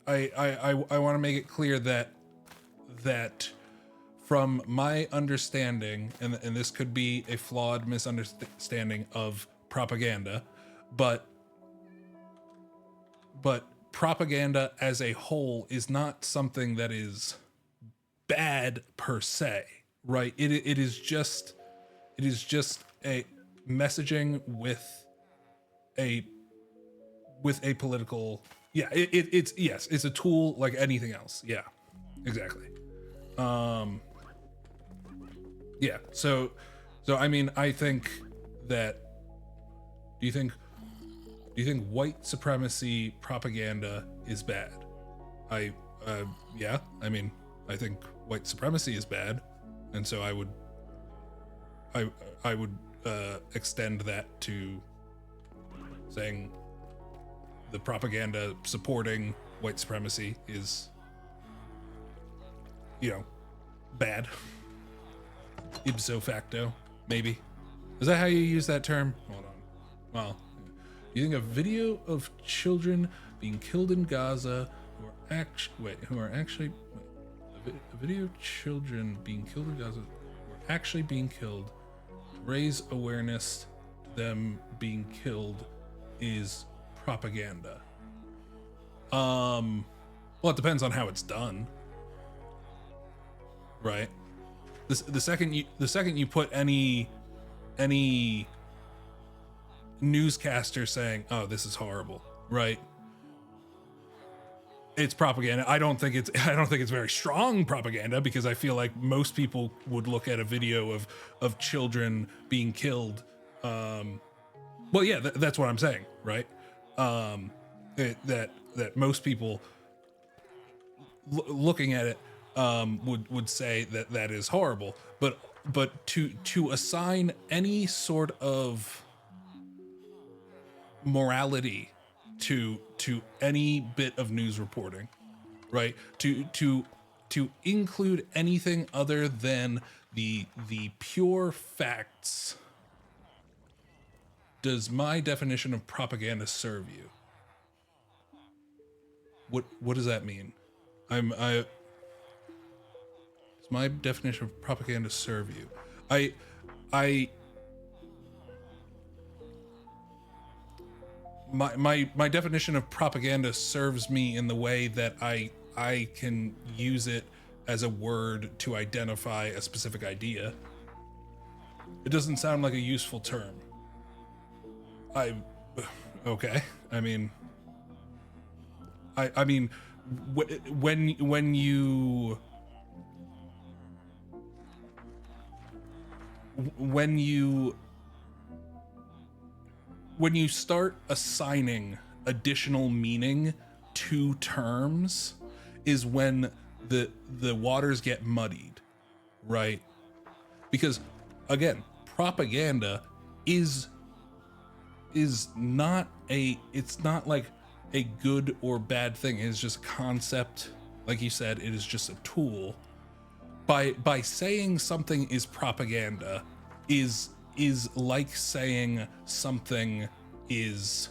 want to make it clear that from my understanding, and this could be a flawed misunderstanding of propaganda, but propaganda as a whole is not something that is bad per se, right? It is just a messaging with a political, yeah, it's, yes, it's a tool like anything else. Yeah, exactly. Yeah, so I mean, I think that, do you think white supremacy propaganda is bad? Yeah, I mean, I think white supremacy is bad, and so I would extend that to saying the propaganda supporting white supremacy is, bad. Ipso facto, maybe. Is that how you use that term? Hold on. Well, you think a video of children being killed in Gaza a video of children being killed in Gaza who are actually being killed, raise awareness to them being killed is propaganda. Well, it depends on how it's done, right? The second you put any newscaster saying, "Oh, this is horrible," right? It's propaganda. I don't think it's very strong propaganda, because I feel like most people would look at a video of children being killed. Well, yeah, that's what I'm saying, right? That most people looking at it would say that is horrible, but to assign any sort of morality to any bit of news reporting, right? To include anything other than the pure facts. Does my definition of propaganda serve you? What does that mean? Does my definition of propaganda serve you? My definition of propaganda serves me in the way that I can use it as a word to identify a specific idea. It doesn't sound like a useful term. Okay. I mean, when you start assigning additional meaning to terms is when the waters get muddied, right? Because again, propaganda is not it's not like a good or bad thing. It's just a concept. Like you said, it is just a tool. By saying something is propaganda, is like saying something is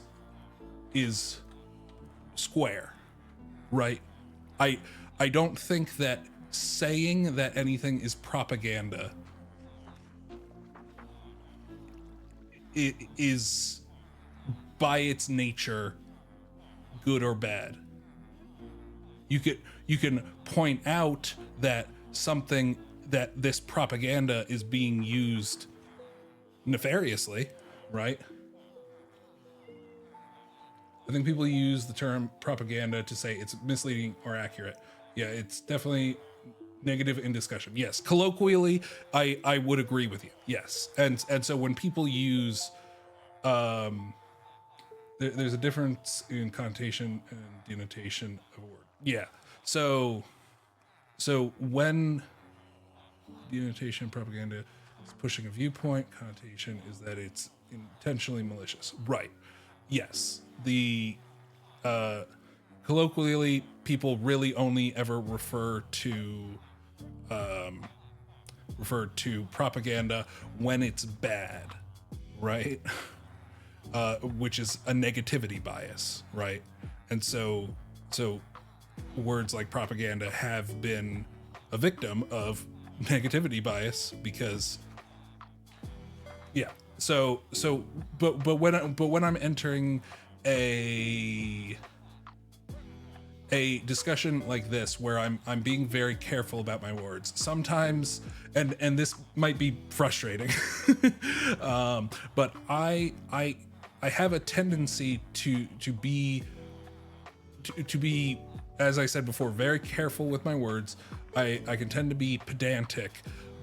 square, right? I don't think that saying that anything is propaganda is by its nature good or bad. You can point out that something, that this propaganda is being used nefariously, right? I think people use the term propaganda to say it's misleading or accurate. Yeah, it's definitely negative in discussion. Yes, colloquially, I would agree with you. Yes, and so when people use, there's a difference in connotation and denotation of a word. Yeah, so when denotation propaganda is pushing a viewpoint, connotation is that it's intentionally malicious. Right. Yes. The colloquially, people really only ever refer to propaganda when it's bad, right? Which is a negativity bias, right? And so words like propaganda have been a victim of negativity bias because, yeah. But when I'm entering a discussion like this where I'm being very careful about my words sometimes, and this might be frustrating, but I have a tendency to be, as I said before, very careful with my words. I can tend to be pedantic,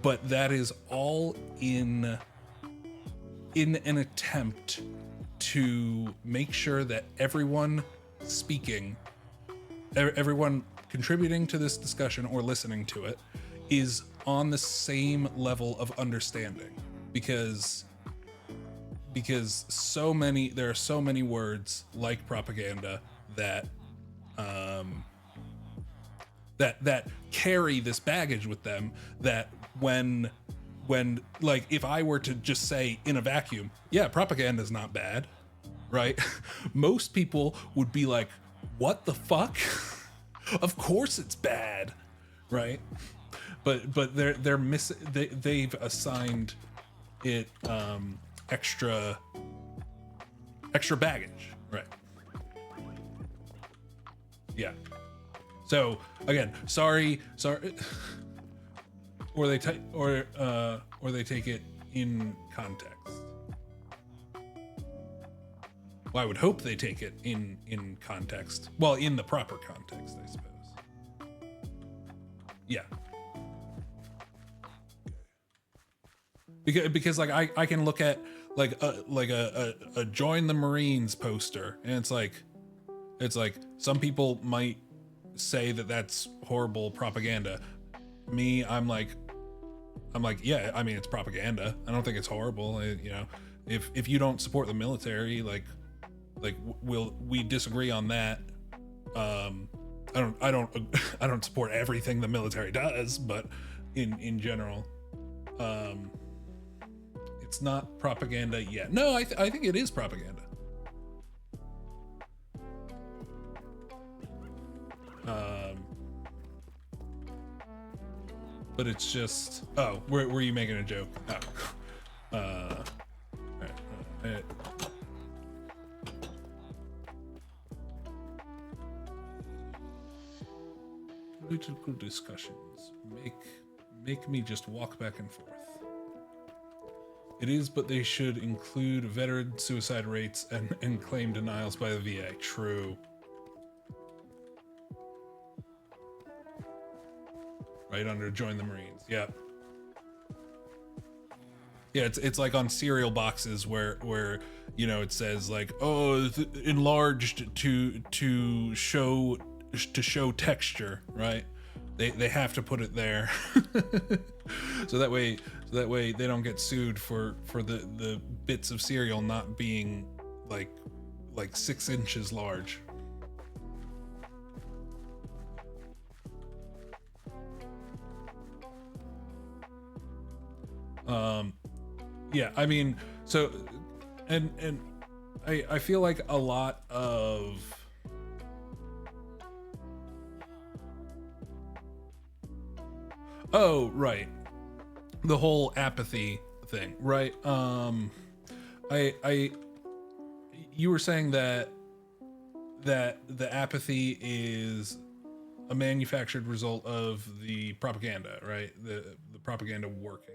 but that is all in an attempt to make sure that everyone speaking, everyone contributing to this discussion or listening to it is on the same level of understanding, because there are so many words like propaganda that that carry this baggage with them, that when like if I were to just say in a vacuum, yeah, propaganda is not bad, right? Most people would be like, what the fuck? Of course it's bad, right? But they're missing, they've assigned it extra baggage, right? Yeah. So again, sorry, or they take it in context. Well, I would hope they take it in context. Well, in the proper context, I suppose. Yeah. Because like I can look at like a join the Marines poster, and it's like some people might say that that's horrible propaganda. Me, I'm like, yeah, I mean, it's propaganda. I don't think it's horrible. You know, if you don't support the military, like we disagree on that. I don't support everything the military does, but in general, it's not propaganda yet. No, I think it is propaganda. But it's just, oh, were you making a joke? Oh. Political discussions make me just walk back and forth. It is, but they should include veteran suicide rates and claim denials by the VA. True. Right under join the Marines. Yeah. Yeah, it's like on cereal boxes where you know it says like, oh, enlarged to show texture, right? They have to put it there. so that way they don't get sued for the bits of cereal not being like 6 inches large. yeah, I mean, so, and I feel like a lot of oh, right, the whole apathy thing, right? I you were saying that the apathy is a manufactured result of the propaganda, right? The propaganda working.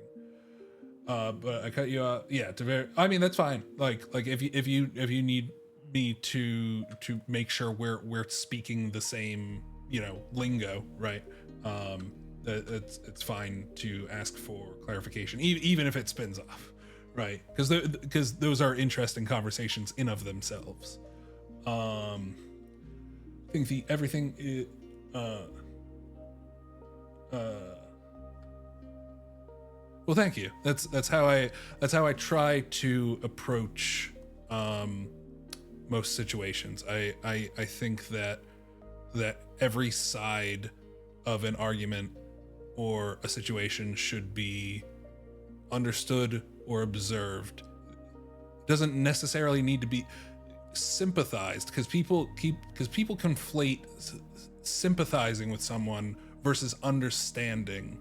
But I cut you off. Yeah, to very. I mean, that's fine. Like if you need me to make sure we're speaking the same, lingo, right? It's fine to ask for clarification, even if it spins off, right? Because those are interesting conversations in of themselves. I think everything is, well, thank you. That's how I try to approach most situations. I think that every side of an argument or a situation should be understood or observed. It doesn't necessarily need to be sympathized, because people conflate sympathizing with someone versus understanding.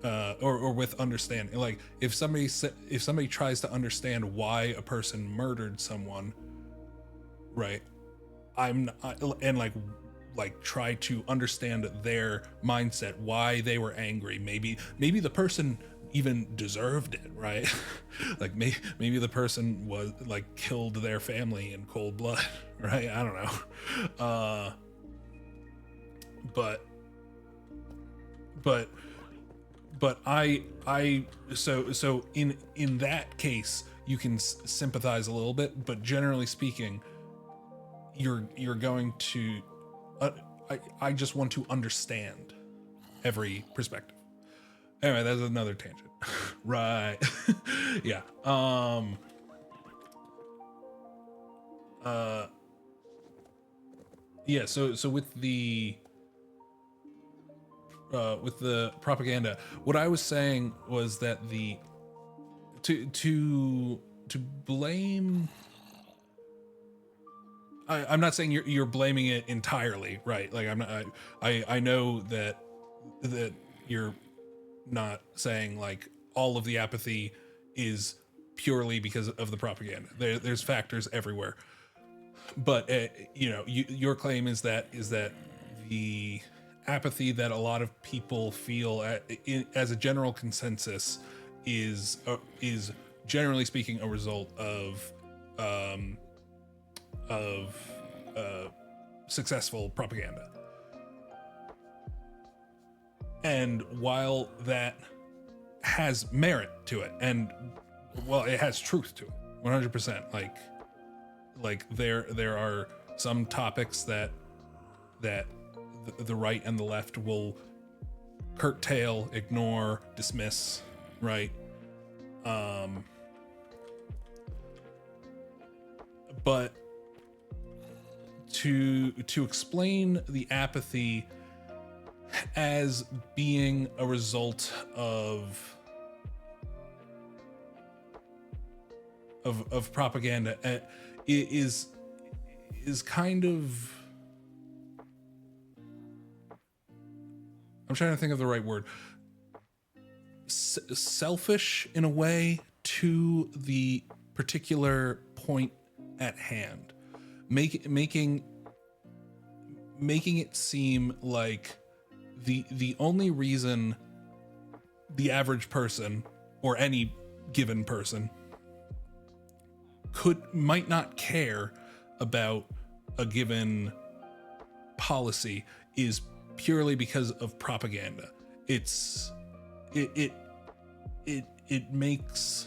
Or with understanding, like if somebody tries to understand why a person murdered someone, right? And try to understand their mindset, why they were angry. Maybe the person even deserved it, right? Like maybe the person was like killed their family in cold blood, right? I don't know. But so in that case you can sympathize a little bit, but generally speaking, you're going to I just want to understand every perspective. Anyway, that's another tangent. Right. Yeah. Yeah, so with the propaganda, what I was saying was that to blame, I'm not saying you're blaming it entirely, right? Like I know that you're not saying like all of the apathy is purely because of the propaganda. There's factors everywhere, but your claim is that the apathy that a lot of people feel as a general consensus is generally speaking a result of successful propaganda. And while that has merit to it, and well, it has truth to it, 100%. Like there are some topics that the right and the left will curtail, ignore, dismiss, right? But to explain the apathy as being a result of propaganda is kind of, I'm trying to think of the right word, selfish in a way to the particular point at hand, making it seem like the only reason the average person or any given person might not care about a given policy is purely because of propaganda. It makes,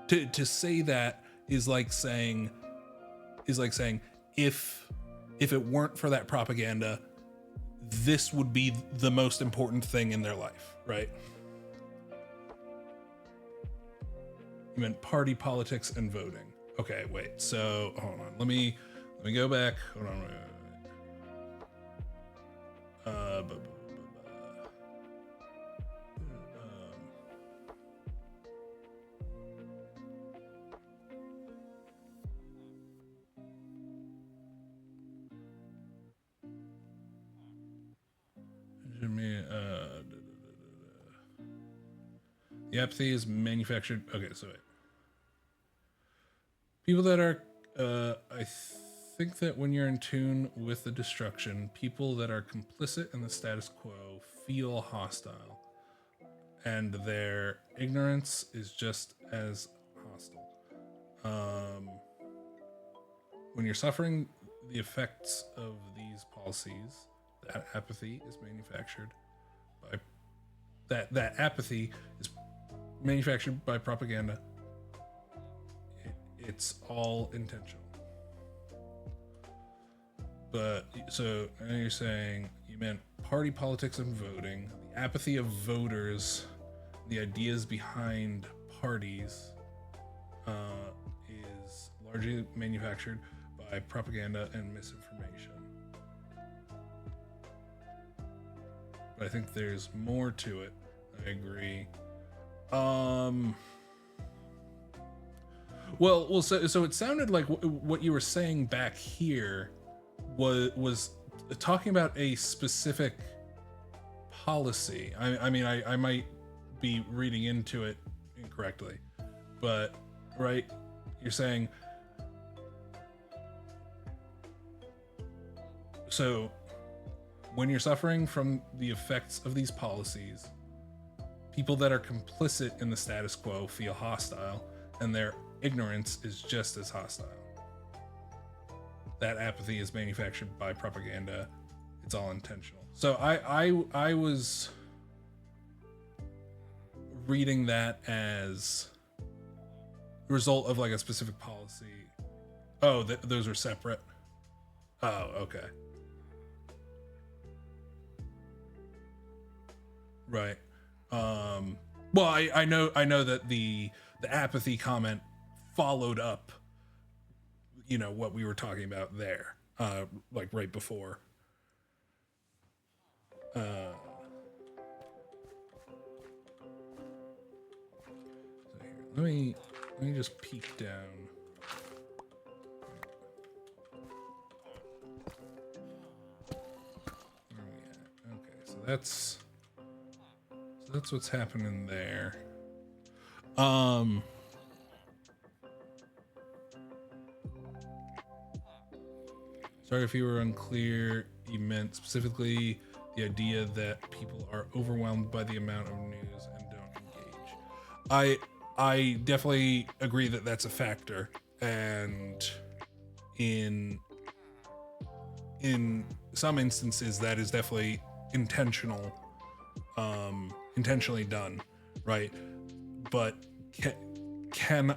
to say that is like saying if it weren't for that propaganda, this would be the most important thing in their life, right? You meant party politics and voting. Okay, wait. So hold on. Let me go back. Hold on. The apathy is manufactured. Okay, so wait. People that are, I think that when you're in tune with the destruction, people that are complicit in the status quo feel hostile, and their ignorance is just as hostile. When you're suffering the effects of these policies, that apathy is manufactured by that apathy is manufactured by propaganda. It's all intentional. But so now you're saying you meant party politics and voting, the apathy of voters, the ideas behind parties is largely manufactured by propaganda and misinformation. But I think there's more to it. I agree. Well, so it sounded like what you were saying back here was talking about a specific policy. I mean, I might be reading into it incorrectly, but right, you're saying so when you're suffering from the effects of these policies, people that are complicit in the status quo feel hostile, and their ignorance is just as hostile. That apathy is manufactured by propaganda. It's all intentional. So I was reading that as a result of like a specific policy. Oh, those are separate. Oh, okay. Right. Well, I know that the apathy comment followed up, you know, what we were talking about there, like right before. So here, let me just peek down. Where are we at? Okay, so that's what's happening there. Sorry if you were unclear. You meant specifically the idea that people are overwhelmed by the amount of news and don't engage. I definitely agree that that's a factor, and in some instances that is definitely intentionally done, right? But can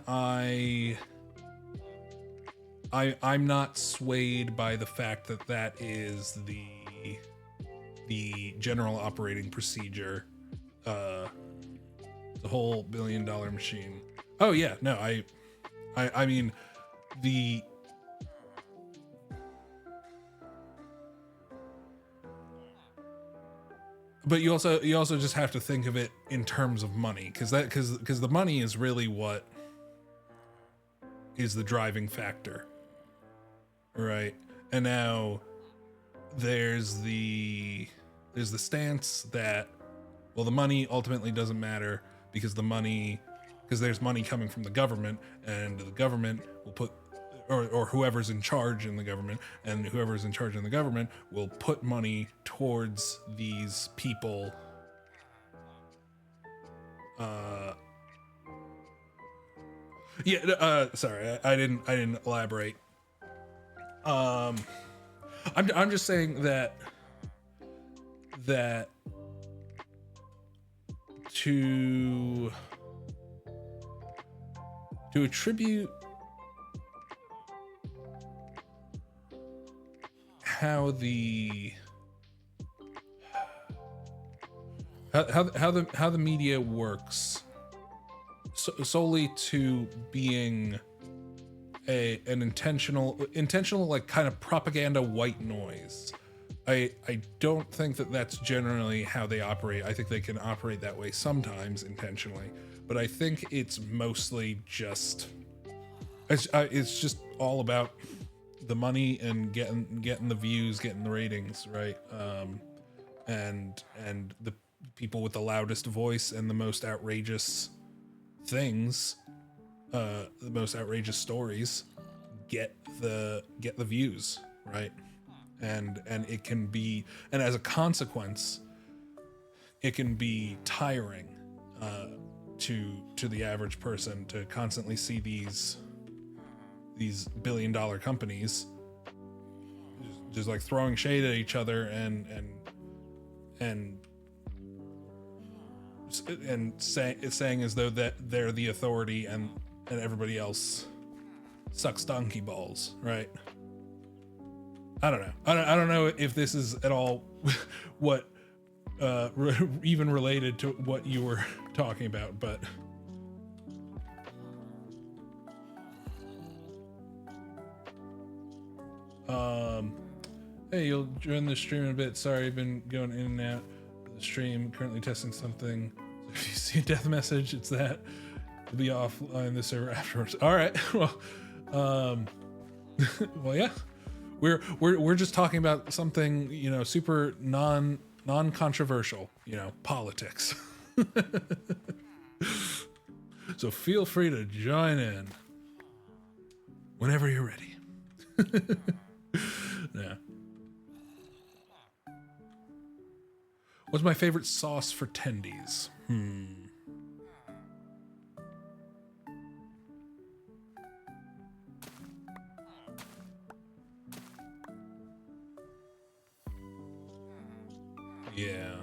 I'm not swayed by the fact that that is the general operating procedure, the whole $1 billion machine. Oh yeah, no, I mean but you also just have to think of it in terms of money, because the money is really what is the driving factor, right? And now there's the stance that, well, the money ultimately doesn't matter because there's money coming from the government, and the government will put, or whoever's in charge in the government, and whoever's in charge in the government will put money towards these people. Sorry, I didn't elaborate. I'm just saying that to attribute how the media works solely to being an intentional like kind of propaganda white noise. I don't think that that's generally how they operate. I think they can operate that way sometimes intentionally, but I think it's mostly just it's just all about the money and getting the views, getting the ratings, right? and the people with the loudest voice and the most outrageous things, the most outrageous stories get the views, right? And it can be, and as a consequence, it can be tiring to the average person to constantly see these billion-dollar companies just like throwing shade at each other and saying as though that they're the authority and everybody else sucks donkey balls, right? I don't know. I don't know if this is at all what even related to what you were talking about, but hey, you'll join the stream in a bit. Sorry, I've been going in and out of the stream. Currently testing something. If you see a death message, it's that. It'll be offline the server afterwards. All right. Well, well, yeah. We're just talking about something, you know, super non-controversial, you know, politics. So feel free to join in whenever you're ready. Yeah. What's my favorite sauce for tendies? Yeah.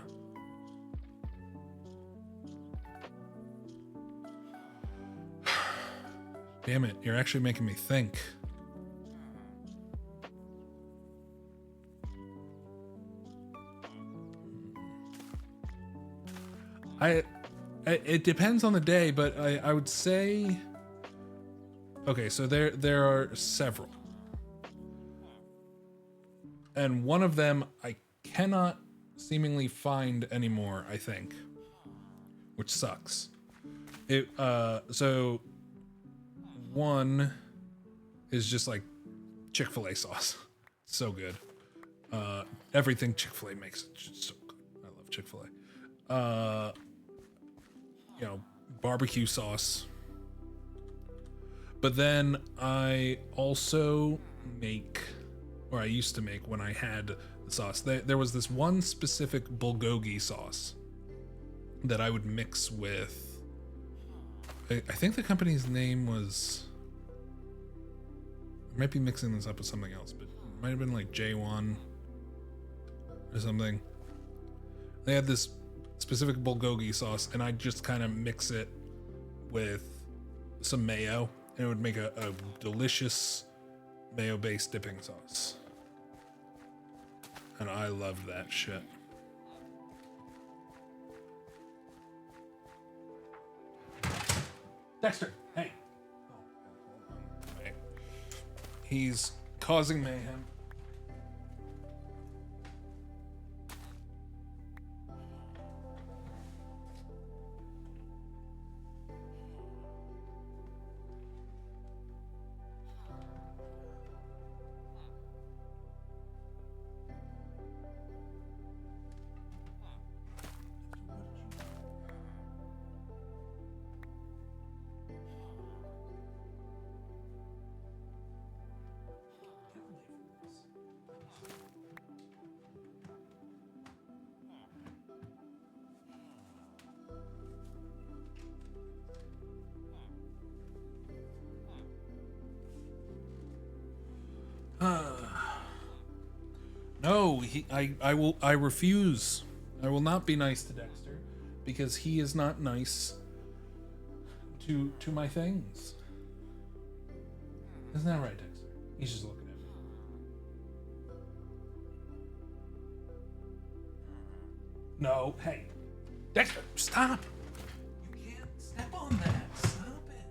Damn it, you're actually making me think. It depends on the day, but I would say, okay, so there are several. And one of them I cannot seemingly find anymore, I think, which sucks. So one is just like Chick-fil-A sauce. So good. Everything Chick-fil-A makes is just so good. I love Chick-fil-A. You know, barbecue sauce. But then I also make, or I used to make when I had the sauce, there was this one specific bulgogi sauce that I would mix with, I think the company's name was, I might be mixing this up with something else, but it might have been like J1 or something. They had this specific bulgogi sauce, and I just kind of mix it with some mayo, and it would make a delicious mayo-based dipping sauce. And I loved that shit. Dexter, hey. Oh, hold on. Wait. He's causing mayhem. No, I refuse. I will not be nice to Dexter because he is not nice to my things. Isn't that right, Dexter? He's just looking at me. No, hey, Dexter, stop! You can't step on that. Stop it.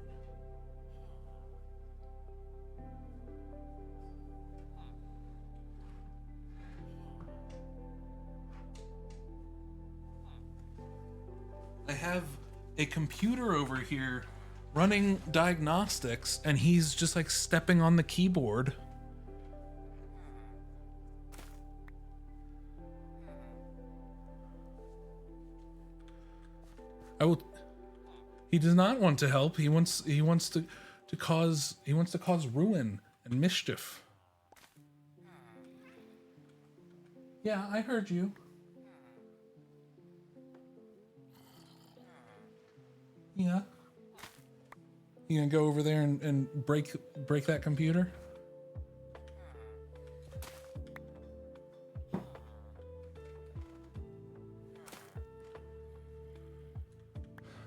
I have a computer over here running diagnostics, and he's just like stepping on the keyboard. I will. He does not want to help. He wants to cause ruin and mischief. Yeah, I heard you. Yeah. You gonna go over there and break that computer?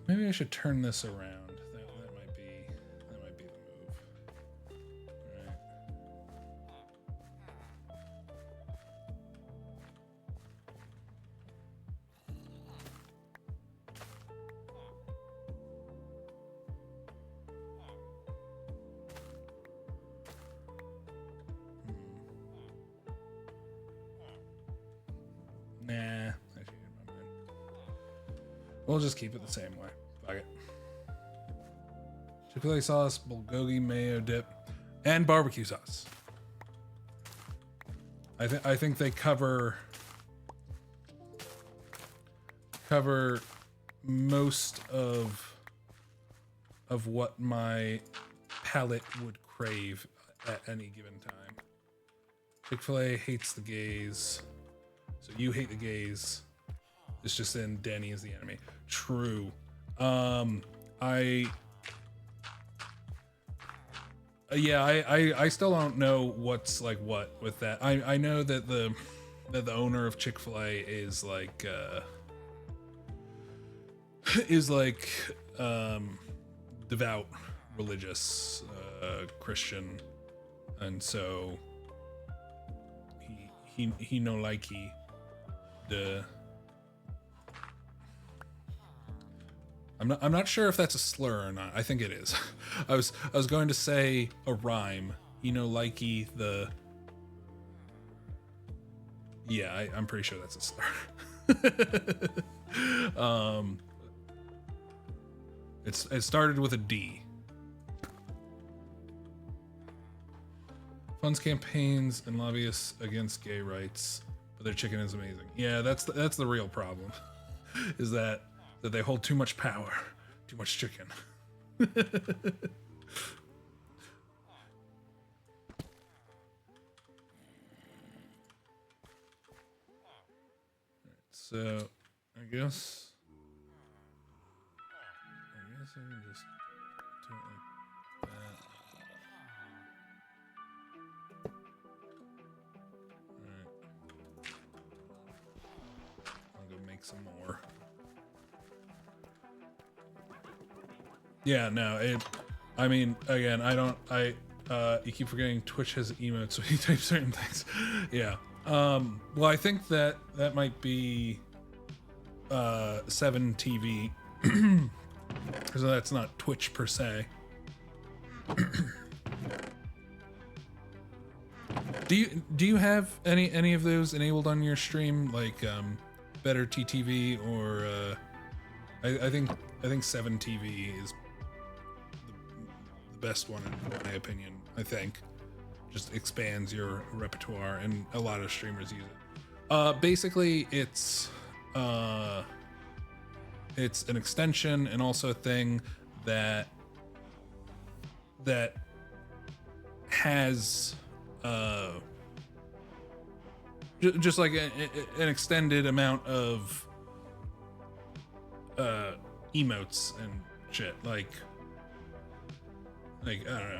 Maybe I should turn this around. That might be the move. Right. Nah, I changed my mind. We'll just keep it the same way. Fuck it. Chick-fil-A sauce, bulgogi mayo dip, and barbecue sauce. I think they cover most of what my palate would crave at any given time. Chick-fil-A hates the gays, so you hate the gays. It's just in Danny is the enemy. True. I still don't know what's like what with that. I know that the owner of Chick-fil-A is like devout religious Christian, and so he no likey the. I'm not sure if that's a slur or not. I think it is. I was going to say a rhyme. You know, likey the. Yeah, I'm pretty sure that's a slur. It started with a D. Funds campaigns and lobbyists against gay rights, but their chicken is amazing. Yeah, that's the real problem. Is that they hold too much power, too much chicken. So, I guess I can just do it like that. Alright. I'll go make some more. Yeah, no, I mean, again, you keep forgetting Twitch has emotes, so you type certain things. Yeah. Well, I think that might be 7 TV, because that's not Twitch per se. Do you have any of those enabled on your stream, like Better TTV or I think 7 TV is the best one in my opinion. I think just expands your repertoire, and a lot of streamers use it. Basically, it's an extension and also a thing that has just like an extended amount of emotes and shit, like I don't know.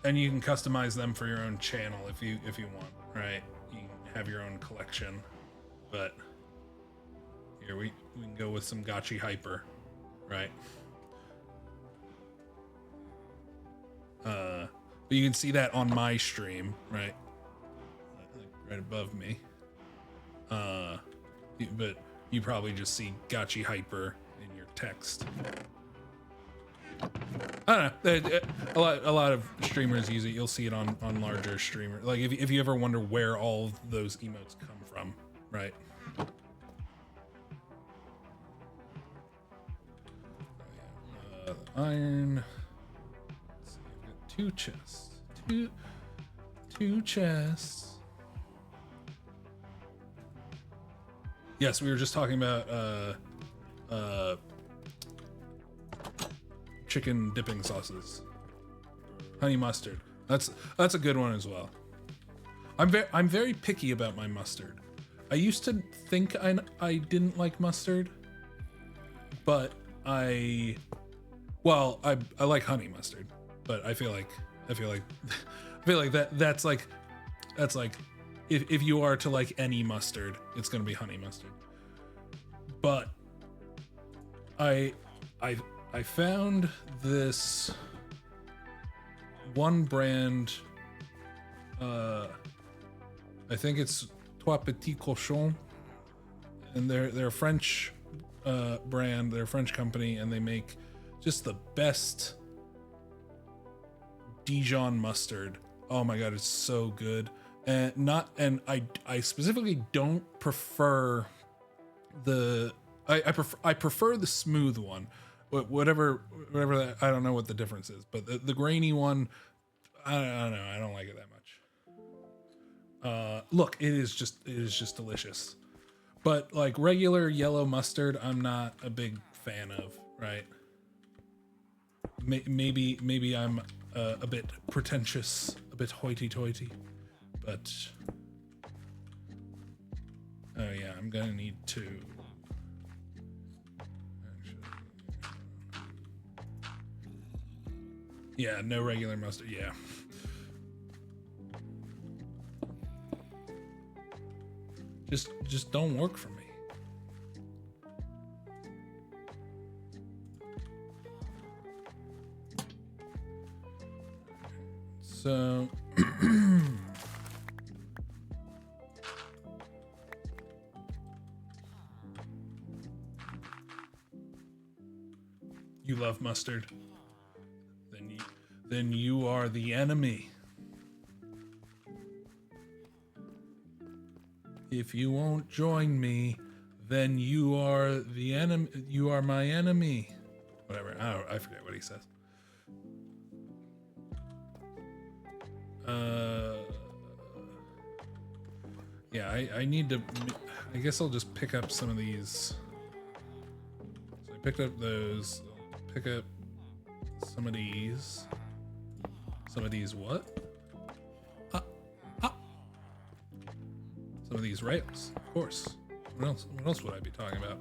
And you can customize them for your own channel if you want, right? You can have your own collection. But here we can go with some Gotchi Hyper, right? But you can see that on my stream, right? Like right above me. But you probably just see Gotchi Hyper in your text. I don't know. A lot of streamers use it. You'll see it on larger streamers. Like if you ever wonder where all those emotes come from, right? Iron. Let's see, I've got 2 chests. Two chests. Yes, we were just talking about chicken dipping sauces. Honey mustard. That's a good one as well. I'm very picky about my mustard. I used to think I didn't like mustard, but I like honey mustard, but I feel like that's like if you are to like any mustard, it's gonna be honey mustard. But I found this one brand, I think it's Trois Petits Cochons, and they're a French brand, they're a French company, and they make just the best Dijon mustard. Oh my god, it's so good. And I specifically don't prefer I prefer the smooth one. Whatever that, I don't know what the difference is, but the grainy one, I don't know, I don't like it that much. Look, it is just delicious. But like regular yellow mustard, I'm not a big fan of, right? Maybe I'm a bit pretentious, a bit hoity-toity, but oh yeah, I'm gonna need to. Yeah, no regular mustard. Yeah. Just don't work for me. So you love mustard? Then you are the enemy. If you won't join me, then you are the enemy. You are my enemy. Whatever. I forget what he says. Yeah, I need to. I guess I'll just pick up some of these. So I picked up those. I'll pick up some of these. Some of these what? Some of these rails, of course. What else would I be talking about?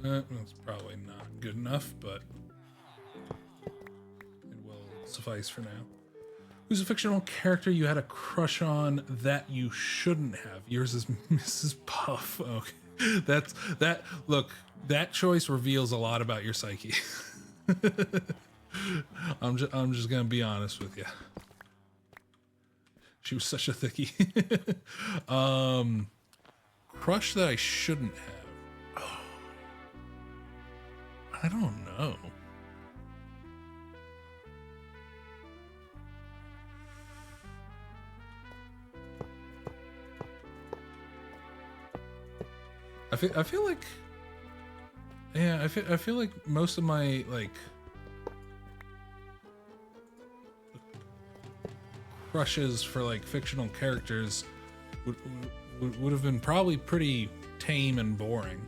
That's probably not good enough, but it will suffice for now. Who's a fictional character you had a crush on that you shouldn't have? Yours is Mrs. Puff. Okay, that. Look, that choice reveals a lot about your psyche. I'm just gonna be honest with you. She was such a thickie. Crush that I shouldn't have. Oh, I don't know. I feel like, yeah, I feel like most of my like crushes for like fictional characters would have been probably pretty tame and boring.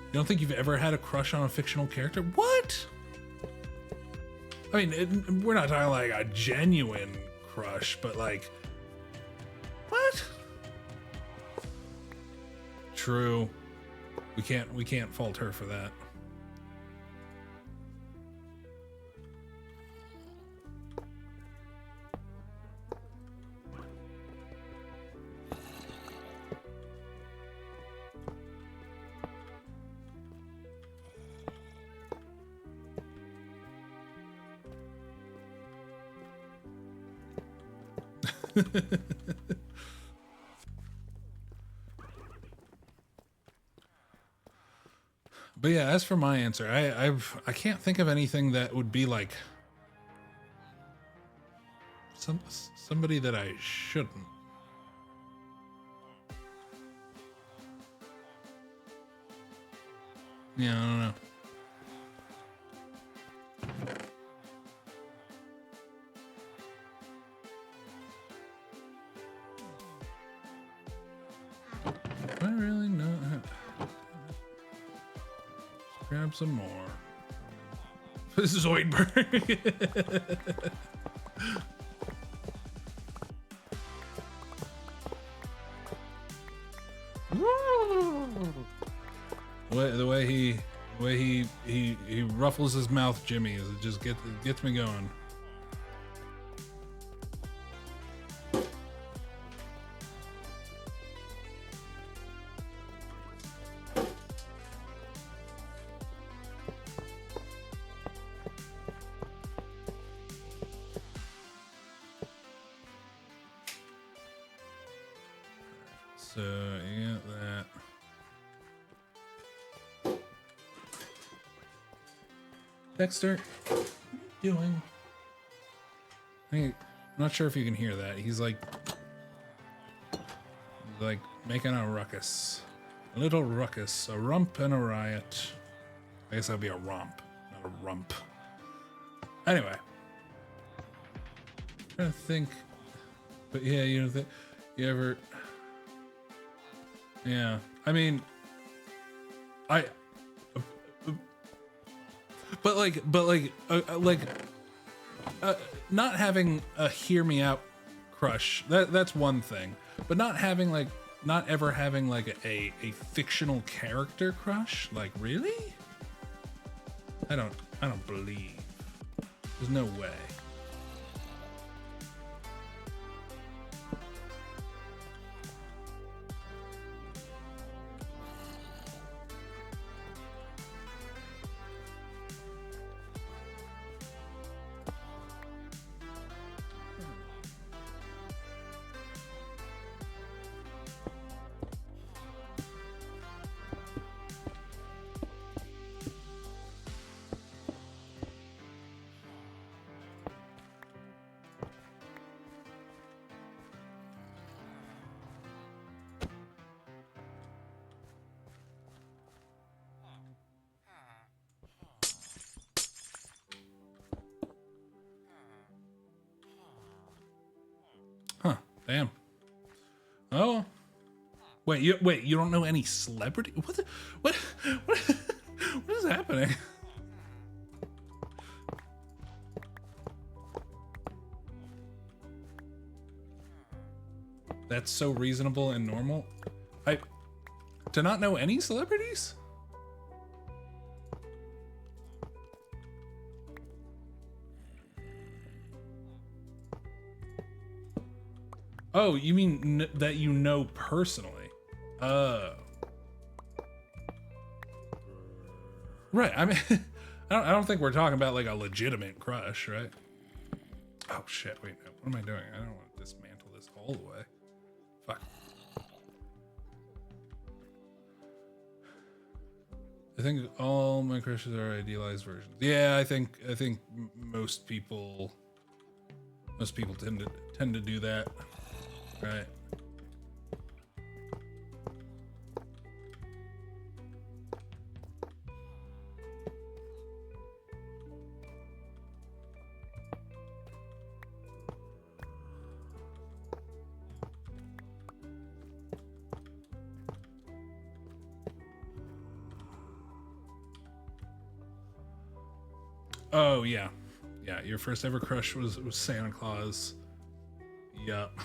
You don't think you've ever had a crush on a fictional character? What? I mean, we're not talking like a genuine crush, but like, what? True. We can't fault her for that. But yeah, as for my answer, I can't think of anything that would be like somebody that I shouldn't. Yeah, I don't know. I really know. Grab some more. Zoidberg. The way he ruffles his mouth, Jimmy, is it just gets me going. So yeah, that. Dexter, what are you doing? I'm not sure if you can hear that. He's like making a ruckus. A little ruckus. A rump and a riot. I guess that'd be a romp, not a rump. Anyway. I'm trying to think. But yeah, you know, you ever... Yeah. I mean... not having a hear me out crush, that's one thing, but not ever having like a fictional character crush, like, really? I don't believe. There's no way. Huh, damn. Oh. Wait, you don't know any celebrity? What is happening? That's so reasonable and normal. To not know any celebrities? Oh, you mean that you know personally? Oh. Right, I mean, I don't think we're talking about like a legitimate crush, right? Oh shit, wait, no, what am I doing? I don't want to dismantle this all the way. Fuck. I think all my crushes are idealized versions. Yeah, I think most people tend to do that. Right. Oh yeah, yeah. Your first ever crush was Santa Claus. Yup.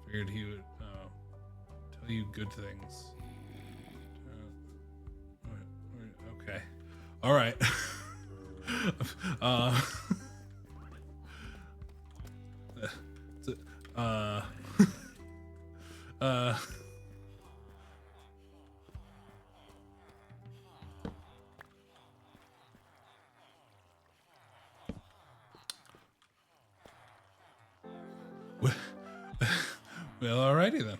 Figured he would tell you good things. Okay. All right. Well, alrighty then.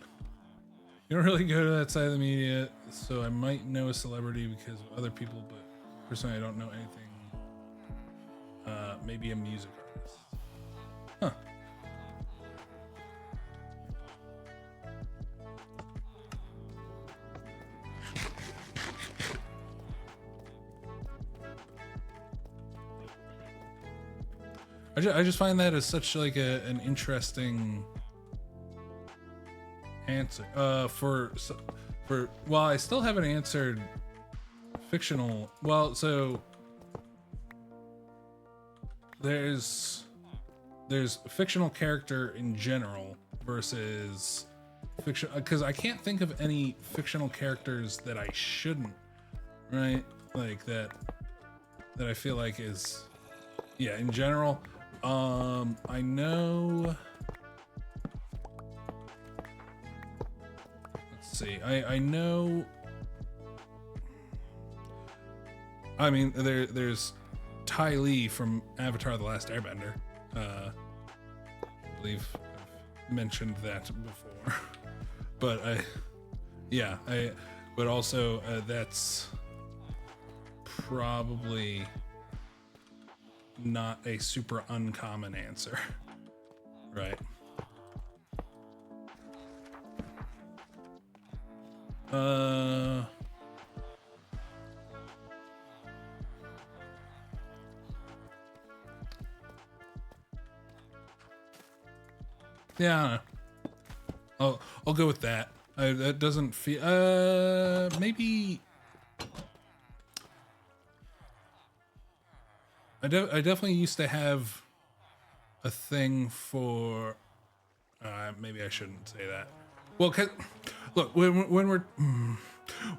You don't really go to that side of the media, so I might know a celebrity because of other people, but personally I don't know anything. Maybe a music artist. Huh. I just find that as such like an interesting answer. For well, I still haven't answered fictional. Well, so there's fictional character in general versus fiction, because I can't think of any fictional characters that I shouldn't, right? Like that I feel like is, yeah, in general. I know. Let's see. I know. I mean, there's Ty Lee from Avatar: The Last Airbender. I believe I've mentioned that before, but but also that's probably not a super uncommon answer, right? Yeah, I'll go with that. That doesn't feel. Maybe. I definitely used to have a thing for. Maybe I shouldn't say that. Well, 'cause look, when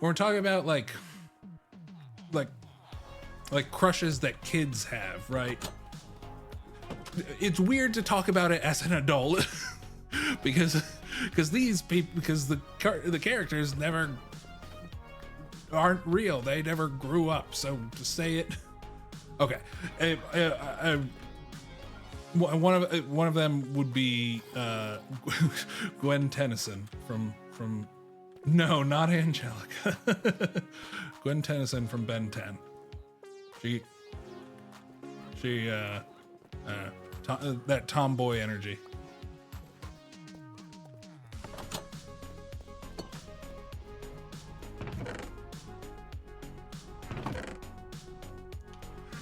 we're talking about like crushes that kids have, right? It's weird to talk about it as an adult because the characters never aren't real. They never grew up. So to say it, okay. One of them would be Gwen Tennyson from no, not Angelica. Gwen Tennyson from Ben 10. She that tomboy energy.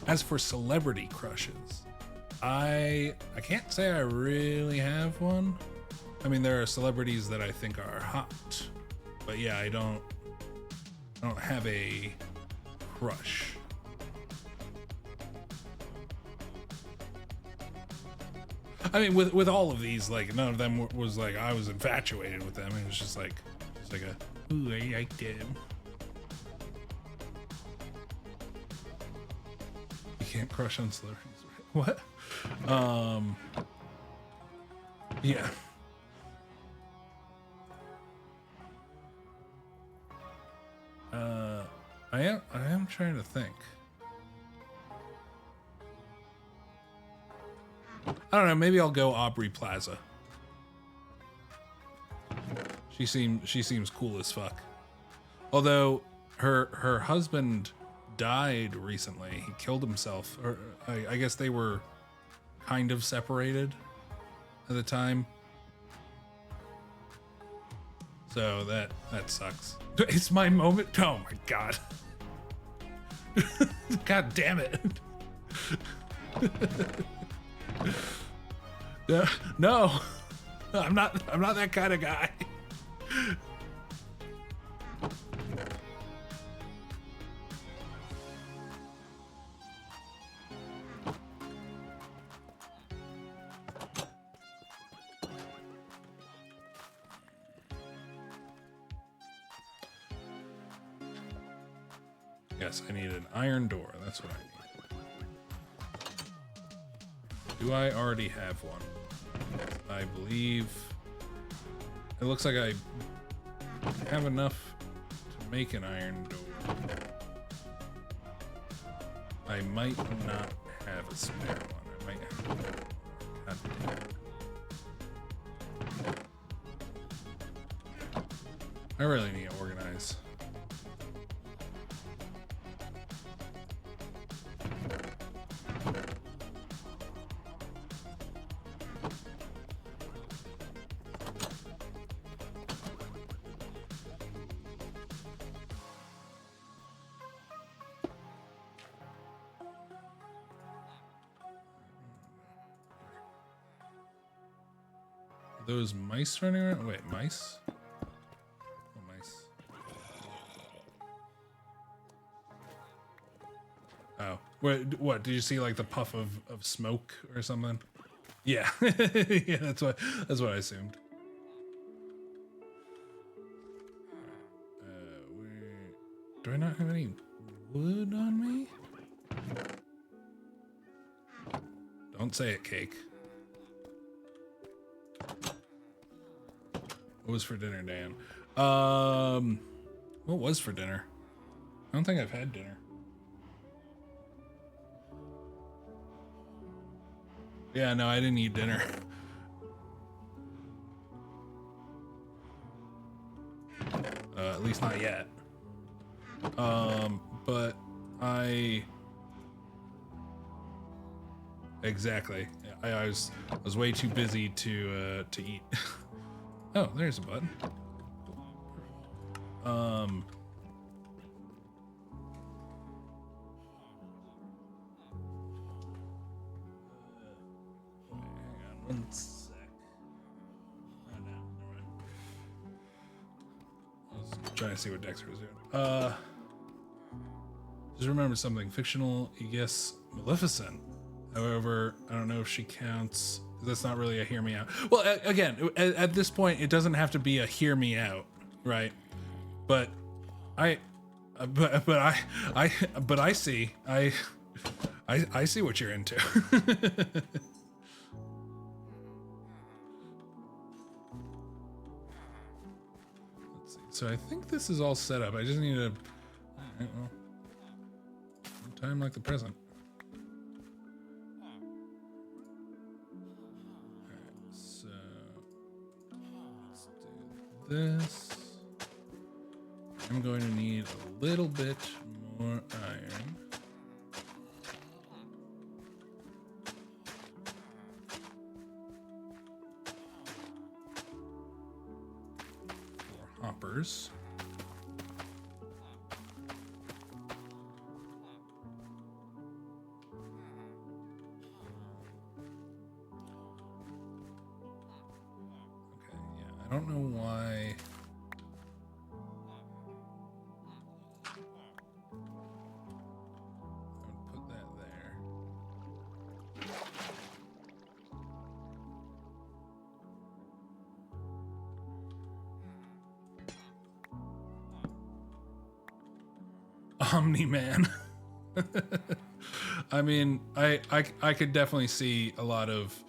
As for celebrity crushes, I can't say I really have one. I mean, there are celebrities that I think are hot, but yeah, I don't have a crush. I mean, with all of these, like none of them was like I was infatuated with them. It was just like a ooh, I like them. You can't crush on celebrities, right? What? Yeah. I am trying to think. I don't know, maybe I'll go Aubrey Plaza. She seems cool as fuck. Although her husband died recently. He killed himself, or I guess they were kind of separated at the time. So that sucks. It's my moment. Oh my god. God damn it. No. I'm not that kind of guy. Yes, I need an iron door. That's what I need. Do I already have one? I believe it looks like I have enough to make an iron door. I might not have a spare one. I might have. I really need to organize. those mice running around? Wait, mice? Oh, mice. Oh, what? Did you see like the puff of smoke or something? Yeah, yeah. That's what I assumed. Do I not have any wood on me? Don't say it, Cake. What was for dinner, Dan? What was for dinner? I don't think I've had dinner. Yeah, no, I didn't eat dinner. At least not yet. But exactly. I was way too busy to eat. Oh, there's a button. Hang on one sec. Oh, no, never mind. I was trying to see what Dexter was doing. Just remember something. Fictional, yes, Maleficent. However, I don't know if she counts. That's not really a hear me out. Well, again, at this point, it doesn't have to be a hear me out, right? But I see what you're into. Let's see. So I think this is all set up. I just need to. All right, well, time like the present. This. I'm going to need a little bit more iron. For hoppers. I don't know why. I would put that there. Omni-Man. I mean, I could definitely see a lot of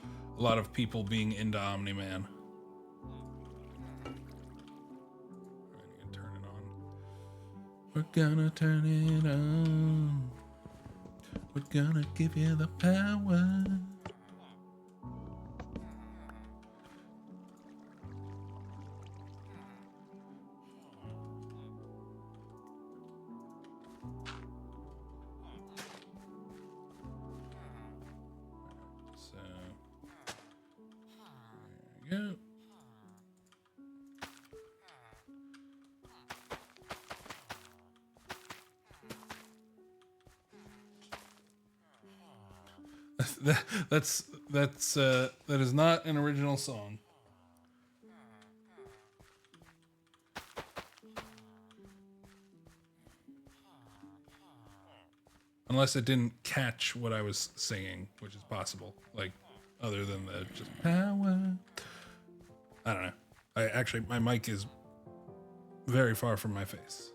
people being into Omni-Man. We're gonna turn it on. We're gonna give you the power. So, there we go. That is not an original song. Unless it didn't catch what I was singing, which is possible. Like, other than the just power. I don't know. My mic is very far from my face.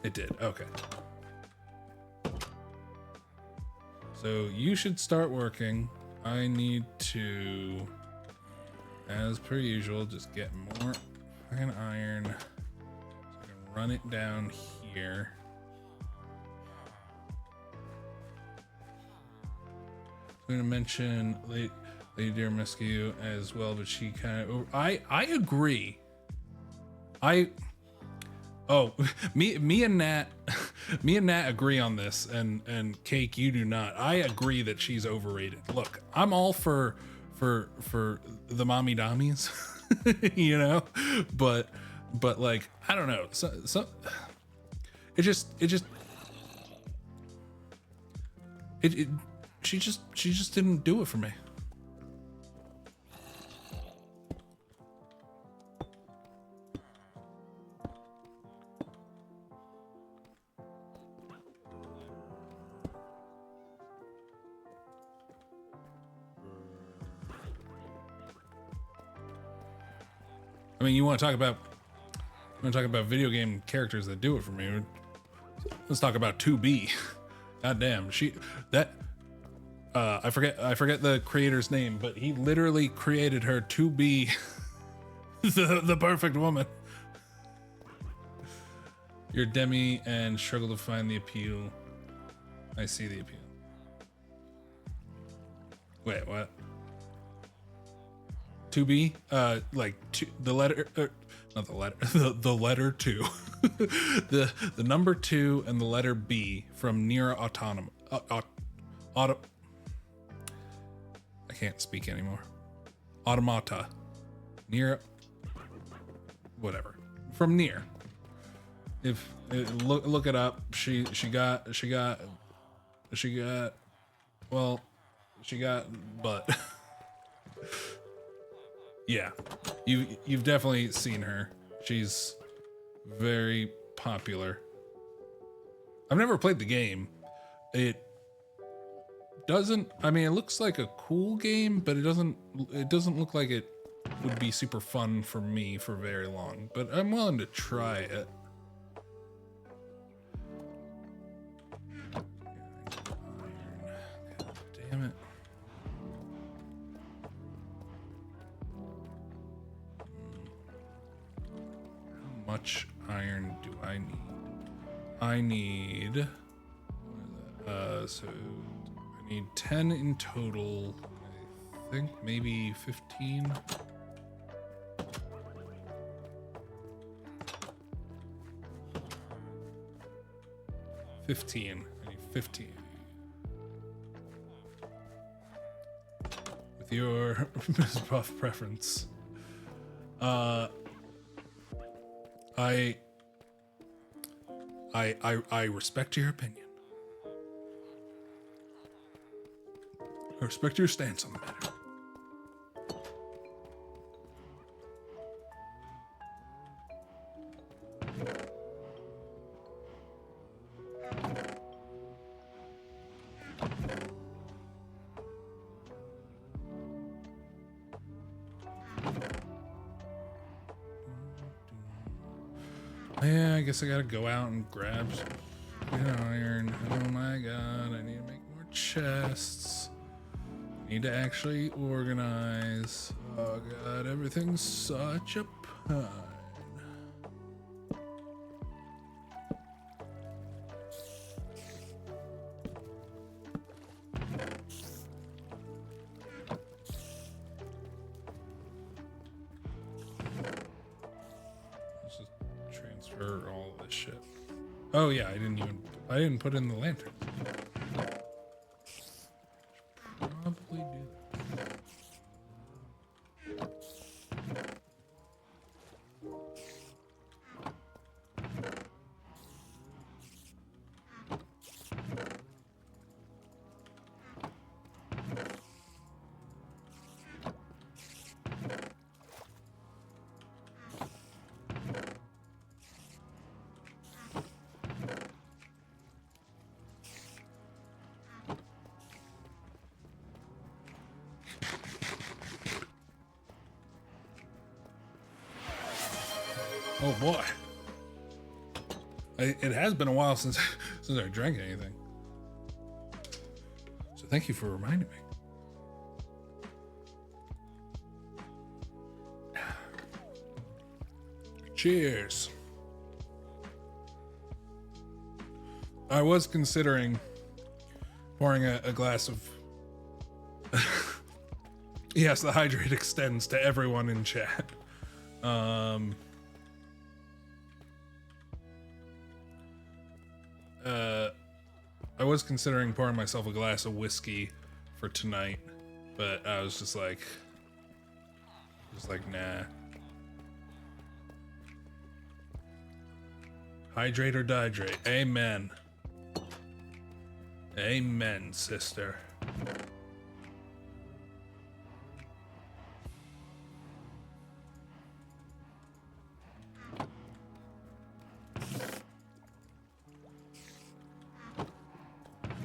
It did. Okay. So you should start working. I need to, as per usual, just get more fucking iron. So I can run it down here. I'm gonna mention Lady Dear Rescue as well, but she kind of. I agree. Me and Nat agree on this, and Cake, you do not. I agree that she's overrated. Look, I'm all for the mommy dommies, you know, but like, I don't know. So she just didn't do it for me. I mean, you want to talk about video game characters that do it for me? Let's talk about 2B. God damn, I forget the creator's name, but he literally created her to be the perfect woman. You're Demi and struggle to find the appeal. I see the appeal. Wait, what? 2B? The letter, not the letter, the letter 2. the number 2 and the letter B from Nier Automata. I can't speak anymore. Automata. Nier, whatever. From Nier. Look it up. She got butt. Yeah, you've definitely seen her. She's very popular. I've never played the game. It doesn't. I mean, it looks like a cool game, but it doesn't look like it would be super fun for me for very long. But I'm willing to try it. God damn it. Much iron do I need? I need so I need 10 in total. I think maybe 15. I need 15. With your buff preference. I respect your opinion. I respect your stance on the matter. Yeah, I guess I gotta go out and grab some iron. Oh my god, I need to make more chests. I need to actually organize. Oh god, everything's such a pain. All this shit. Oh yeah, I didn't put in the lantern. Should probably do that. Oh boy. It has been a while since I drank anything. So thank you for reminding me. Cheers. I was considering pouring a glass of... Yes, the hydrate extends to everyone in chat. I was considering pouring myself a glass of whiskey for tonight, but I was just like nah. Hydrate or dihydrate. Amen. Amen, sister.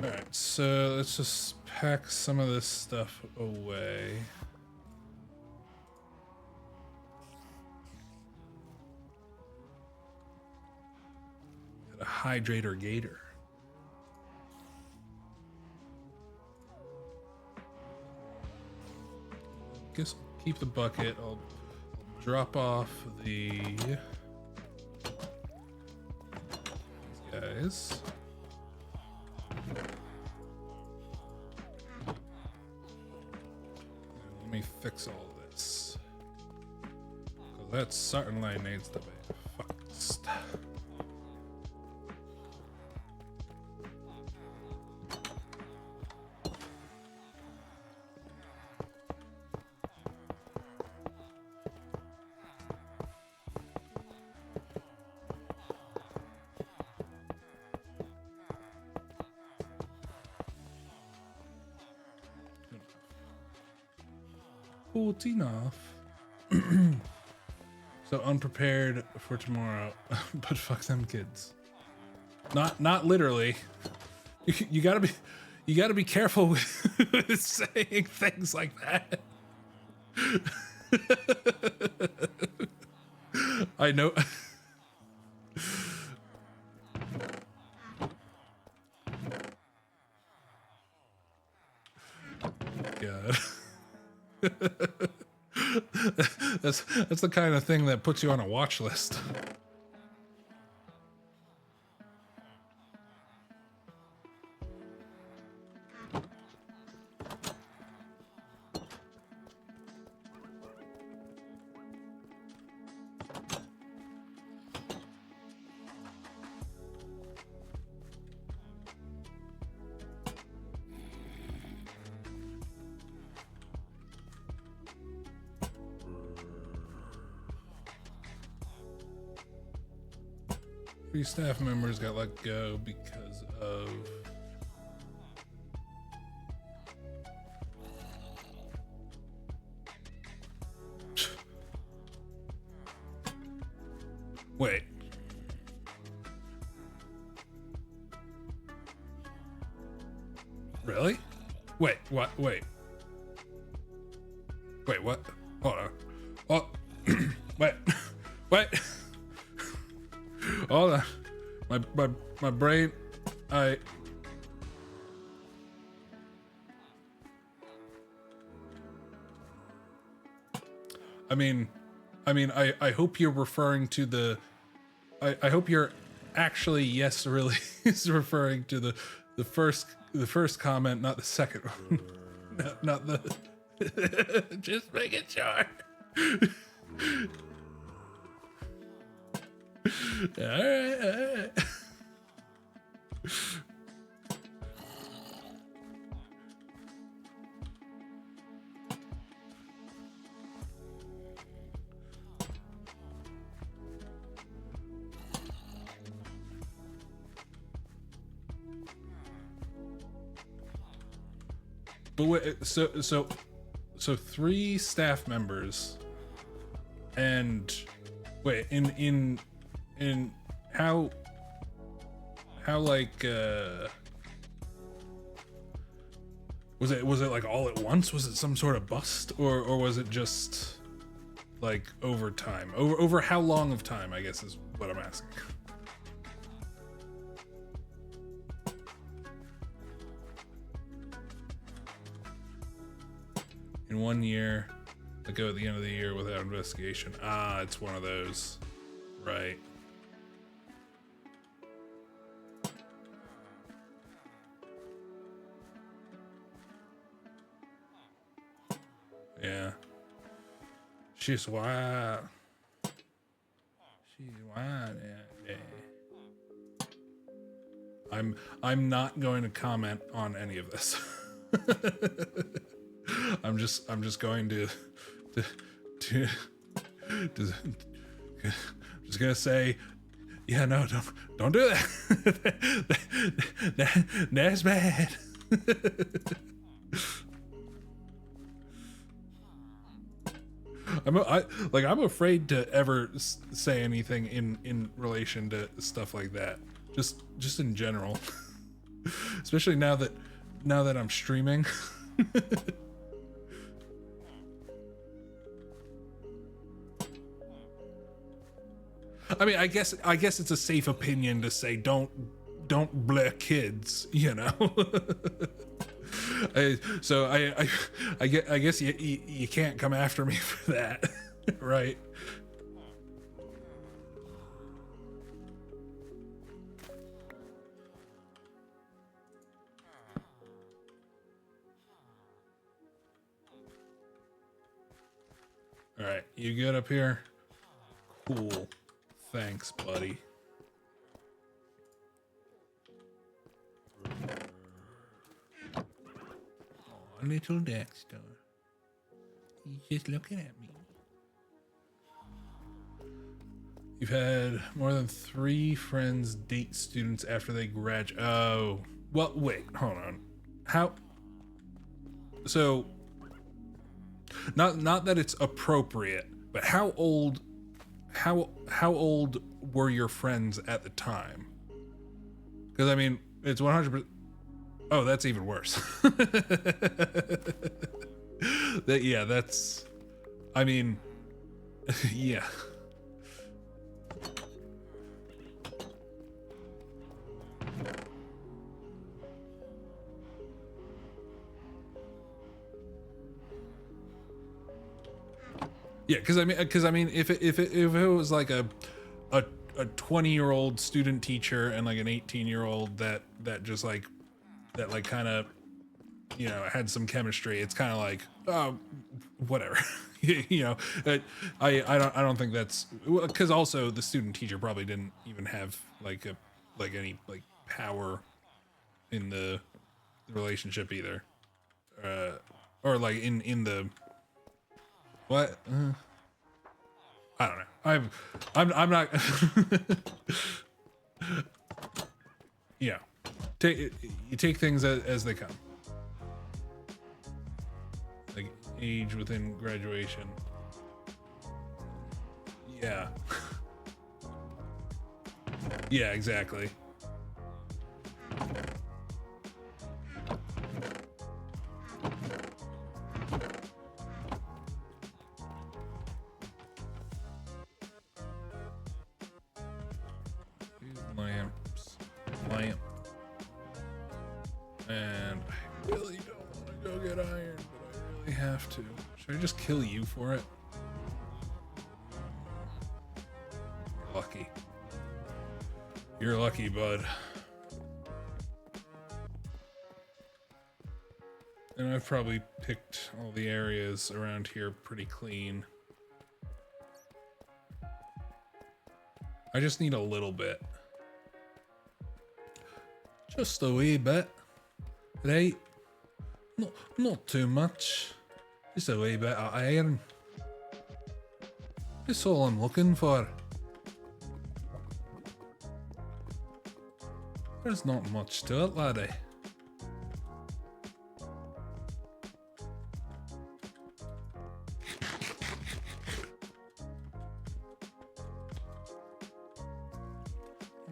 Alright, so let's just pack some of this stuff away. Got a hydrator gator. Guess I'll keep the bucket. I'll drop off these guys. Let me fix all this. 'Cause that certainly needs to be fixed. Enough. So unprepared for tomorrow, but fuck them kids. Not literally. You gotta be careful with saying things like that. I know. God. That's the kind of thing that puts you on a watch list. Three staff members got let go because of wait. Really? Wait, what? Wait, what? Hold on. Oh, wait. Hold on. My brain, I hope you're referring to the I hope you're actually really is referring to the first comment, not the second one. not the just making sure. All right. But wait, so three staff members, and wait, in how like was it like all at once? Was it some sort of bust, or was it just like over time? Over how long of time, I guess, is what I'm asking. In 1 year, I go at the end of the year without investigation. Ah, it's one of those. Right. Yeah. She's wild. She's wild. Yeah. I'm not going to comment on any of this. I'm just going to just gonna say, yeah, no, don't do that. That's bad. I'm afraid to ever say anything in relation to stuff like that. Just in general. Especially now that I'm streaming. I mean, I guess it's a safe opinion to say don't blur kids, you know. I guess you can't come after me for that, right? All right, you good up here? Cool. Thanks, buddy. Oh, little Dexter. He's just looking at me. You've had more than 3 friends date students after they graduate. Oh, well, wait, hold on. How? So, not that it's appropriate, but how old were your friends at the time? Because I mean, it's 100%. Oh, that's even worse. That's. I mean, yeah. Yeah, because I mean, if it was like a 20-year-old student teacher and like an 18-year-old that just like kind of, you know, had some chemistry, it's kind of like, oh, whatever. You know, I don't think that's, because also the student teacher probably didn't even have any power in the relationship either, or like in the. What? I don't know. I'm not. Yeah, you take things as they come. Like age within graduation. Yeah. Yeah, exactly. Lamp. And I really don't want to go get iron, but I really have to. Should I just kill you for it? Lucky. You're lucky, bud. And I've probably picked all the areas around here pretty clean. I just need a little bit. Just a wee bit, right? Not too much. Just a wee bit of iron. That's all I'm looking for. There's not much to it, laddie.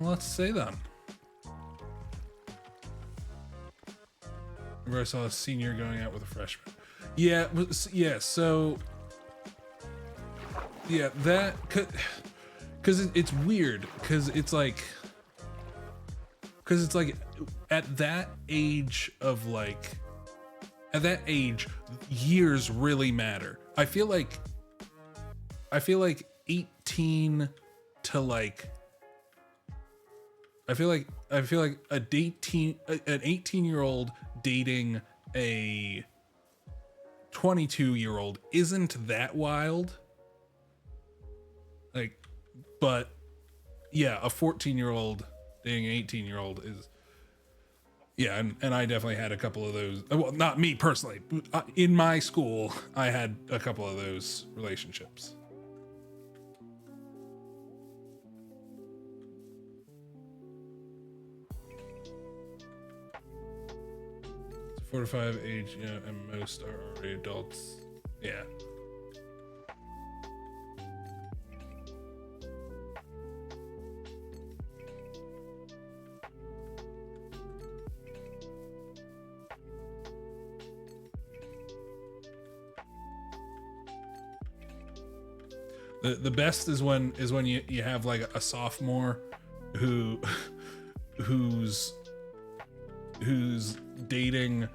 Let's see then. Where I saw a senior going out with a freshman. Yeah, so yeah, that because it's weird because it's like at that age years really matter. I feel like 18 to like I feel like an 18-year-old dating a 22-year-old isn't that wild. Like, but yeah, a 14-year-old dating an 18-year-old is, yeah, and I definitely had a couple of those. Well, not me personally. In my school, I had a couple of those relationships. So 4 to 5 age, yeah, and most are already adults. Yeah. The best is when you have like a sophomore who's dating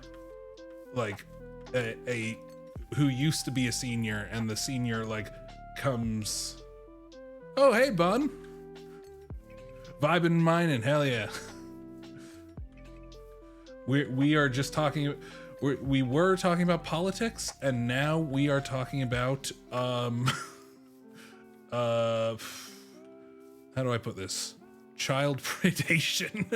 like a who used to be a senior, and the senior like comes, oh hey bud, vibing mine, and hell yeah. We are just talking, we were talking about politics, and now we are talking about how do I put this? Child predation.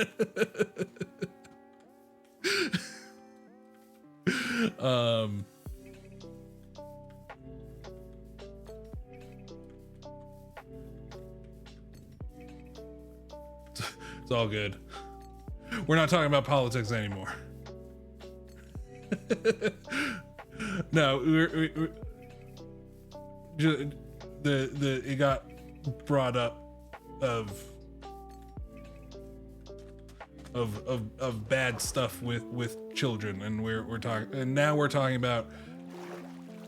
It's all good. We're not talking about politics anymore. No, it got brought up of bad stuff with children, and we're talking, and now we're talking about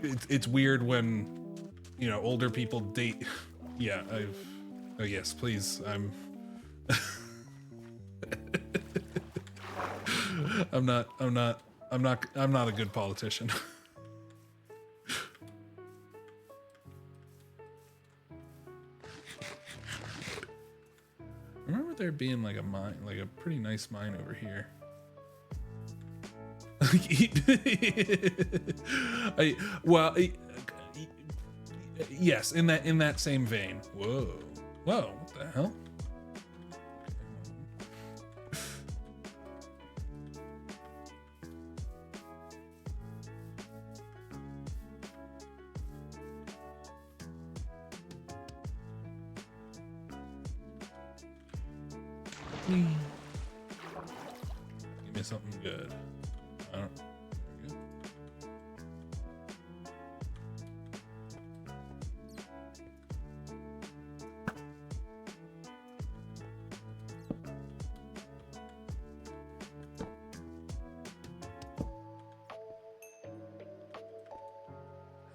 it's weird when, you know, older people date. Yeah, oh yes, please. I'm not a good politician. I remember there being like a mine, like a pretty nice mine over here. Yes, in that same vein. Whoa, what the hell? Give me something good. I don't. Good.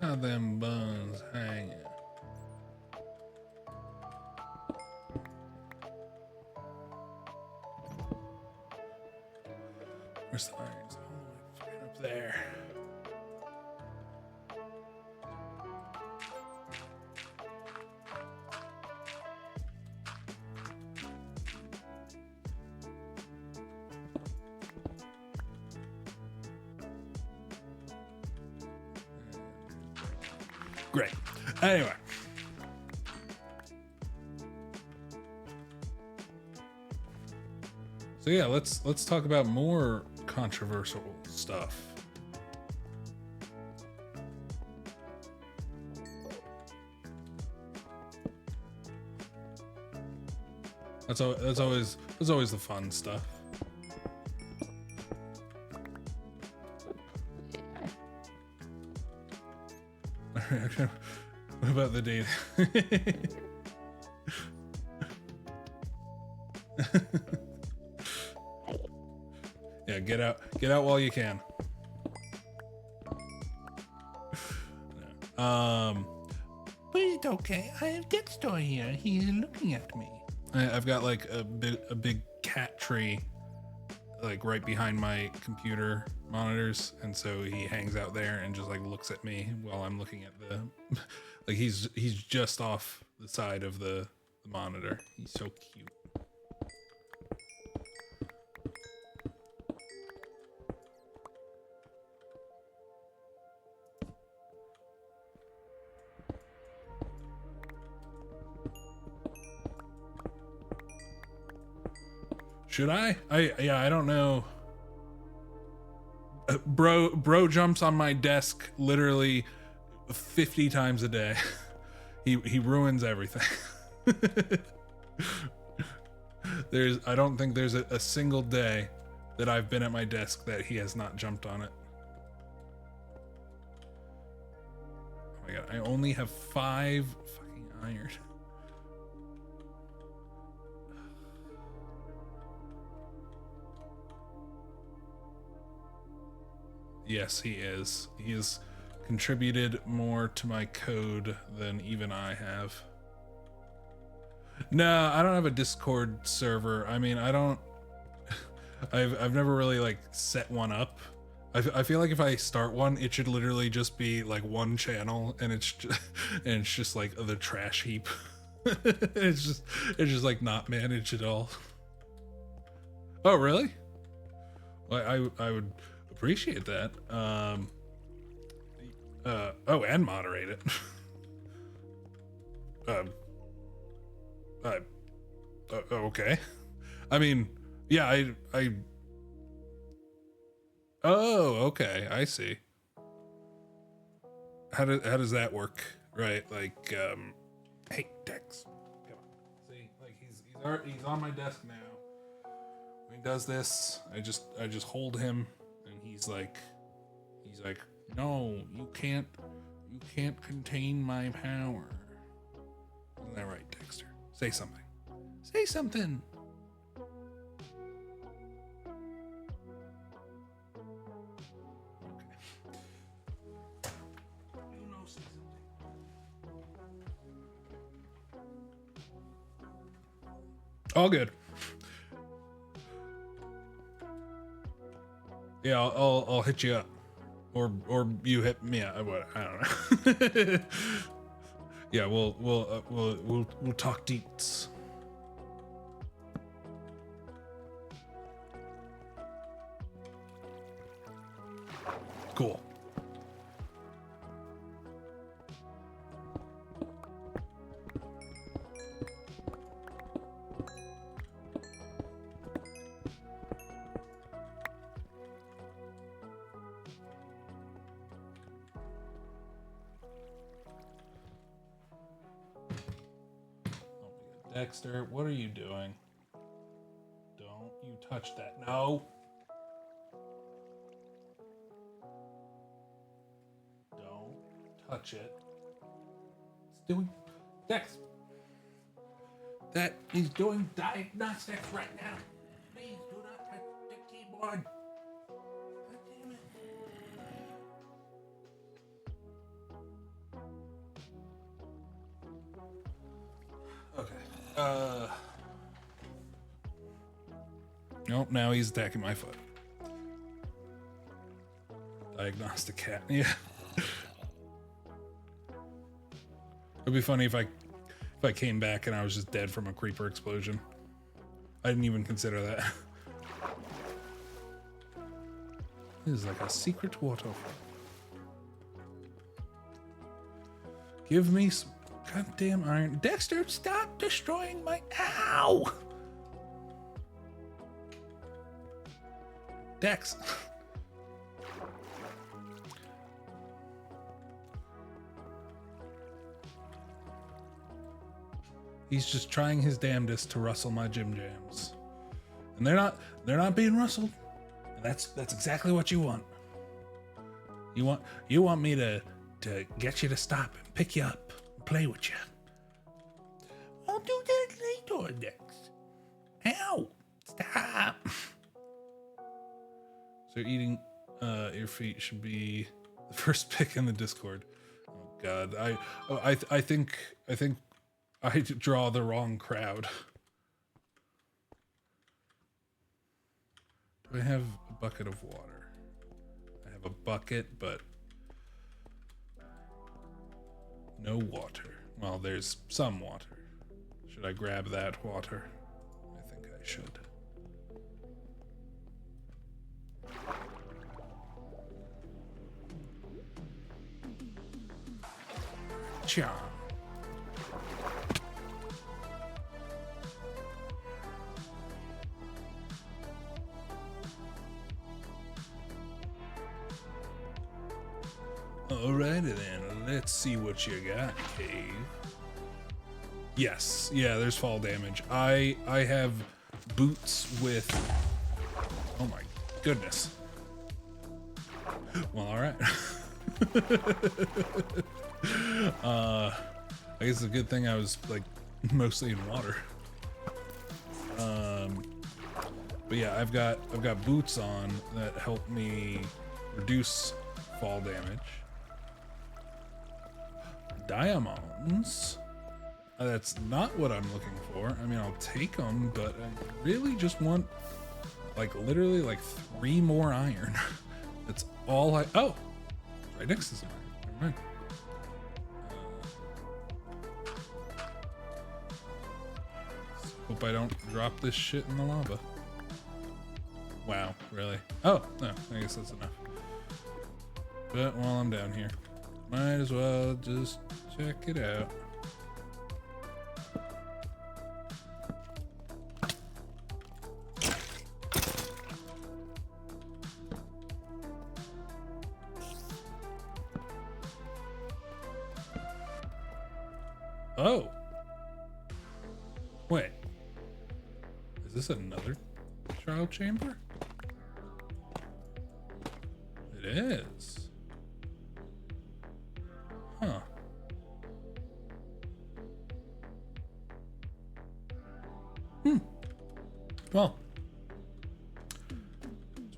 How them buns hanging? Where's the irons? Oh, right up there. Great. Anyway. So yeah, let's talk about more controversial stuff. That's always the fun stuff. What about the date? Yeah, get out while you can. But it's okay. I have Dexter here. He's looking at me. I've got like a big cat tree, like right behind my computer monitors, and so he hangs out there and just like looks at me while I'm looking at the, like he's just off the side of the monitor. He's so cute. Should I? I don't know. Bro jumps on my desk literally 50 times a day. He ruins everything. I don't think there's a single day that I've been at my desk that he has not jumped on it. Oh my god, I only have 5 fucking iron. Yes, he is. He is contributed more to my code than even I have. No, I don't have a Discord server. I mean, I don't. I've never really like set one up. I feel like if I start one, it should literally just be like one channel, and it's just like the trash heap. it's just like not managed at all. Oh really? Well, I would appreciate that. Oh, and moderate it. Okay. I mean, yeah, I. Oh, okay. I see. How does that work? Right, like, hey, Dex, come on. See, like he's on my desk now. When he does this, I just hold him, and he's like, no, you can't contain my power. Isn't that right, Dexter? Say something. Say something. All good. Yeah, I'll hit you up, or you hit me up. I don't know. Yeah, we'll talk deets. Cool. Dexter, what are you doing? Don't you touch that. No. Don't touch it. It's doing... Dex! That is doing diagnostics right now. Please do not touch the keyboard. God damn it. Okay. Nope, now he's attacking my foot. Diagnostic cat. Yeah. It'd be funny if I came back and I was just dead from a creeper explosion. I didn't even consider that. This is like a secret waterfall. Give me some goddamn iron. Dexter, stop destroying my... Ow! Dex. He's just trying his damnedest to rustle my gym jams. And they're not being rustled. And that's exactly what you want. You want me to get you to stop and pick you up and play with you. I'll do that later, Dex. Ow! Stop. So eating your feet should be the first pick in the Discord. Oh God, I think I draw the wrong crowd. Do I have a bucket of water? I have a bucket, but no water. Well, there's some water. Should I grab that water? I think I should. Cha. Alrighty then, let's see what you got, Cave. Yes, yeah, there's fall damage. I have boots with... Oh my goodness. Well, alright. I guess it's a good thing I was like mostly in water. But yeah, I've got boots on that help me reduce fall damage. diamonds. That's not what I'm looking for. I mean, I'll take them, but I really just want, like, literally, like, 3 more iron. That's all I... Oh! Right next to some iron. Never mind. Hope I don't drop this shit in the lava. Wow, really? Oh, no, I guess that's enough. But while I'm down here, might as well just check it out. Oh! Wait. Is this another trial chamber? It is. Huh. Well.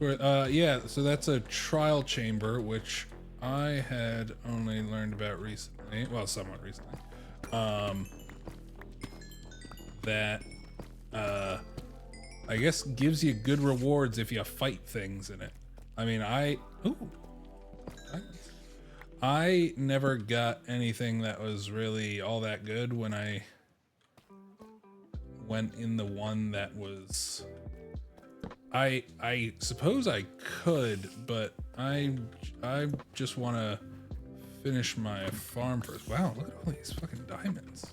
Yeah, so that's a trial chamber, which I had only learned about recently. Well, somewhat recently. That, I guess gives you good rewards if you fight things in it. I mean, I never got anything that was really all that good when I went in the one that was... I suppose I could, but I just want to finish my farm first. Wow, look at all these fucking diamonds.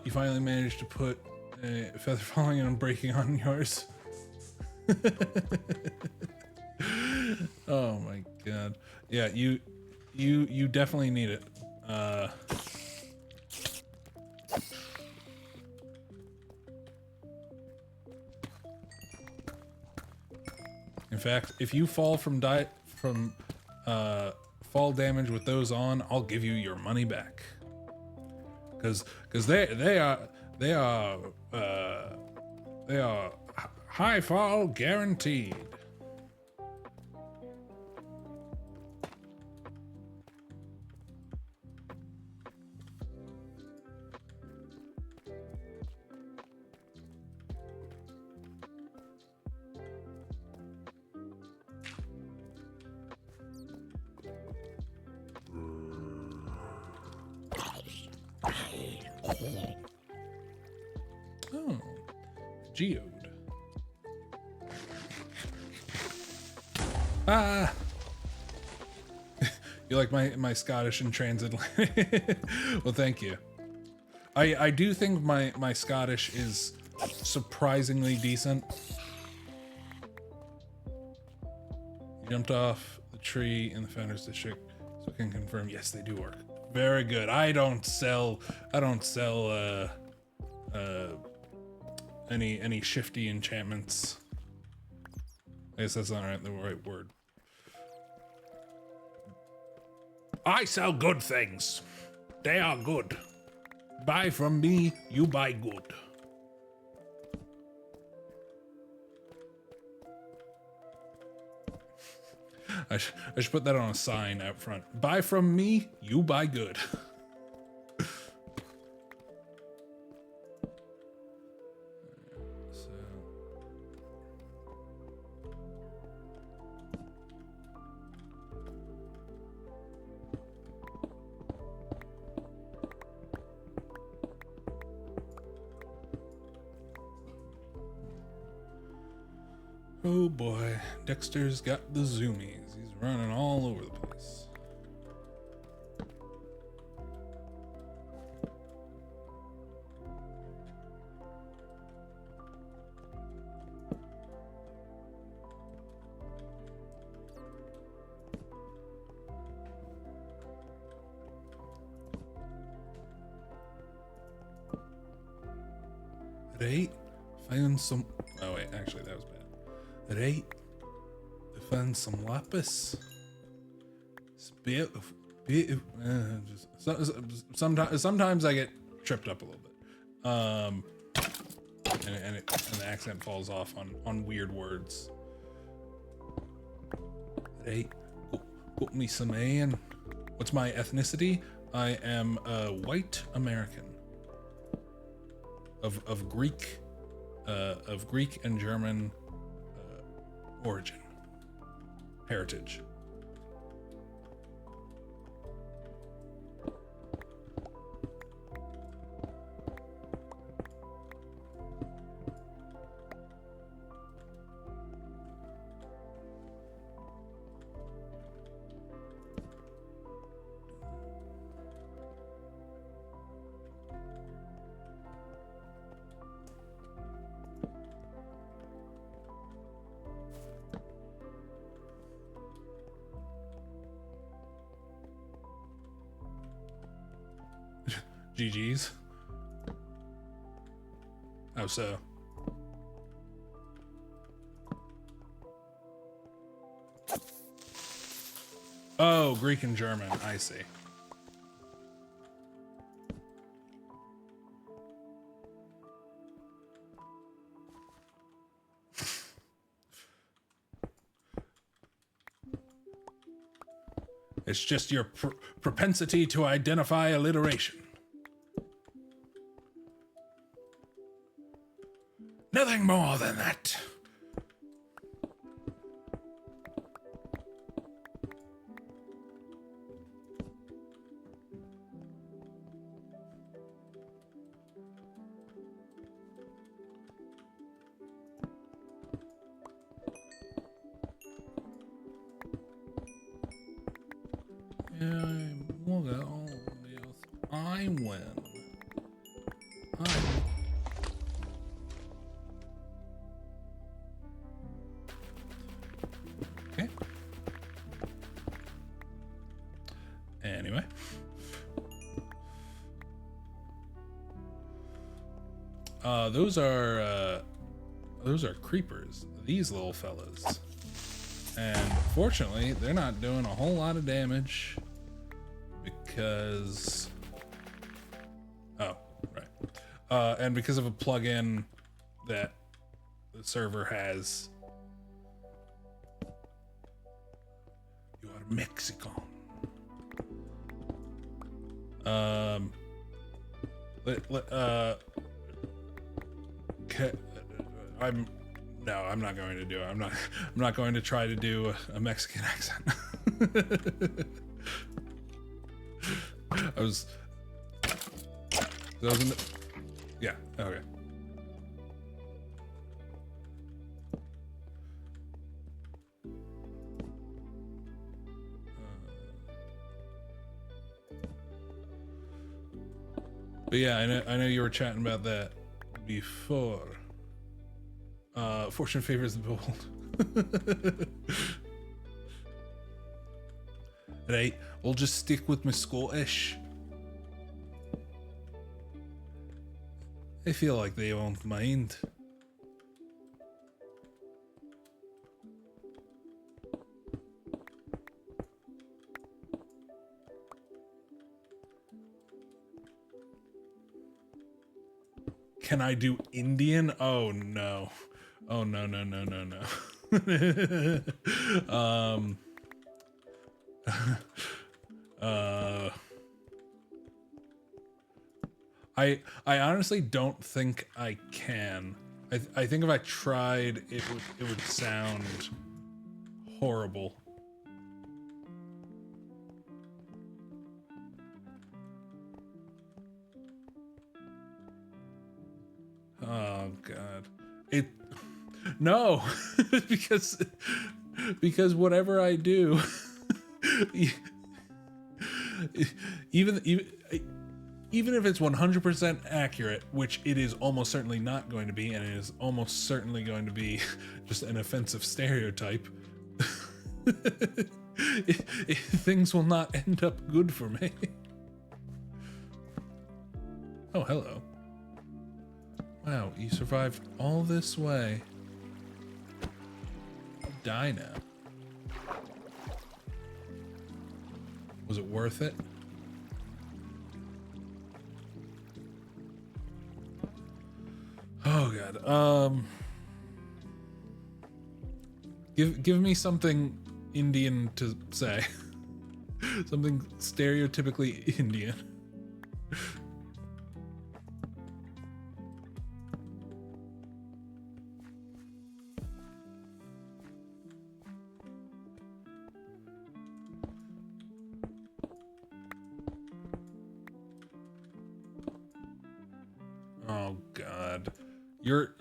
You finally managed to put a feather falling and breaking on yours. Oh my god. Yeah, you definitely need it. In fact, if you fall from fall damage with those on, I'll give you your money back. Because they are high fall guaranteed. Oh, geode. Ah! You like my Scottish and transatlantic? Well, thank you. I do think my Scottish is surprisingly decent. You jumped off the tree in the Founders District, so I can confirm. Yes, they do work. Very good. I don't sell any shifty enchantments. I guess that's not the right word. I sell good things. They are good. Buy from me, you buy good. I should put that on a sign out front. Buy from me, you buy good. Oh boy, Dexter's got the zoomies. He's running all over the place. At 8, found some... Oh wait, actually that was bad. At 8, I found some lapis. It's beautiful. Sometimes I get tripped up a little bit, and the accent falls off on weird words. Hey, cook me some man. What's my ethnicity? I am a white American of Greek and German origin, heritage. GG's. How so? Oh, Greek and German. I see. It's just your propensity to identify alliteration. Nothing more than that. I win. Okay. Anyway. Those are creepers, these little fellas. And fortunately, they're not doing a whole lot of damage because and because of a plugin that the server has. You are Mexican. I'm not going to do it. I'm not going to try to do a Mexican accent. Yeah, okay. But yeah, I know you were chatting about that before. Fortune favors the bold. Right, we'll just stick with my Scottish. I feel like they won't mind. Can I do Indian? Oh no. Oh no. I honestly don't think I can. I think if I tried, it would sound horrible. Oh God. No, because whatever I do, even if it's 100% accurate, which it is almost certainly not going to be, and it is almost certainly going to be just an offensive stereotype, things will not end up good for me. Oh, hello. Wow, you survived all this way. Die now. Was it worth it? Oh god. Give me something Indian to say. Something stereotypically Indian. Oh god. You're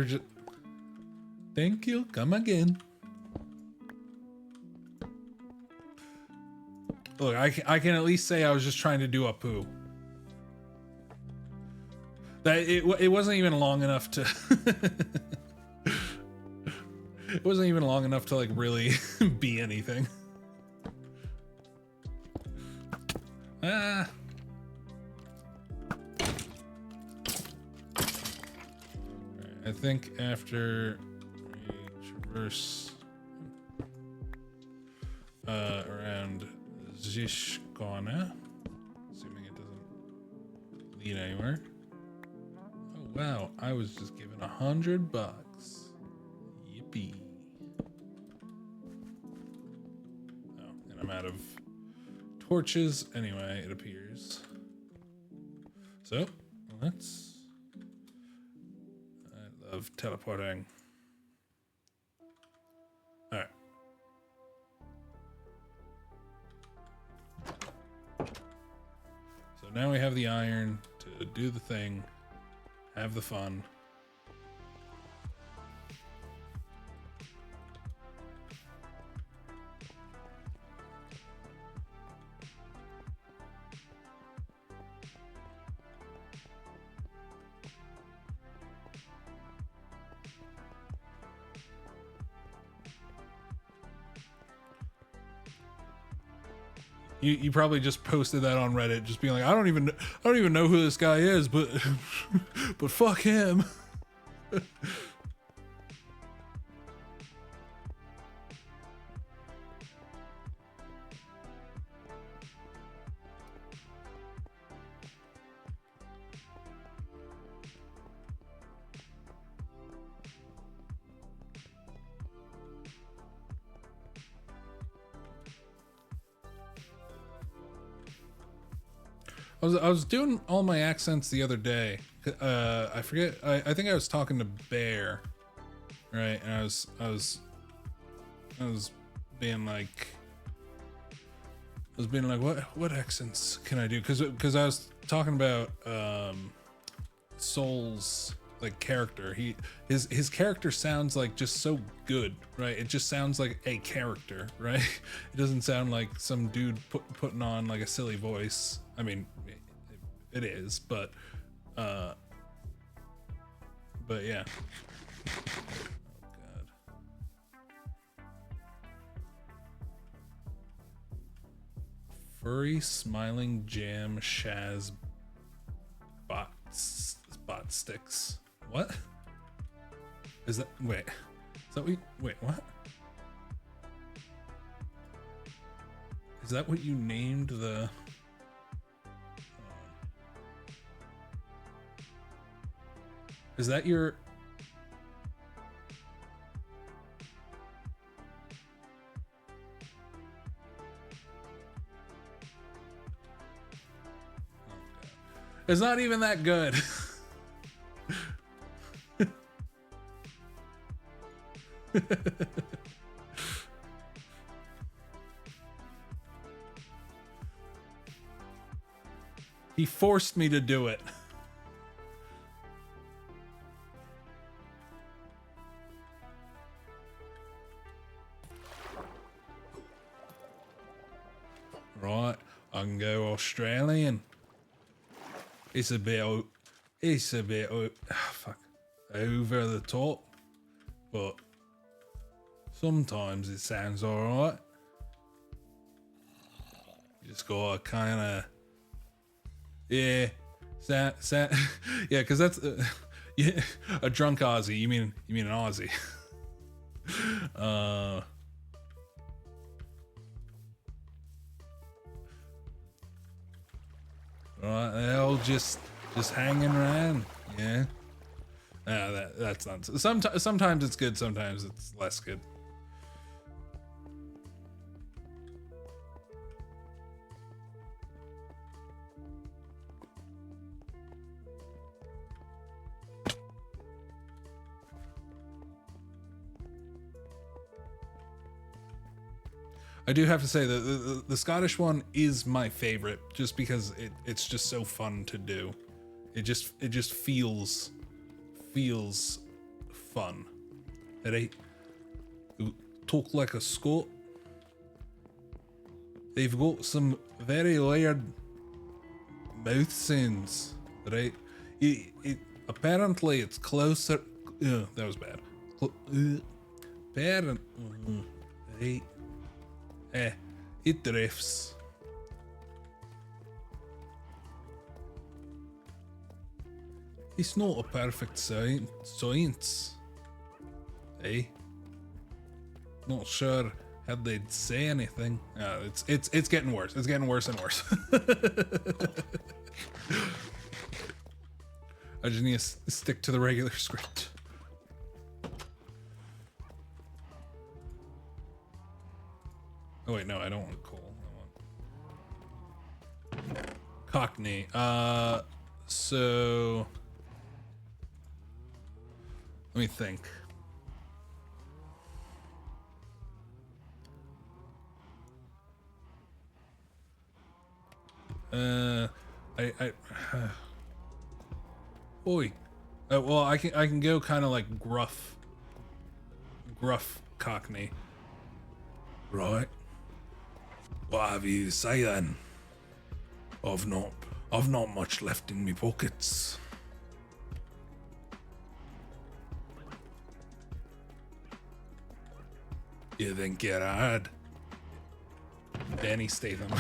just, thank you, come again. Look, I can at least say I was just trying to do a poo. That it wasn't even long enough to it wasn't even long enough to like really be anything. Ah. I think after we traverse around this corner, assuming it doesn't lead anywhere. Oh wow, I was just given $100. Yippee. Oh, and I'm out of torches anyway, it appears. So let's, I love teleporting. All right. So now we have the iron to do the thing, have the fun. You probably just posted that on Reddit, just being like, I don't even know who this guy is, but but fuck him. I was doing all my accents the other day. I forget. I think I was talking to Bear, right? And I was being like, what accents can I do? Because I was talking about Soul's like character. His character sounds like just so good, right? It just sounds like a character, right? It doesn't sound like some dude putting on like a silly voice. I mean, it is, but yeah. Oh god. Furry smiling jam Shaz bot sticks. What? Is that, wait. Is that wait, what? Is that what you named the Is that your... It's not even that good. He forced me to do it. Right, I can go Australian. It's a bit over the top, but sometimes it sounds alright. You just gotta kind of, yeah, yeah, because that's yeah, a drunk Aussie. You mean an Aussie? just hanging around. Yeah. That's nonsense. Sometimes it's good, sometimes it's less good. I do have to say that the Scottish one is my favorite, just because it's just so fun to do. It just feels fun. Right? Talk like a Scot. They've got some very weird mouth sounds, right? Apparently it's closer. That was bad. Right. It drifts. It's not a perfect science. Eh? Not sure how they'd say anything. It's getting worse. It's getting worse and worse. I just need to stick to the regular script. Oh wait, no, I don't want coal. I want Cockney. So let me think. Oi. Well, I can go kind of like gruff Cockney. Right. What have you to say then? I've not much left in me pockets. You think you're hard? Danny Statham.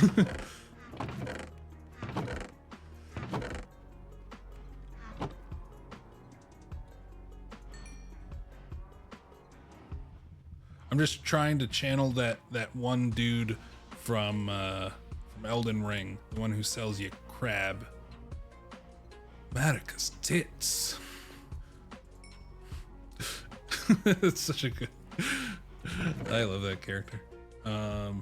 I'm just trying to channel that one dude from Elden Ring, the one who sells you crab. Marika's tits. It's such a good. I love that character. But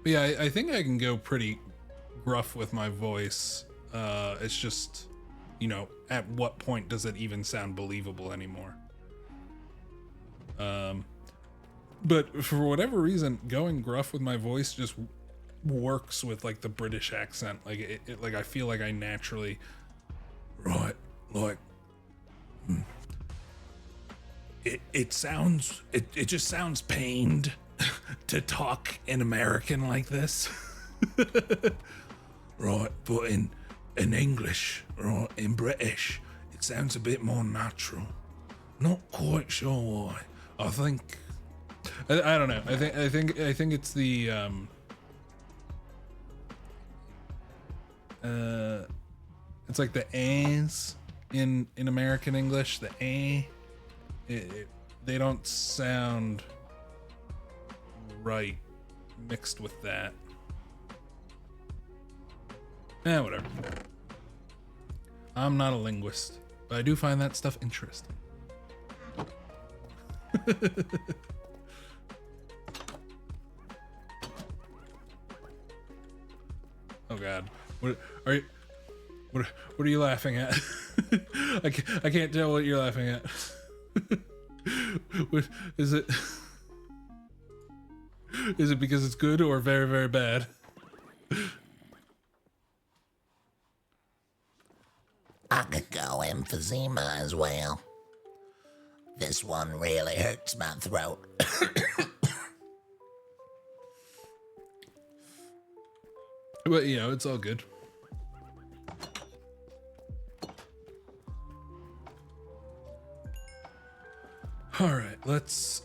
yeah, I think I can go pretty gruff with my voice. It's just, you know, at what point does it even sound believable anymore? But for whatever reason, going gruff with my voice just works with like the British accent. Like like I feel like I naturally, right, like, it just sounds pained to talk in American like this. Right, but in English, right, in British, it sounds a bit more natural. Not quite sure why. I think I don't know. I think it's the it's like the a's in American English. The a, they don't sound right mixed with that. Whatever. I'm not a linguist, but I do find that stuff interesting. Oh God, what are you laughing at? I can't tell what you're laughing at. What is it? Is it because it's good or very, very bad? I could go emphysema as well. This one really hurts my throat. But you know, it's all good. All right, let's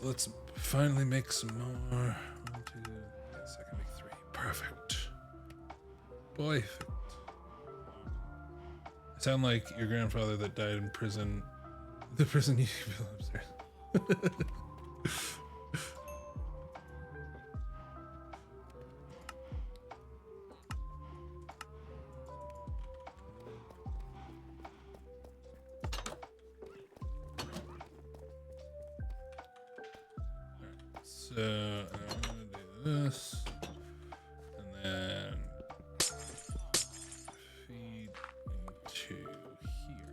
finally make some more. 1, 2, yes, I can make 3. Perfect. Boy. I sound like your grandfather that died in prison The person you feel upstairs. So I'm gonna do this, and then feed into here.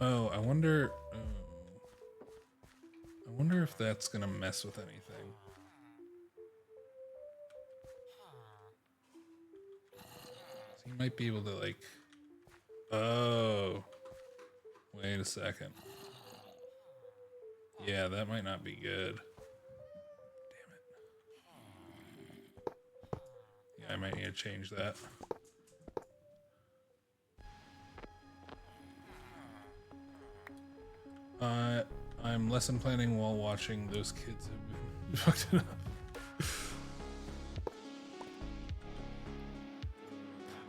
Oh, I wonder if that's gonna mess with anything. So you might be able to like, oh, wait a second. Yeah, that might not be good. Damn it. Yeah, I might need to change that. I'm lesson planning while watching. Those kids have been fucked it up.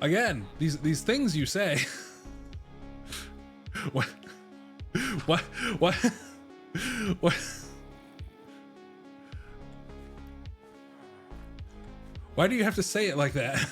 Again, these things you say. What? What? What? What? Why do you have to say it like that?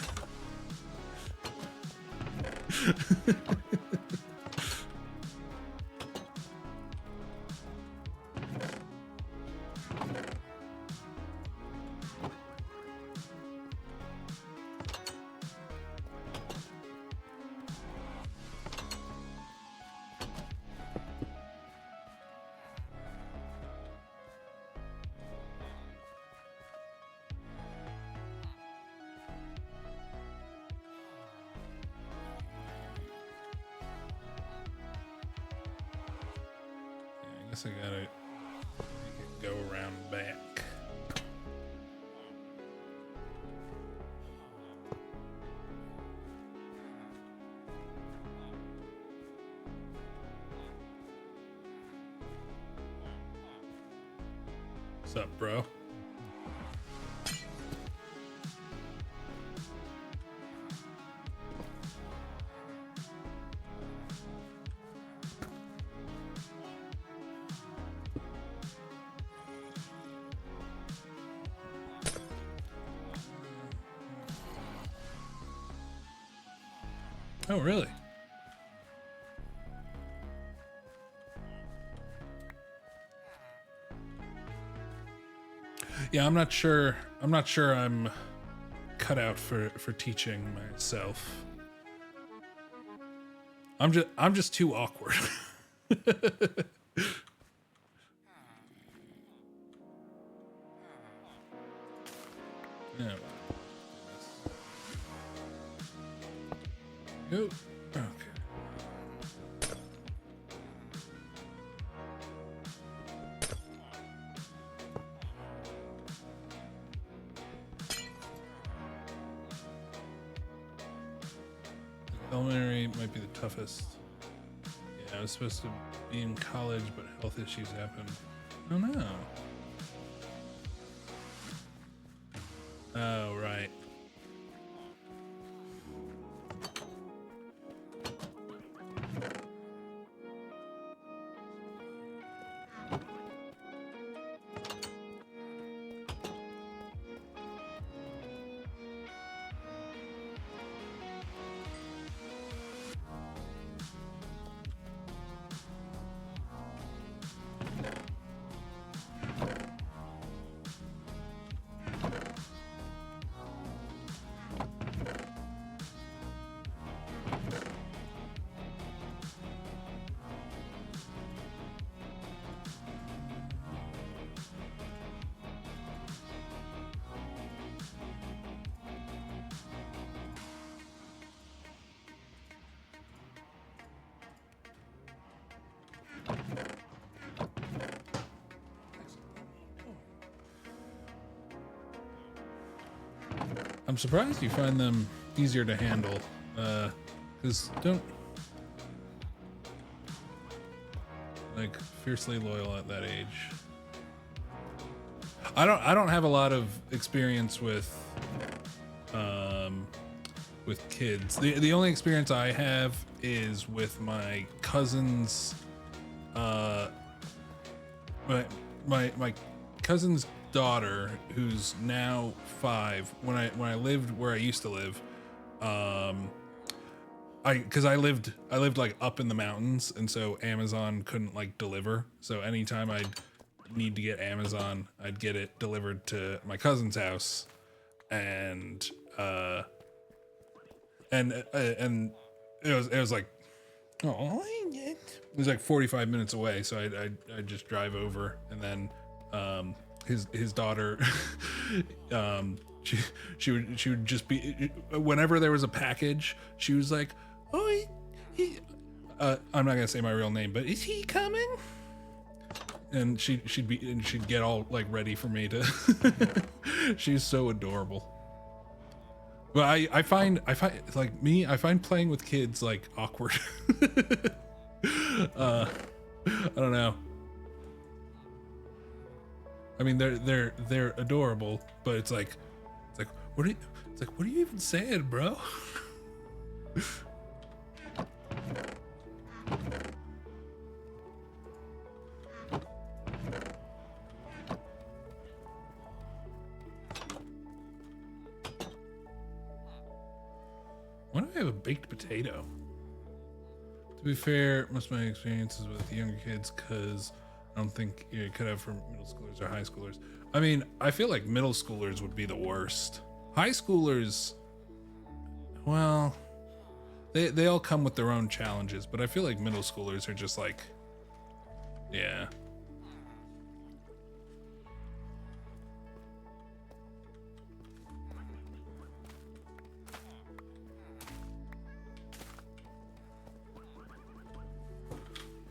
I guess I gotta make it go around back. What's up, bro? Oh, really? Yeah, I'm not sure I'm cut out for teaching myself. I'm just too awkward. Yeah. Go. Okay. Elementary might be the toughest. Yeah, I was supposed to be in college, but health issues happened. Oh no. Oh, right. I'm surprised you find them easier to handle, because don't, like, fiercely loyal at that age. I don't have a lot of experience with kids. The only experience I have is with my cousin's my cousin's daughter, who's now 5. When I lived where I used to live, because I lived like up in the mountains, and so Amazon couldn't like deliver. So anytime I'd need to get Amazon, I'd get it delivered to my cousin's house, and it was like, it was like 45 minutes away. So I'd just drive over, and then his daughter, she would just be, whenever there was a package, she was like, oh, I'm not gonna say my real name, but is he coming? And she'd get all like ready for me to. She's so adorable. But I find like me, I find playing with kids like awkward. I don't know. I mean, they're adorable, but it's like what are you even saying, bro? Why do I have a baked potato? To be fair, most of my experiences with younger kids, because I don't think you could have for middle schoolers or high schoolers. I mean, I feel like middle schoolers would be the worst. High schoolers, well, they all come with their own challenges, but I feel like middle schoolers are just like, yeah.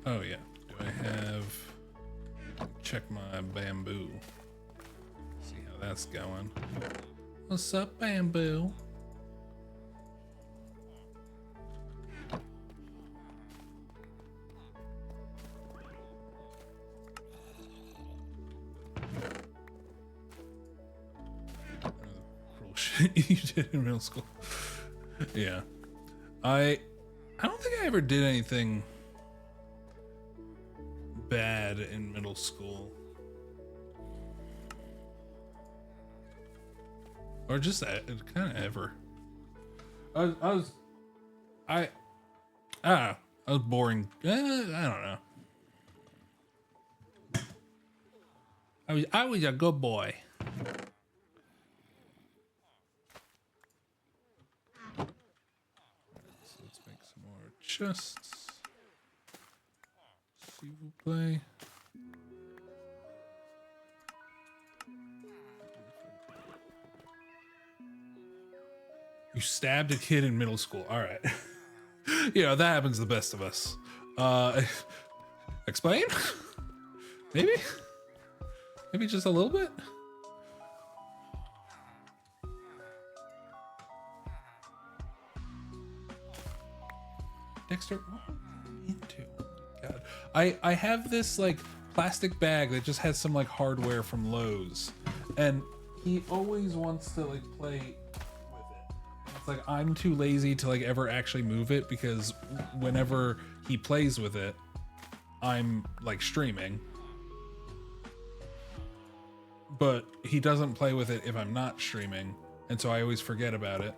Oh yeah, do I have, check my bamboo, see how that's going. What's up, bamboo? Cruel shit you did in middle school. Yeah, I don't think I ever did anything bad in middle school, or just that kind of ever. I was boring. I don't know. I was a good boy. So let's make some more chests. S'il vous plaît. You stabbed a kid in middle school. All right. You know, that happens to the best of us. Explain? Maybe? Maybe just a little bit? Dexter, what are you into? God. I have this like plastic bag that just has some like hardware from Lowe's, and he always wants to like play with it. It's like I'm too lazy to like ever actually move it, because whenever he plays with it, I'm like streaming, but he doesn't play with it if I'm not streaming, and so I always forget about it.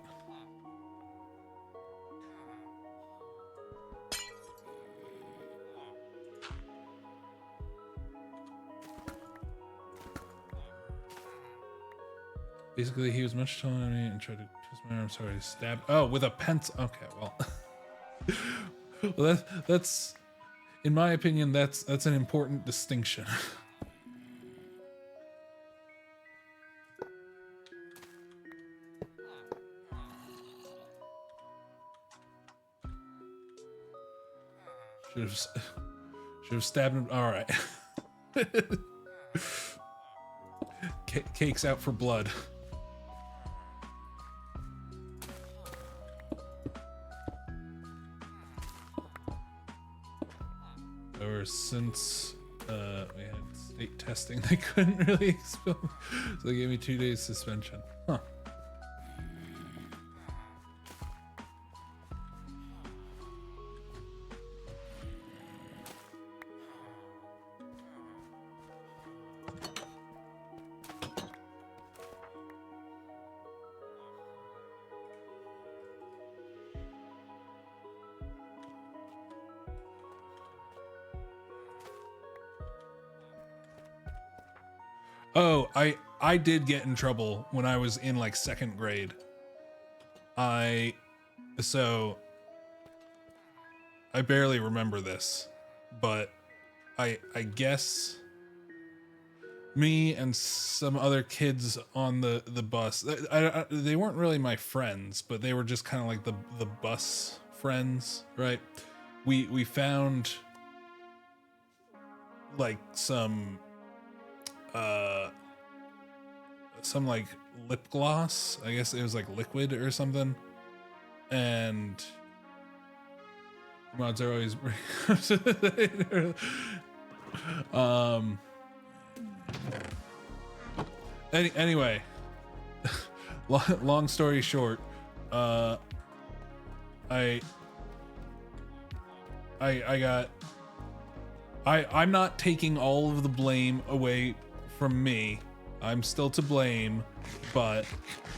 Basically, he was much taller than me and tried to twist my arm. Sorry, stab. Oh, with a pencil. Okay, well, well, that's, in my opinion, that's an important distinction. Should have stabbed him. All right. Cake's out for blood. Ever since we had state testing. They couldn't really expel me, so they gave me 2 days suspension. Huh. Oh, I did get in trouble when I was in like 2nd grade. I barely remember this, but I guess me and some other kids on the bus, they weren't really my friends, but they were just kind of like the bus friends, right? We found like some like lip gloss. I guess it was like liquid or something. And mods are always anyway, long story short, I'm not taking all of the blame away from me. I'm still to blame, but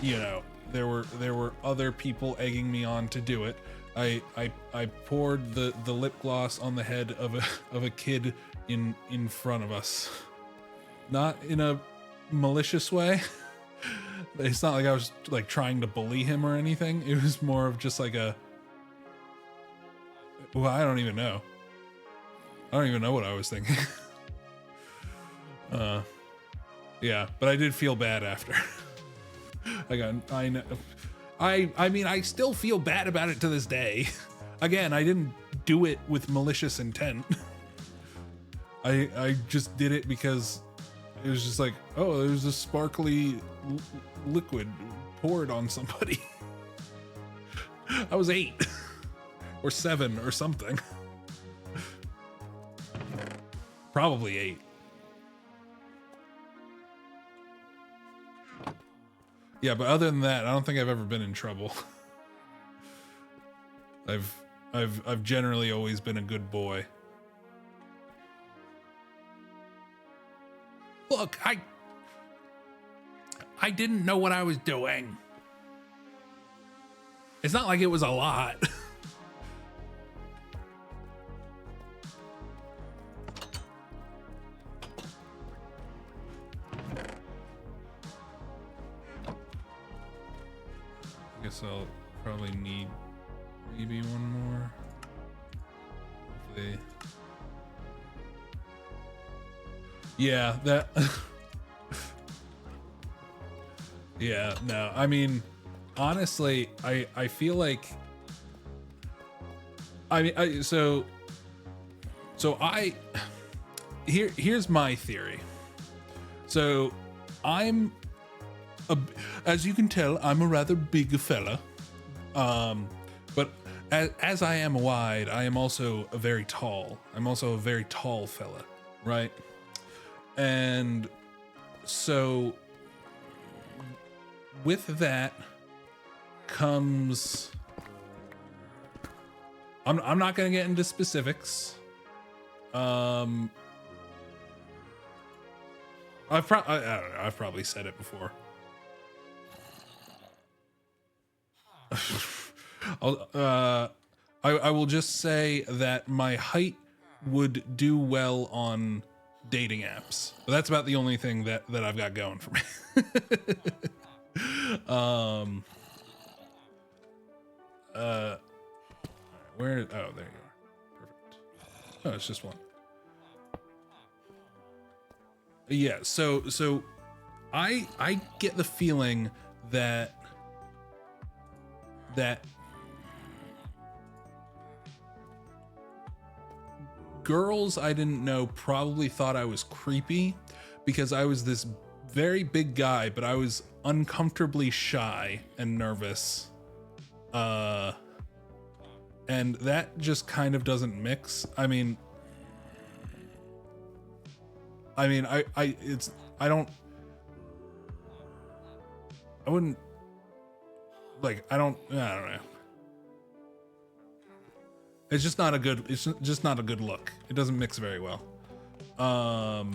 you know, there were other people egging me on to do it. I poured the lip gloss on the head of a kid in front of us. Not in a malicious way. It's not like I was like trying to bully him or anything. It was more of just like well, I don't even know. I don't even know what I was thinking. Yeah, but I did feel bad after. I know. I mean, I still feel bad about it to this day. Again, I didn't do it with malicious intent. I just did it because it was just like, oh, there's a sparkly liquid poured on somebody. I was 8 or 7 or something. Probably 8. Yeah, but other than that, I don't think I've ever been in trouble. I've generally always been a good boy. Look, I didn't know what I was doing. It's not like it was a lot. I guess I'll probably need maybe one more. Hopefully. Yeah, that. Yeah, no, I mean, honestly, I feel like, here's my theory. So as you can tell, I'm a rather big fella. But as I am wide, I am also a very tall. I'm also a very tall fella, right? And so with that comes, I'm not going to get into specifics. I don't know, I've probably said it before. I will just say that my height would do well on dating apps, but that's about the only thing that I've got going for me. Where? Oh, there you are. Perfect. Oh, it's just one. Yeah. So I get the feeling that girls I didn't know probably thought I was creepy because I was this very big guy, but I was uncomfortably shy and nervous. And that just kind of doesn't mix. I mean, I mean, I wouldn't like, I don't know. It's just not a good, it's just not a good look. It doesn't mix very well. But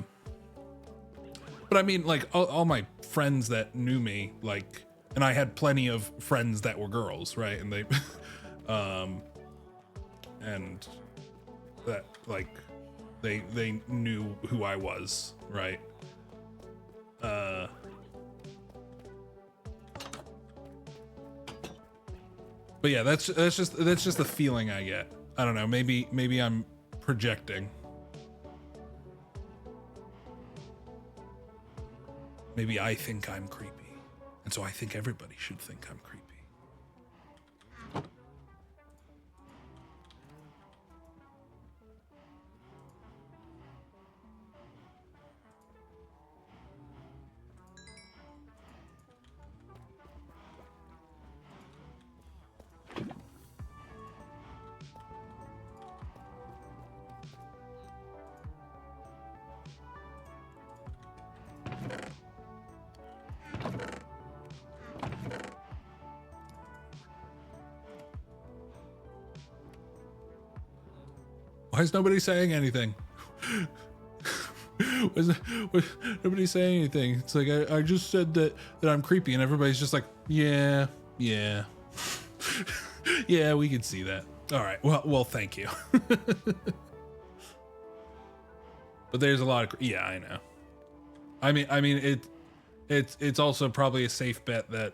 I mean, like all my friends that knew me, like, and I had plenty of friends that were girls, right? And they, and that, like, they knew who I was, right? But yeah, that's just the feeling I get. I don't know. Maybe I'm projecting. Maybe I think I'm creepy, and so I think everybody should think I'm creepy. Why is nobody saying anything? Nobody saying anything. It's like, I just said that I'm creepy, and everybody's just like, yeah. Yeah, we can see that. All right. Well, thank you. But there's a lot of, yeah, I know. I mean, it's also probably a safe bet that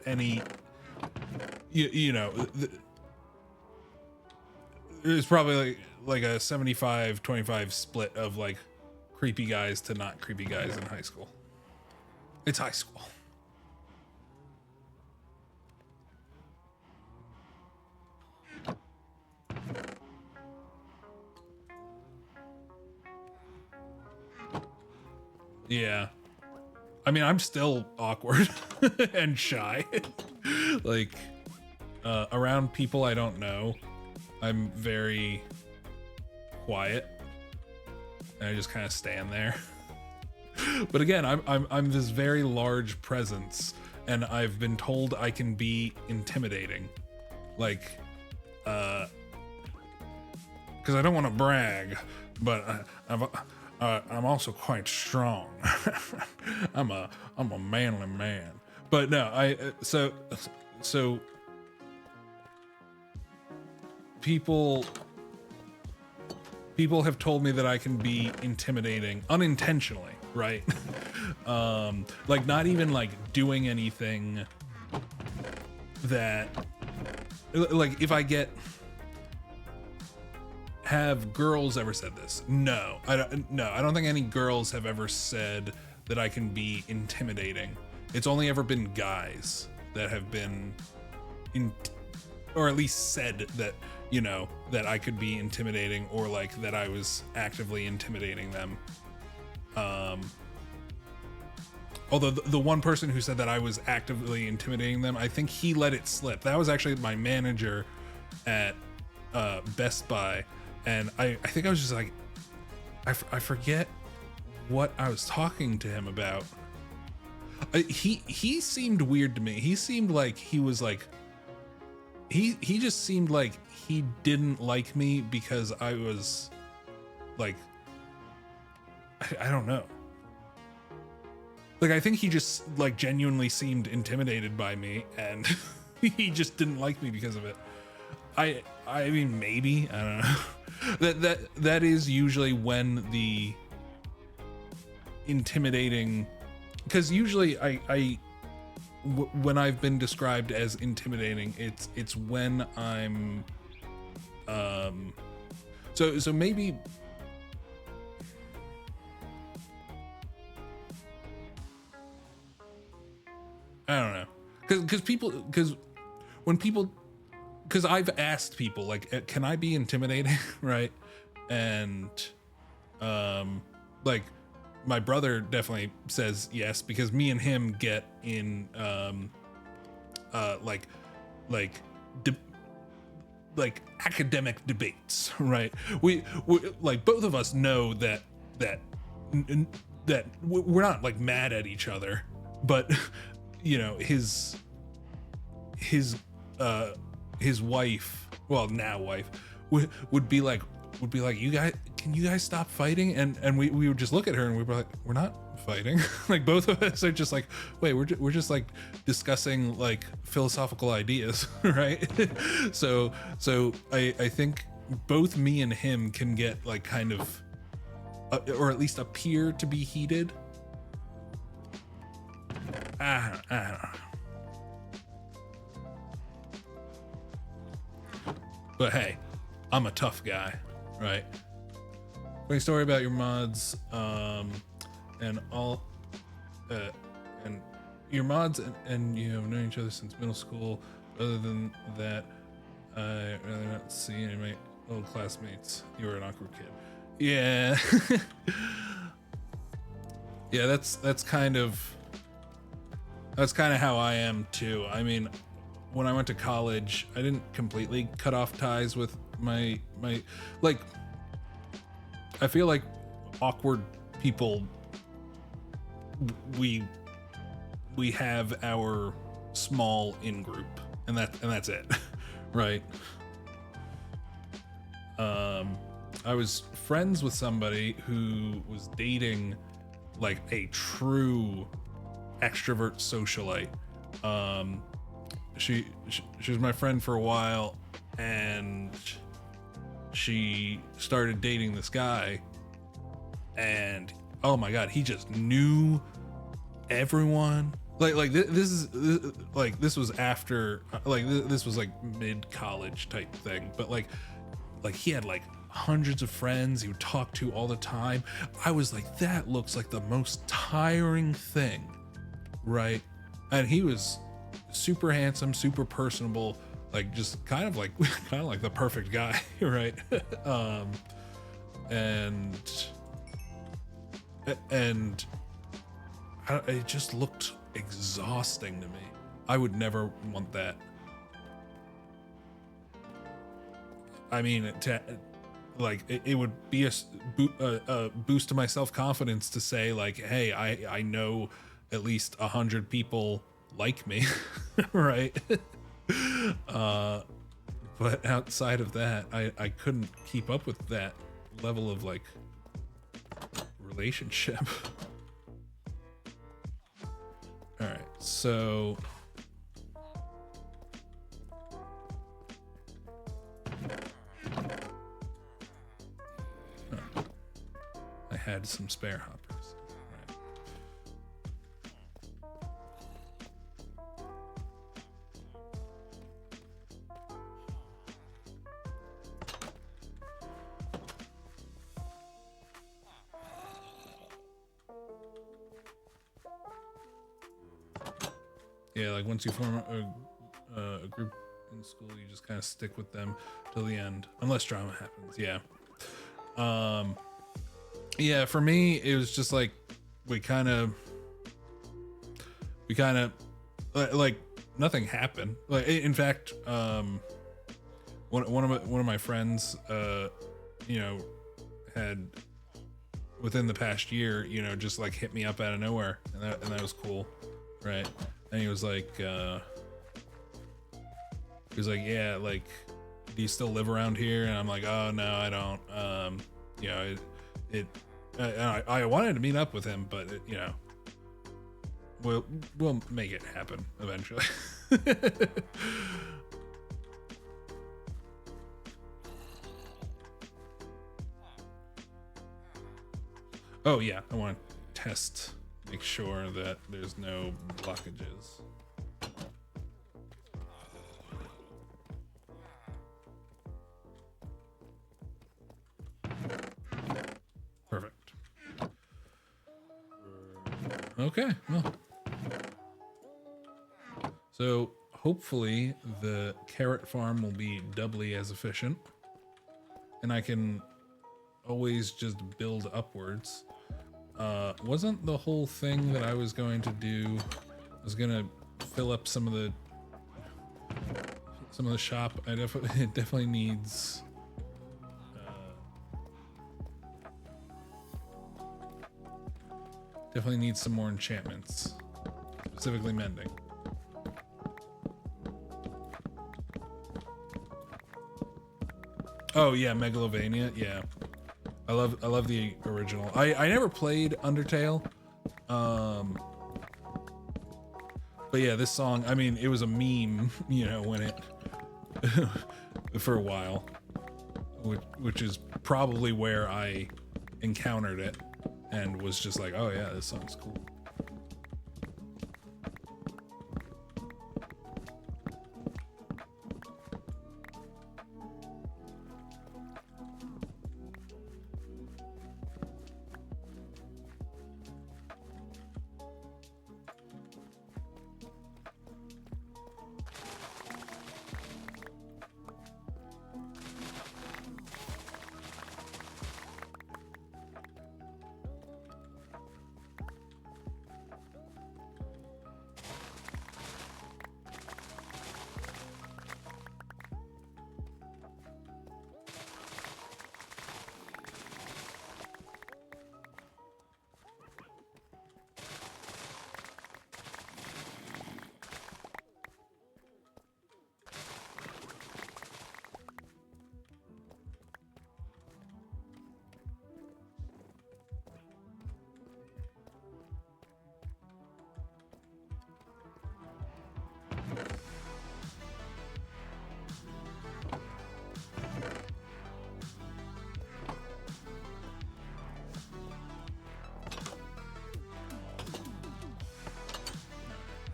any, you know, there's probably like a 75-25 split of like creepy guys to not creepy guys in high school. It's high school. Yeah. I mean, I'm still awkward and shy. Like, around people I don't know, I'm very quiet. And I just kind of stand there. But again, I'm this very large presence, and I've been told I can be intimidating. Like, because I don't want to brag, but I'm also quite strong. I'm a manly man. But no, so people have told me that I can be intimidating unintentionally, right? Like not even like doing anything that, like, if I have girls ever said this? No, I don't think any girls have ever said that I can be intimidating. It's only ever been guys that have been or at least said that, you know, that I could be intimidating, or like that I was actively intimidating them. Although the one person who said that I was actively intimidating them, I think he let it slip. That was actually my manager at Best Buy. And I think I was just like, I forget what I was talking to him about. He seemed weird to me. He seemed like he was like, he just seemed like he didn't like me because I was like, I don't know. Like, I think he just like genuinely seemed intimidated by me, and he just didn't like me because of it. I mean, maybe, I don't know. That is usually when the intimidating, because usually when I've been described as intimidating, it's when I'm so maybe I don't know, because I've asked people, like, can I be intimidating? Right? And like my brother definitely says yes, because me and him get in like academic debates, right? We like both of us know that we're not like mad at each other, but you know, his wife, well, now wife, would be like, you guys, can you guys stop fighting? And we would just look at her and we'd be like, we're not fighting. Like both of us are just like, wait, we're just like discussing like philosophical ideas, right? so I think both me and him can get like kind of or at least appear to be heated. I don't know. But hey, I'm a tough guy, right? Funny story about your mods, and all, and your mods and you have known each other since middle school. Other than that, I really not see any of my old classmates. You were an awkward kid. Yeah. Yeah, that's kind of how I am too. I mean, when I went to college, I didn't completely cut off ties with my like, I feel like awkward people, we have our small in group and that's it. Right. I was friends with somebody who was dating like a true extrovert socialite. She was my friend for a while, and she started dating this guy, and oh my god, he just knew everyone. This was after, like, this was like mid-college type thing, but like he had like hundreds of friends he would talk to all the time. I was like, that looks like the most tiring thing, right? And he was super handsome, super personable, like just kind of like the perfect guy, right? And it just looked exhausting to me. I would never want that. I mean, it would be a boost to my self-confidence to say like, hey, I know at least 100 people like me, right? But outside of that, I couldn't keep up with that level of like relationship. All right, so I had some spare hoppers. Yeah, like once you form a group in school, you just kind of stick with them till the end, unless drama happens. Yeah. Yeah, for me, it was just like we kind of like nothing happened. Like, in fact, one of my friends, you know, had within the past year, you know, just like hit me up out of nowhere, and that was cool, right? And he was like, yeah, like, do you still live around here? And I'm like, oh no, I don't. You know, I wanted to meet up with him, but you know, we'll make it happen eventually. Oh yeah, I want to test, make sure that there's no blockages. Perfect. Okay, well. So hopefully the carrot farm will be doubly as efficient, and I can always just build upwards. Wasn't the whole thing that I was going to do, I was gonna fill up some of some of the shop. It definitely needs. Definitely needs some more enchantments, specifically mending. Oh yeah, Megalovania. Yeah, I love the original. I never played Undertale, but yeah, this song. I mean, it was a meme, you know, when it for a while, which is probably where I encountered it and was just like, oh yeah, this song's cool.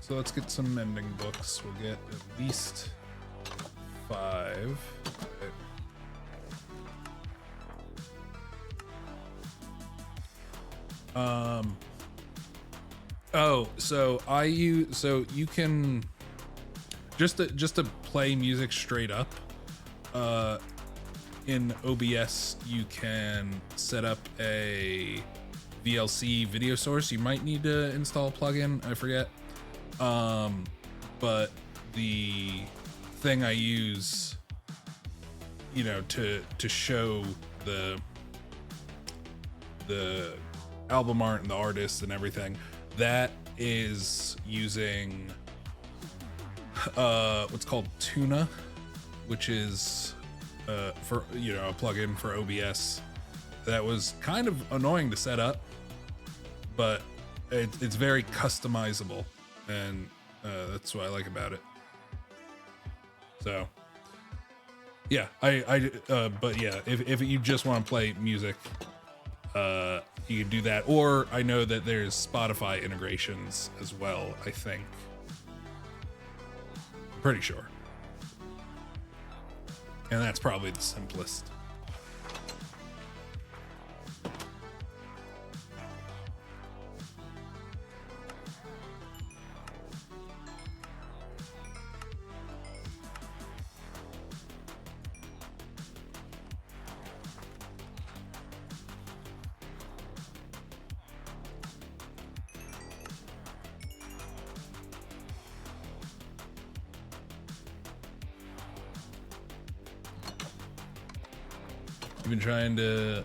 So let's get some mending books. We'll get at least 5. Okay. Oh, so you can just to play music straight up. In OBS, you can set up a VLC video source. You might need to install a plugin. I forget. But the thing I use, you know, to show the album art and the artists and everything, that is using what's called Tuna, which is for, you know, a plugin for OBS that was kind of annoying to set up, but it's very customizable. And that's what I like about it. So yeah, but yeah, if you just want to play music, you can do that. Or I know that there's Spotify integrations as well, I think. I'm pretty sure. And that's probably the simplest. I've been trying to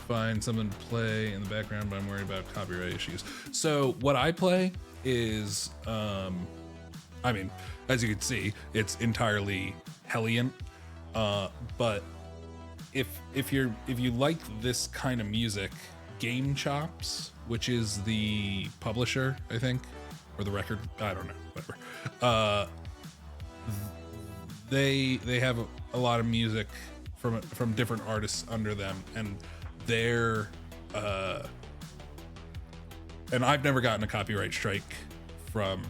find something to play in the background, but I'm worried about copyright issues. So what I play is, I mean, as you can see, it's entirely Hellion. But if you like this kind of music, Game Chops, which is the publisher, I think, or the record, I don't know, whatever. They have a lot of music from different artists under them, and they're and I've never gotten a copyright strike from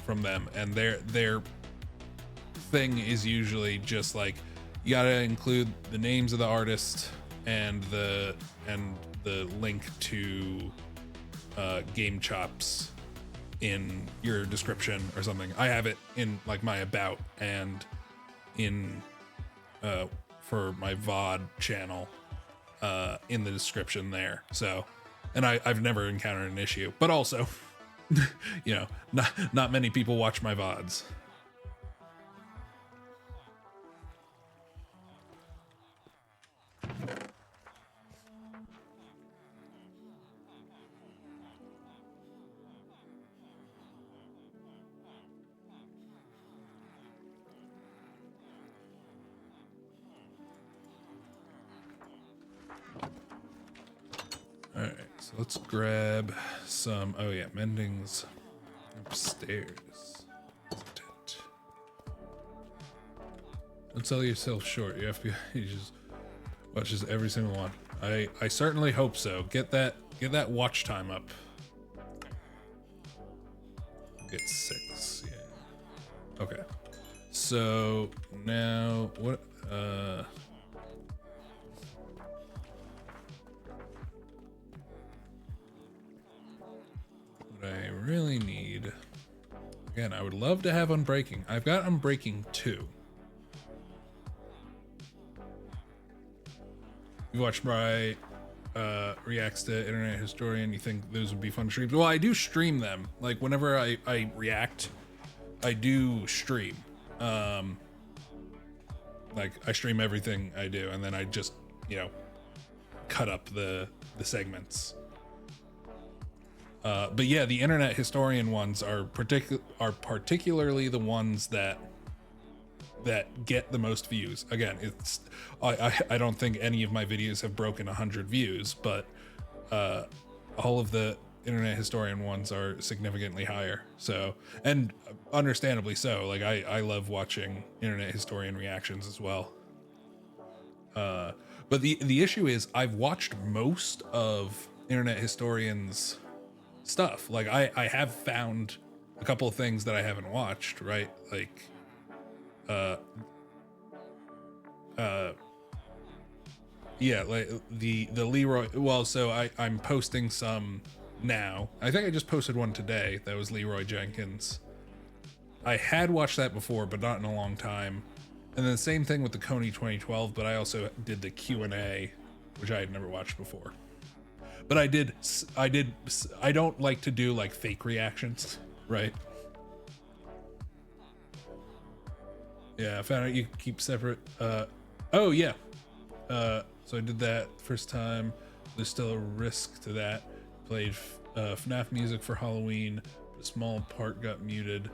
them, and their thing is usually just like, you gotta include the names of the artist and the link to Game Chops in your description or something. I have it in like my about and in for my VOD channel in the description there. So, and I've never encountered an issue, but also, you know, not many people watch my VODs. All right, so let's grab some. Oh yeah, mending's upstairs. Don't sell yourself short. You just watches every single one. I certainly hope so. Get that watch time up. Get 6. Yeah. Okay. So now what? What I really need. Again, I would love to have Unbreaking. I've got Unbreaking 2. You watch my reacts to Internet Historian, you think those would be fun streams? Well, I do stream them. Like whenever I react, I do stream. Like I stream everything I do, and then I just, you know, cut up the segments. But yeah, the Internet Historian ones are particularly the ones that get the most views. Again, it's I don't think any of my videos have broken 100 views, but all of the Internet Historian ones are significantly higher. So, and understandably so. Like I love watching Internet Historian reactions as well. But the issue is I've watched most of Internet Historian's stuff. Like I have found a couple of things that I haven't watched, right? Like yeah, like the Leroy. Well, so I'm posting some now. I think I just posted one today that was Leroy Jenkins. I had watched that before, but not in a long time. And then the same thing with the Coney 2012, but I also did the Q&A, which I had never watched before. But I don't like to do like fake reactions, right? Yeah, I found out you can keep separate. Oh yeah. So I did that first time. There's still a risk to that. Played FNAF music for Halloween. A small part got muted.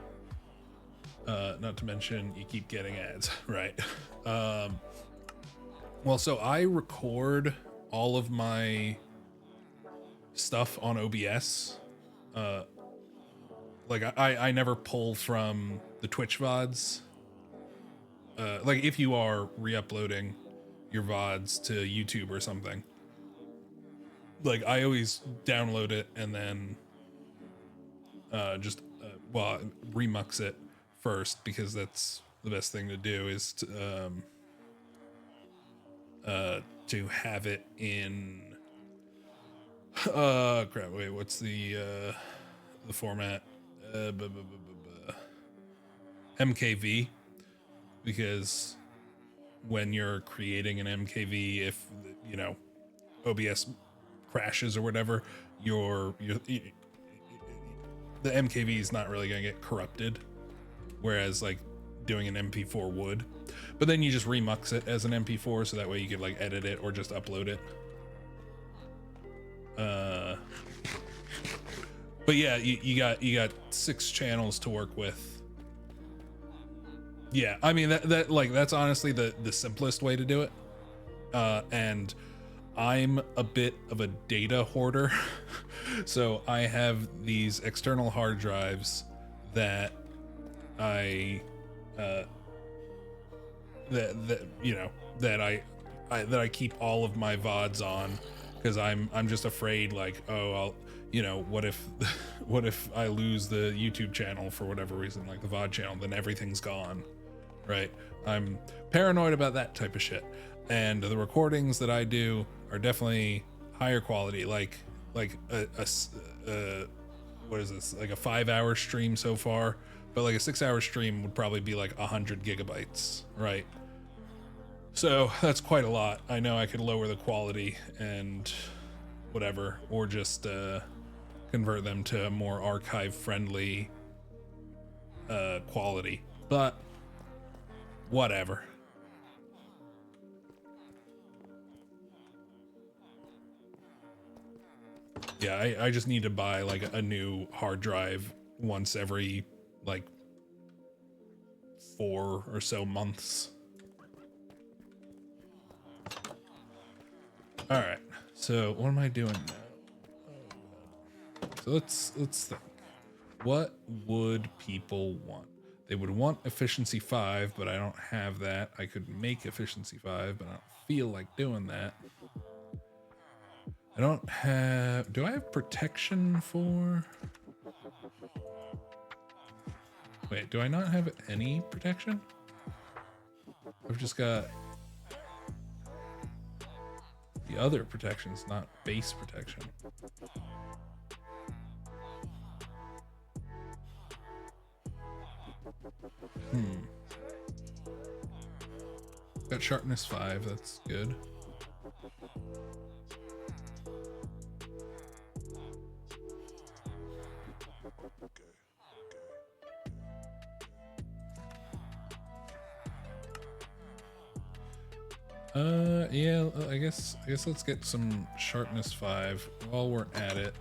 Not to mention you keep getting ads, right? Well, so I record all of my stuff on OBS. Like I never pull from the Twitch VODs. Like if you are re-uploading your VODs to YouTube or something, like I always download it and then just remux it first, because that's the best thing to do, is to have it in crap, wait, what's the format? MKV, because when you're creating an MKV, if you know OBS crashes or whatever, the MKV is not really gonna get corrupted, whereas like doing an MP4 would. But then you just remux it as an MP4, so that way you could like edit it or just upload it. But yeah, you got 6 channels to work with. Yeah, I mean that's honestly the simplest way to do it. And I'm a bit of a data hoarder. So I have these external hard drives that I keep all of my VODs on, because I'm just afraid, like, oh, what if I lose the YouTube channel for whatever reason, like the VOD channel, then everything's gone, right? I'm paranoid about that type of shit. And the recordings that I do are definitely higher quality, like what is this, like a 5-hour stream so far, but like a 6-hour stream would probably be like 100 gigabytes, right? So that's quite a lot. I know I could lower the quality and whatever, or just convert them to a more archive friendly quality, but whatever. Yeah, I just need to buy like a new hard drive once every like 4 or so months. All right, so what am I doing now? So let's think. What would people want? They would want efficiency 5, but I don't have that. I could make efficiency 5, but I don't feel like doing that. I don't have... Do I have protection for... Wait, do I not have any protection? I've just got... The other protection's not base protection. Got sharpness 5, that's good. Yeah, I guess let's get some sharpness 5 while we're at it.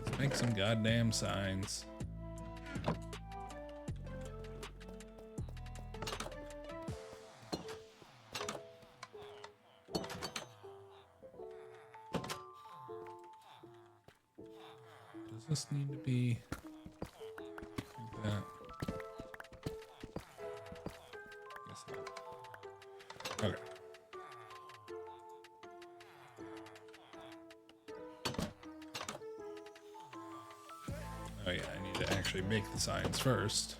Let's make some goddamn signs. Does this need to be like that? Guess not. Okay. Oh yeah, I need to actually make the signs first.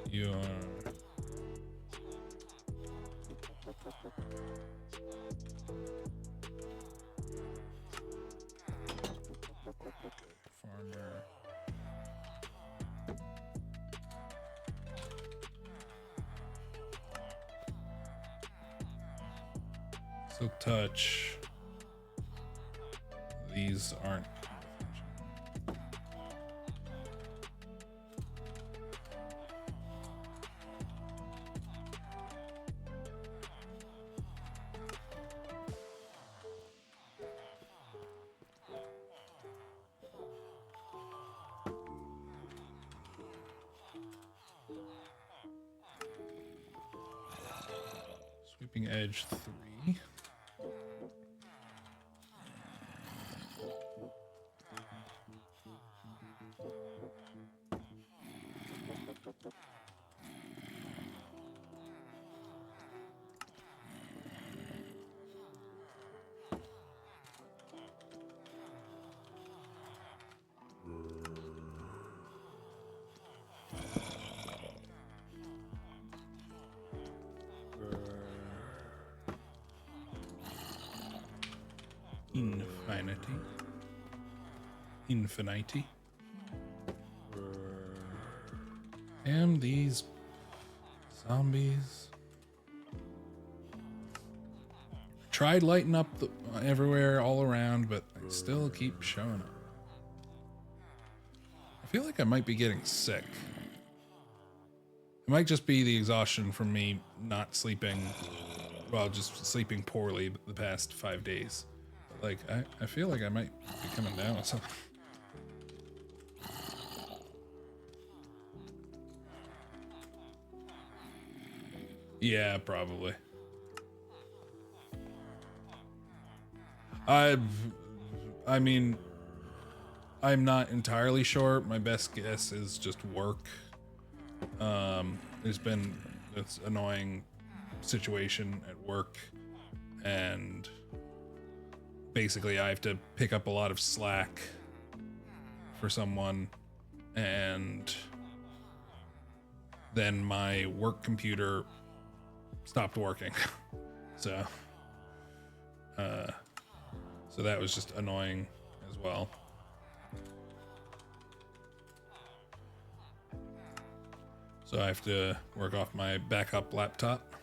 You are... Farmer. Silk touch. These aren't. Sweeping edge 3. Infinity. And these zombies. Tried lighting up everywhere all around, but they still keep showing up. I feel like I might be getting sick. It might just be the exhaustion from me not sleeping, well, just sleeping poorly the past 5 days. But like, I feel like I might be coming down with something. Yeah, probably. I mean, I'm not entirely sure. My best guess is just work. There's been this annoying situation at work, and basically I have to pick up a lot of slack for someone, and then my work computer stopped working. So that was just annoying as well. So I have to work off my backup laptop,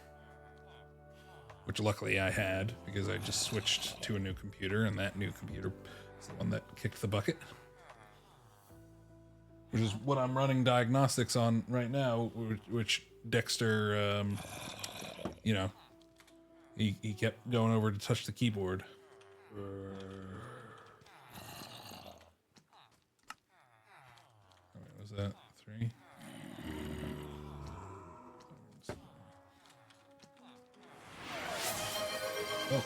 which luckily I had because I just switched to a new computer, and that new computer It's the one that kicked the bucket. Which is what I'm running diagnostics on right now, which Dexter, you know, he kept going over to touch the keyboard. What was that? 3? Oh.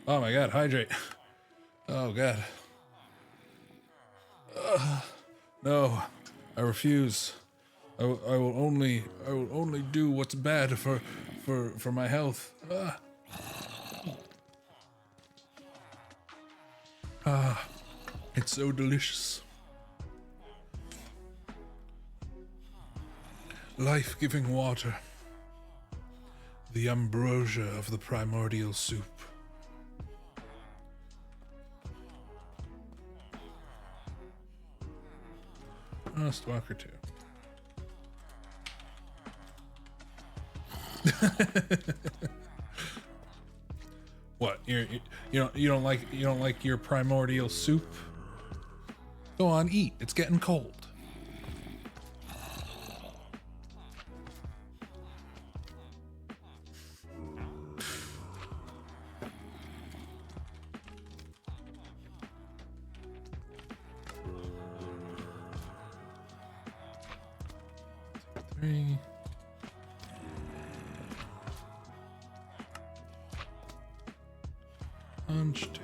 Oh my god, hydrate. Oh god. No, I refuse. I will only do what's bad for my health. It's so delicious. Life-giving water. The ambrosia of the primordial soup. Stalker 2. What? You don't like your primordial soup? Go on, eat. It's getting cold. Punch 2.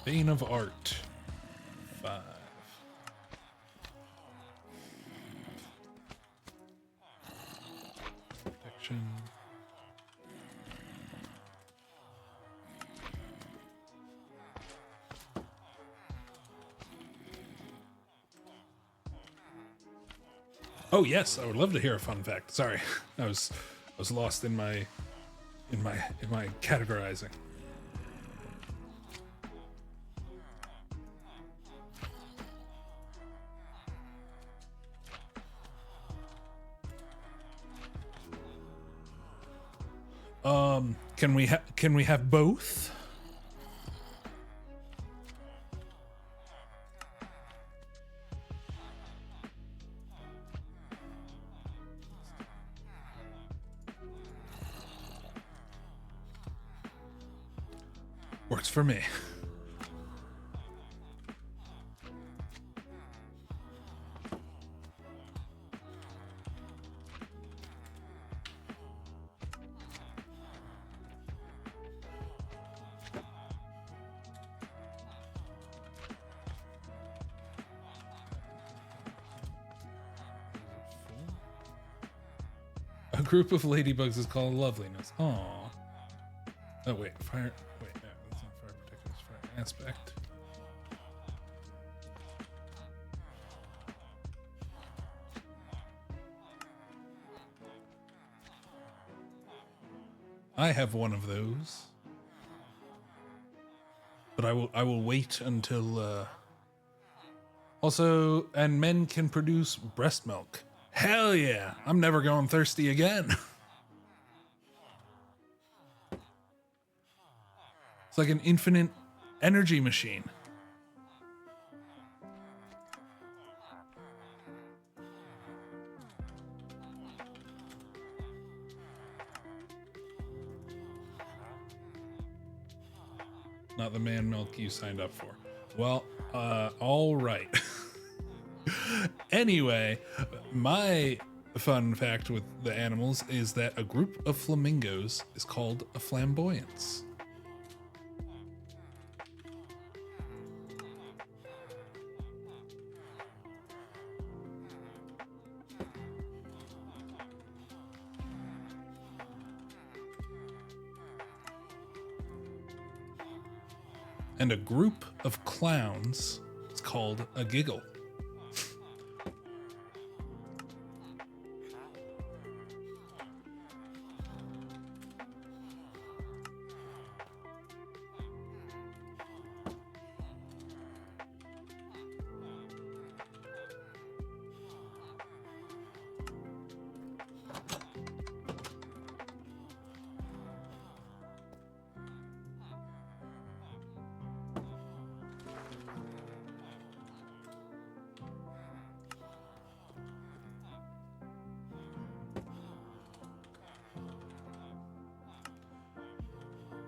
Bane of Art 5. Protection. Oh yes, I would love to hear a fun fact. Sorry, I was lost in my categorizing. Can we have both? Works for me. A group of ladybugs is called loveliness. Aww. Oh wait, fire. Wait, no, that's not fire protection. It's fire aspect. I have one of those, but I will wait until. Also, and men can produce breast milk. Hell yeah! I'm never going thirsty again. It's like an infinite energy machine. Not the man milk you signed up for. Well, all right. Anyway, my fun fact with the animals is that a group of flamingos is called a flamboyance. And a group of clowns is called a giggle.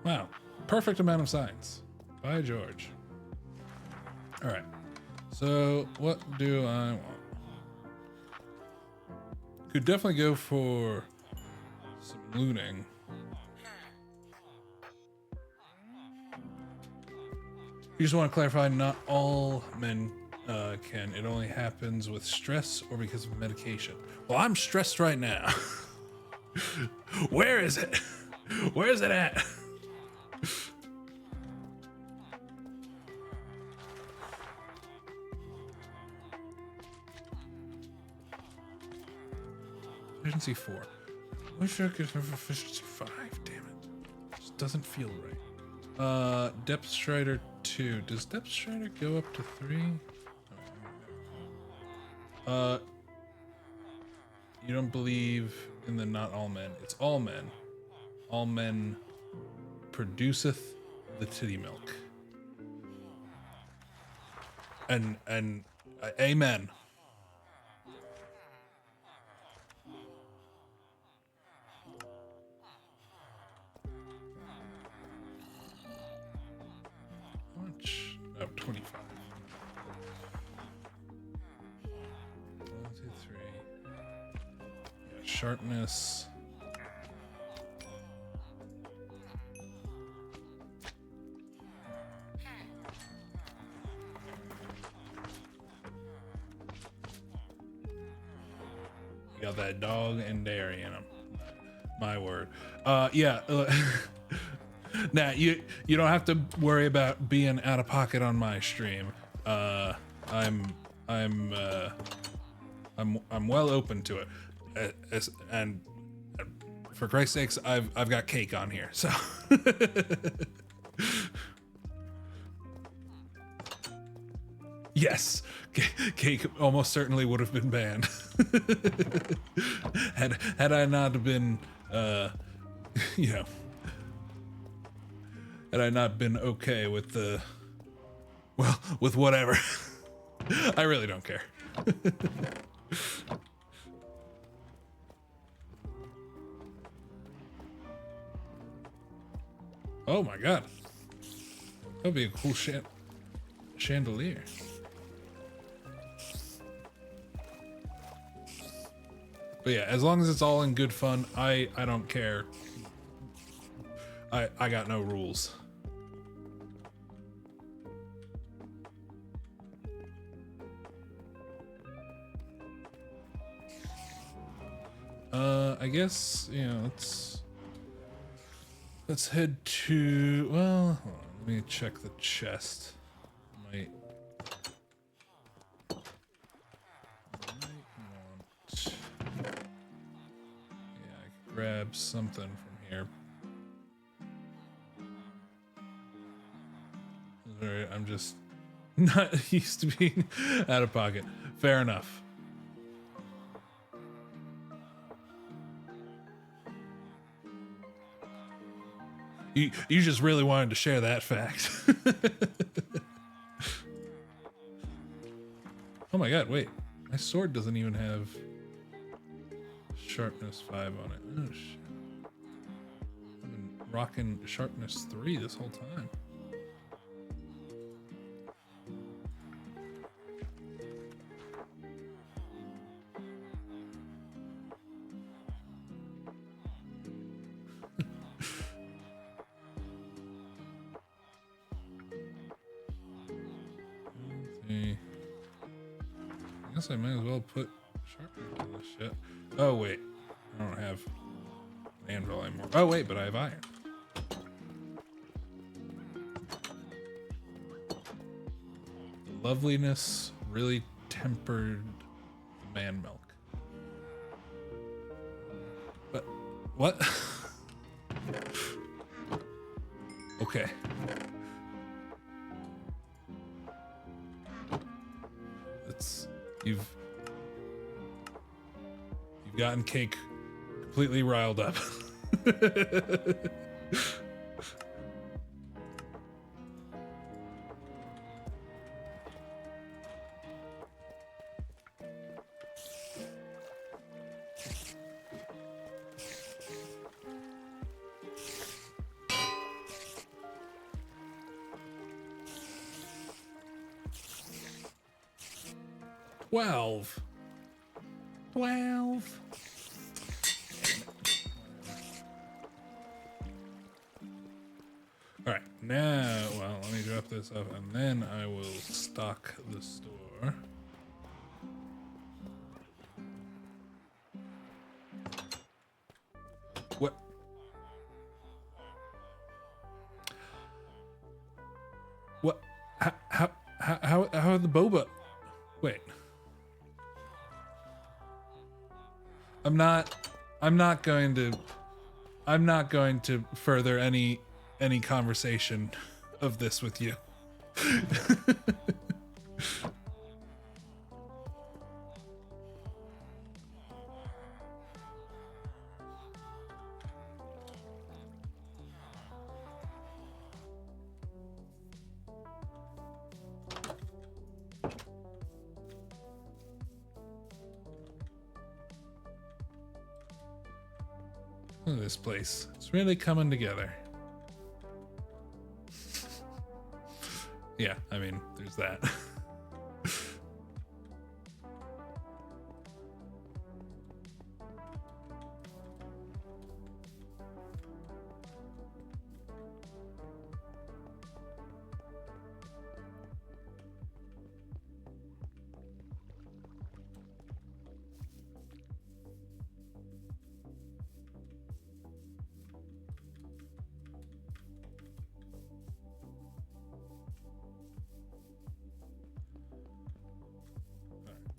Wow. Perfect amount of science. By George. All right. So what do I want? Could definitely go for some looting. You just want to clarify, not all men can. It only happens with stress or because of medication. Well, I'm stressed right now. Where is it? Where is it at? Efficiency 4. Wish I could have efficiency 5. Damn it. Just doesn't feel right. Depth Strider 2. Does Depth Strider go up to 3? You don't believe in the not all men. It's all men. All men produceth the titty milk. And amen. How much? Oh, 25. 1, 2, 3. Yeah, sharpness. You got that dog and dairy in them. My word. Yeah. Nah, you don't have to worry about being out of pocket on my stream. I'm well open to it. And for Christ's sakes, I've got cake on here. So yes, cake almost certainly would have been banned. had I not been, you know, had I not been okay with the, well, with whatever. I really don't care. Oh my god. That'd be a cool chandelier. But yeah, as long as it's all in good fun, I don't care. I got no rules. I guess, you know, let's head to, well, hold on, let me check the chest. Might want, yeah, I could grab something from here. Alright, I'm just not used to being out of pocket. Fair enough. You just really wanted to share that fact. Oh my god, wait. My sword doesn't even have sharpness 5 on it. Oh shit. I've been rocking sharpness 3 this whole time. I guess I might as well put sharpness on this shit. Oh wait, I don't have an anvil anymore. Oh wait, but I have iron. The loveliness really tempered the man milk. But what? Okay. You've gotten cake completely riled up. 12. 12. All right, now, well, let me drop this up and then I will stock the store. What? What? How are the boba? Wait. I'm not going to further any conversation of this with you. Look at this place. It's really coming together. Yeah, I mean, there's that.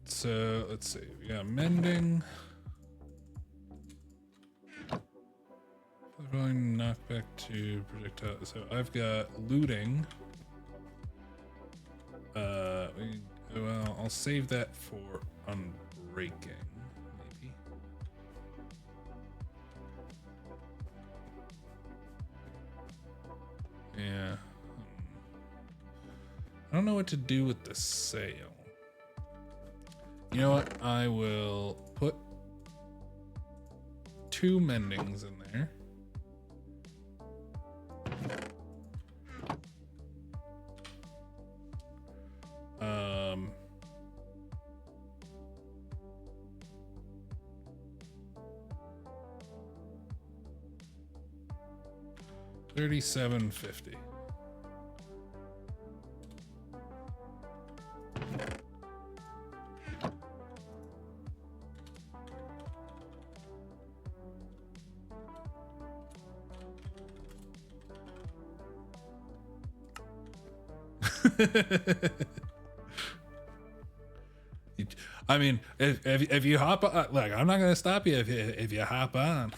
So let's see, we got mending. Going knockback to projectile. So I've got looting. Well, I'll save that for unbreaking, maybe. Yeah. I don't know what to do with the sale. You know what? I will put 2 mendings in there. $37.50. I mean, if you hop on, look, I'm not gonna stop you if you hop on.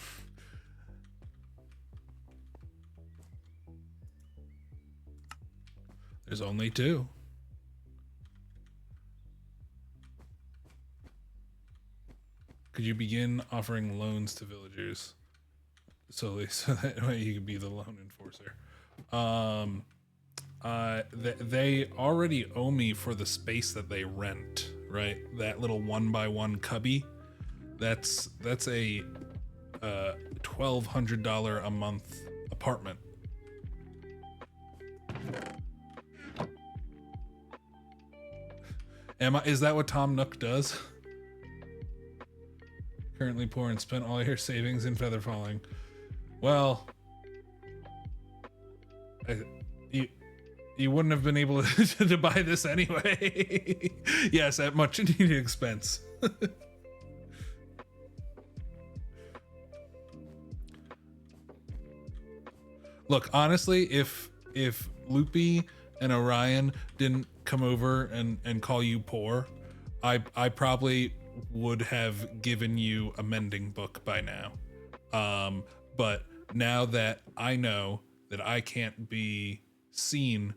There's only 2. Could you begin offering loans to villagers solely so that way you can be the loan enforcer? They already owe me for the space that they rent, right? That little 1x1 cubby. That's a $1,200 a month apartment. Is that what Tom Nook does? Currently poor and spent all your savings in feather falling. Well, you wouldn't have been able to buy this anyway. Yes, at much needed expense. Look, honestly, if Loopy and Orion didn't come over and call you poor, I probably would have given you a mending book by now. But now that I know that I can't be seen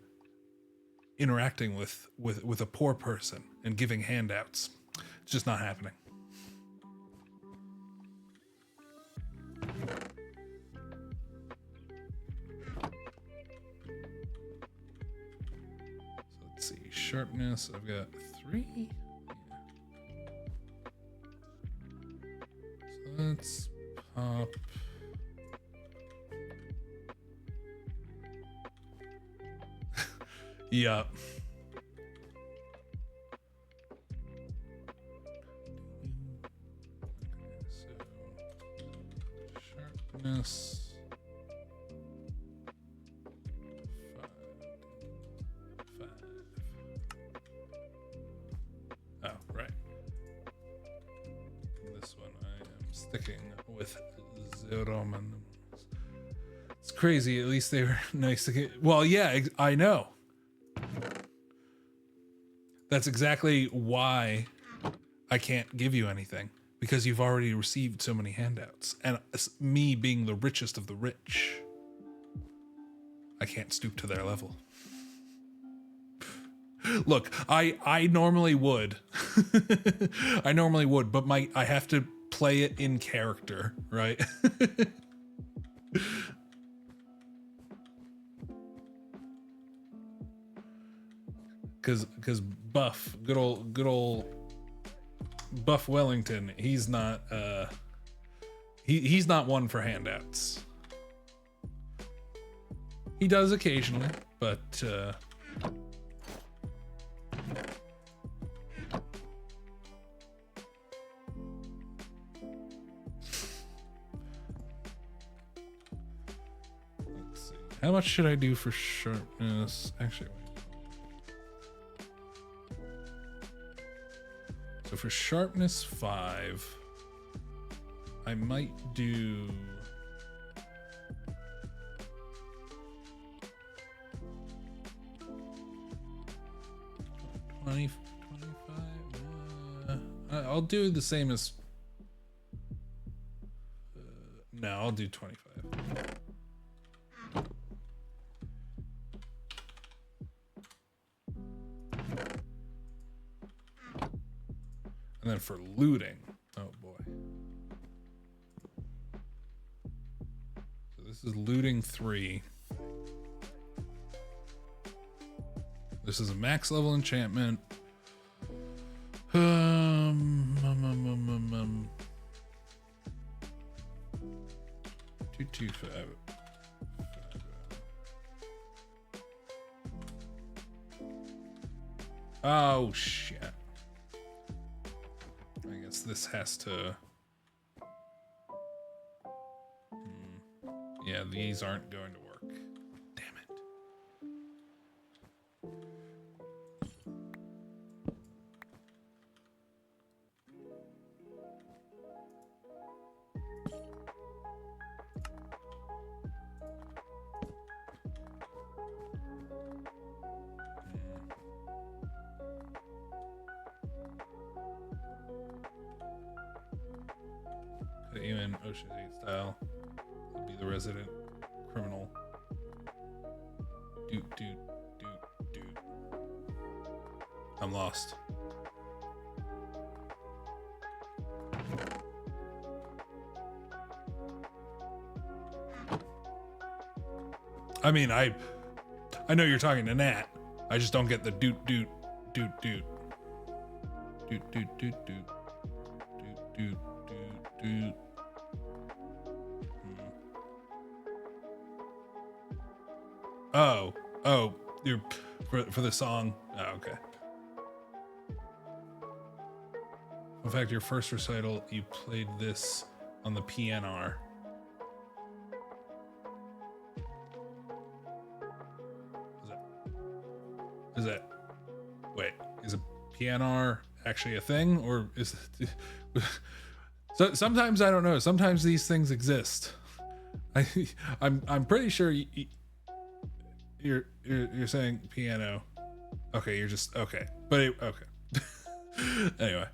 interacting with a poor person and giving handouts, it's just not happening. So let's see, sharpness, I've got 3. So let's pop. Yup. sharpness. 5. Oh, right. This one I am sticking with 0. It's crazy. At least they were nice to get. Well, yeah, I know. That's exactly why I can't give you anything, because you've already received so many handouts. And me being the richest of the rich, I can't stoop to their level. Look, I normally would. I normally would, but I have to play it in character, right? Cause Buff, good old Buff Wellington, he's not he's not one for handouts. He does occasionally, but let's see. How much should I do for sharpness? Actually, wait. So for sharpness 5, I might do 25. I'll do the same as. No, I'll do 25. And then for looting, oh boy. So this is looting 3. This is a max level enchantment. 225. Oh shit. I guess this has to. Yeah, these aren't going to work. Damn it. Even Ocean 8 style. I'll be the resident criminal. Doot. I'm lost. I mean, I know you're talking to Nat. I just don't get the doot. Doot. Oh, you're for the song. Oh, okay. In fact, your first recital, you played this on the PNR. Wait, is a PNR actually a thing, or is it, so sometimes I don't know. Sometimes these things exist. I'm pretty sure you're saying piano. Okay, you're just okay, but okay. Anyway,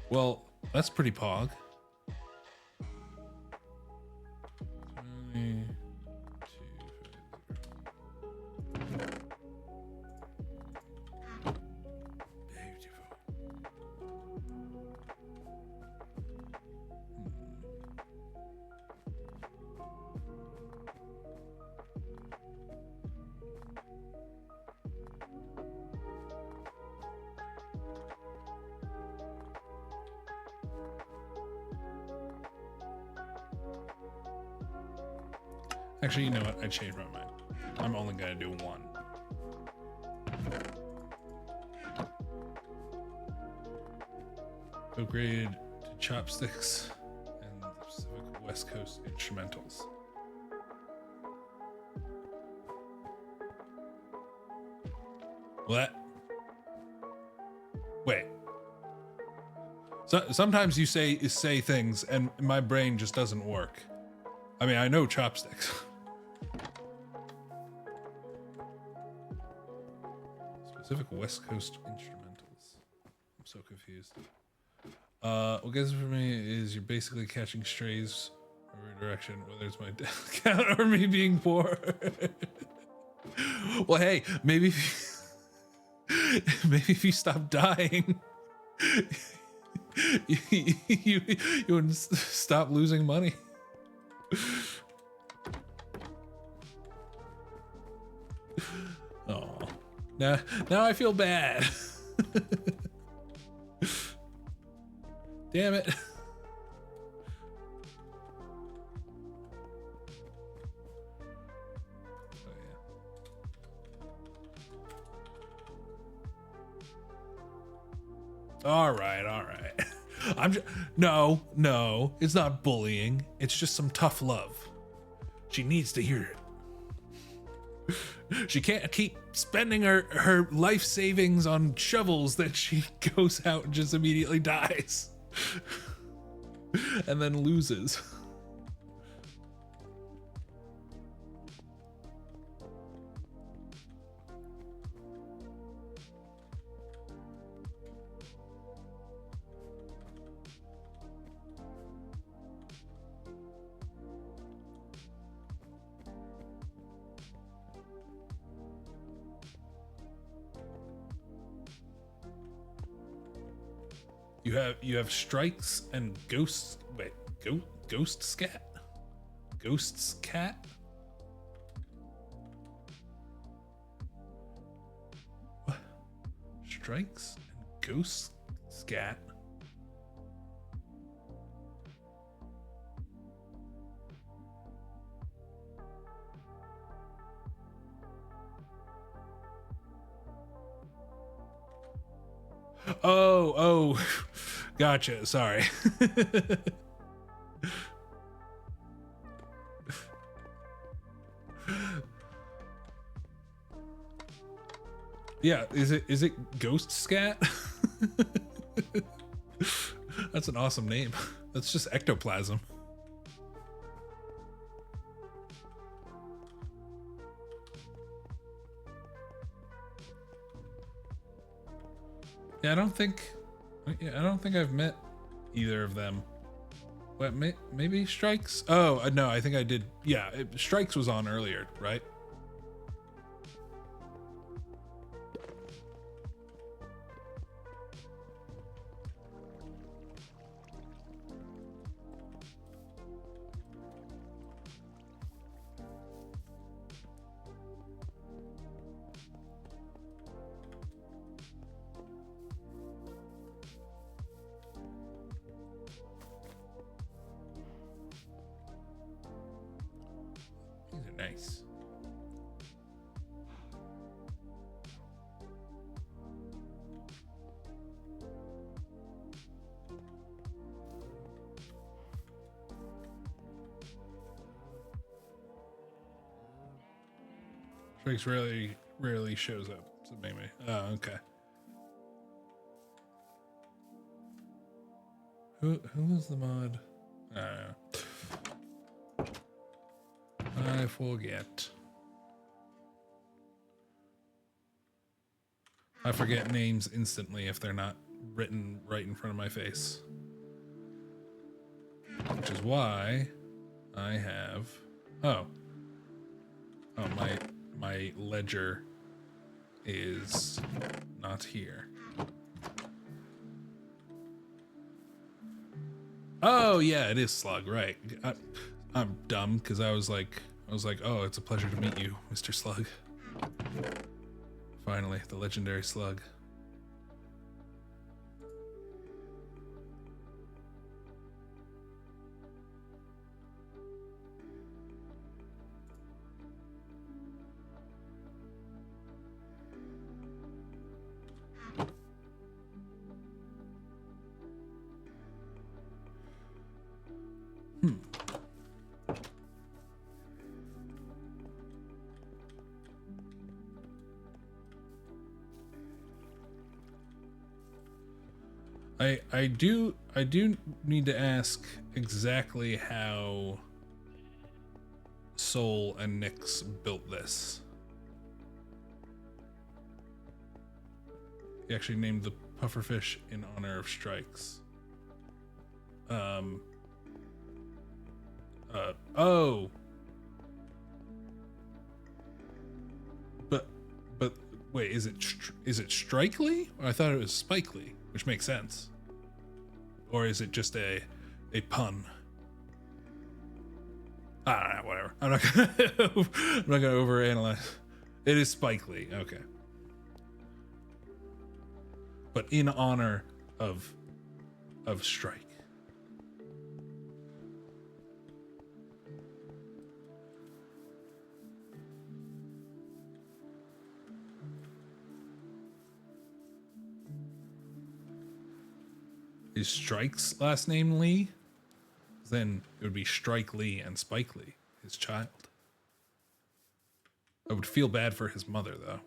well, that's pretty pog. 22. Actually, you know what? I changed my mind. I'm only gonna do 1. Upgrade to chopsticks. West Coast instrumentals. What? Wait. So sometimes you say things and my brain just doesn't work. I mean, I know chopsticks. Specific West Coast instrumentals. I'm so confused. What gets it for me is you're basically catching strays every direction, whether it's my death count or me being poor. Well, hey, maybe if you stop dying, you wouldn't stop losing money. Oh, now I feel bad. Damn it. All right. No, it's not bullying. It's just some tough love. She needs to hear it. She can't keep spending her life savings on shovels that she goes out and just immediately dies. And then loses. You have strikes and ghosts. Wait, ghost scat? Ghosts cat? What? Strikes and ghost scat? Oh, gotcha. Sorry. Yeah, is it Ghost Scat? That's an awesome name. That's just ectoplasm. Yeah, I don't think I've met either of them. What, maybe Strikes? Oh, no, I think I did. Yeah, Strikes was on earlier, right? Nice. Strikes rarely shows up. So maybe. Oh, okay. Who was the mod? I don't know. I forget. I forget names instantly if they're not written right in front of my face. Which is why I have... Oh, my ledger is not here. Oh, yeah, it is Slug, right. I'm dumb because I was like, oh, it's a pleasure to meet you, Mr. Slug. Finally, the legendary Slug. I do need to ask exactly how Sol and Nyx built this. He actually named the pufferfish in honor of strikes. Oh. But wait, is it Strikely? I thought it was Spikely, which makes sense. Or is it just a pun? I don't know, whatever. I'm not gonna overanalyze. It is Spikely, okay. But in honor of Strike. Is Strike's last name Lee? Then it would be Strike Lee and Spike Lee, his child. I would feel bad for his mother, though.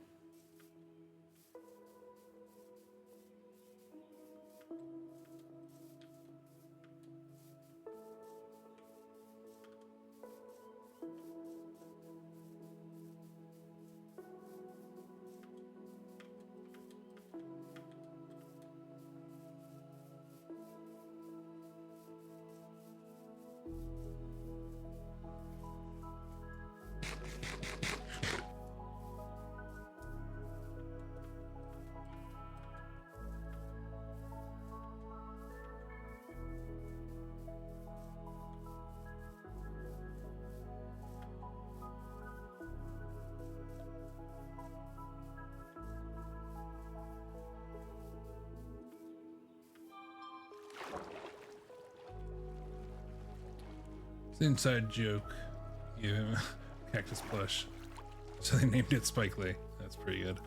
It's an inside joke. Yeah, cactus plush. So they named it Spike Lee. That's pretty good.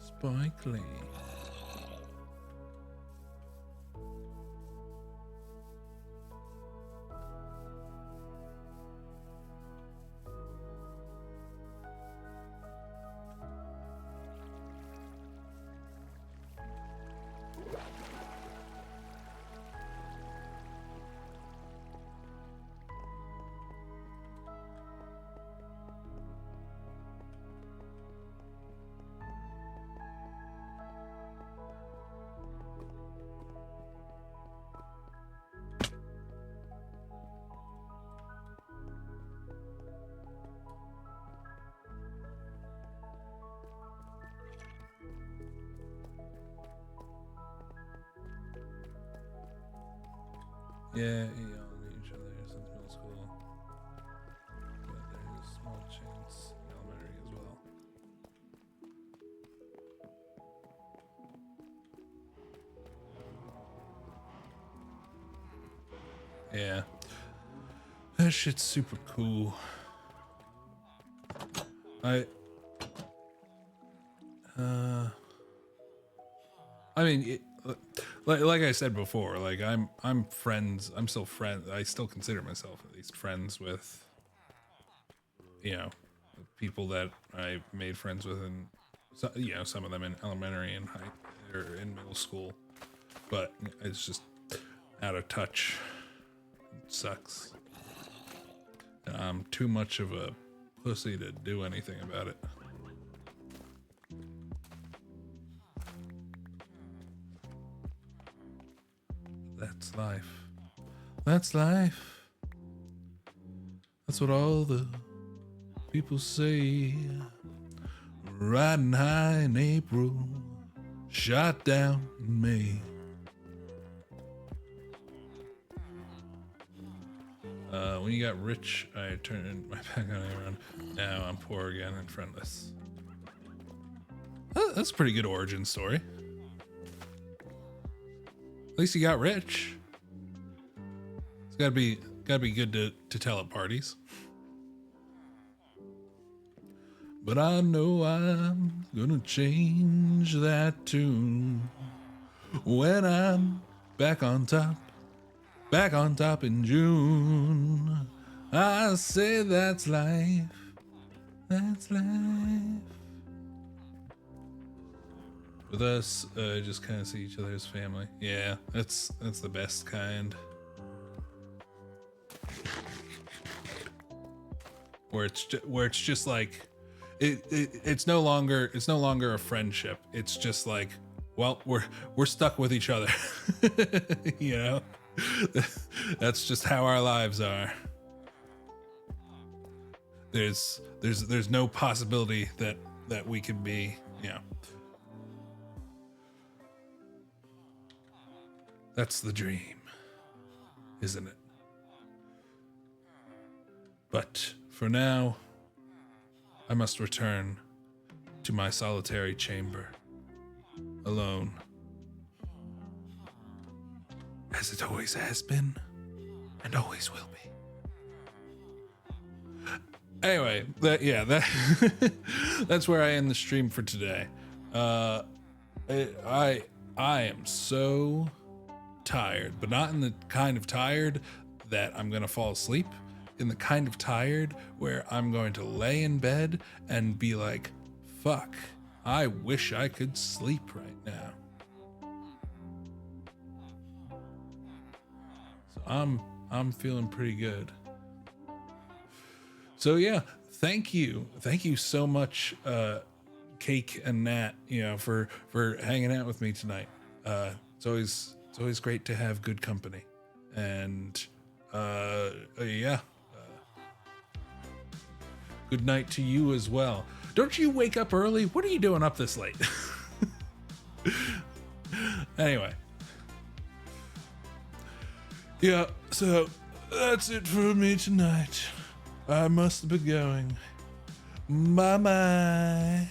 Spike Lee. Yeah, y'all knew each other since middle school. But there's a small chance in elementary as well. Yeah. That shit's super cool. I mean, like I said before, like I'm friends. I'm still friends. I still consider myself at least friends with, you know, people that I made friends with, and you know, some of them in elementary and high or in middle school. But it's just out of touch. It sucks. And I'm too much of a pussy to do anything about it. That's life. That's life. That's what all the people say. Riding high in April, shot down in May. When you got rich, I turned my back on everyone. Now I'm poor again and friendless. That's a pretty good origin story. At least he got rich. It's gotta be good to tell at parties. But I know I'm gonna change that tune when I'm back on top in June. I say that's life. That's life. With us, just kind of see each other as family. Yeah, that's the best kind. Where it's just like it's no longer a friendship. It's just like, well, we're stuck with each other. You know, that's just how our lives are. There's no possibility that we can be, you know. That's the dream, isn't it? But for now, I must return to my solitary chamber, alone. As it always has been, and always will be. Anyway, that's where I end the stream for today. I am so tired, but not in the kind of tired that I'm gonna fall asleep. In the kind of tired where I'm going to lay in bed and be like, fuck, I wish I could sleep right now. So I'm feeling pretty good. So yeah, thank you so much, Cake and Nat, you know, for hanging out with me tonight. It's always great to have good company, and yeah. Good night to you as well. Don't you wake up early? What are you doing up this late? Anyway. Yeah, so that's it for me tonight. I must be going. Bye-bye.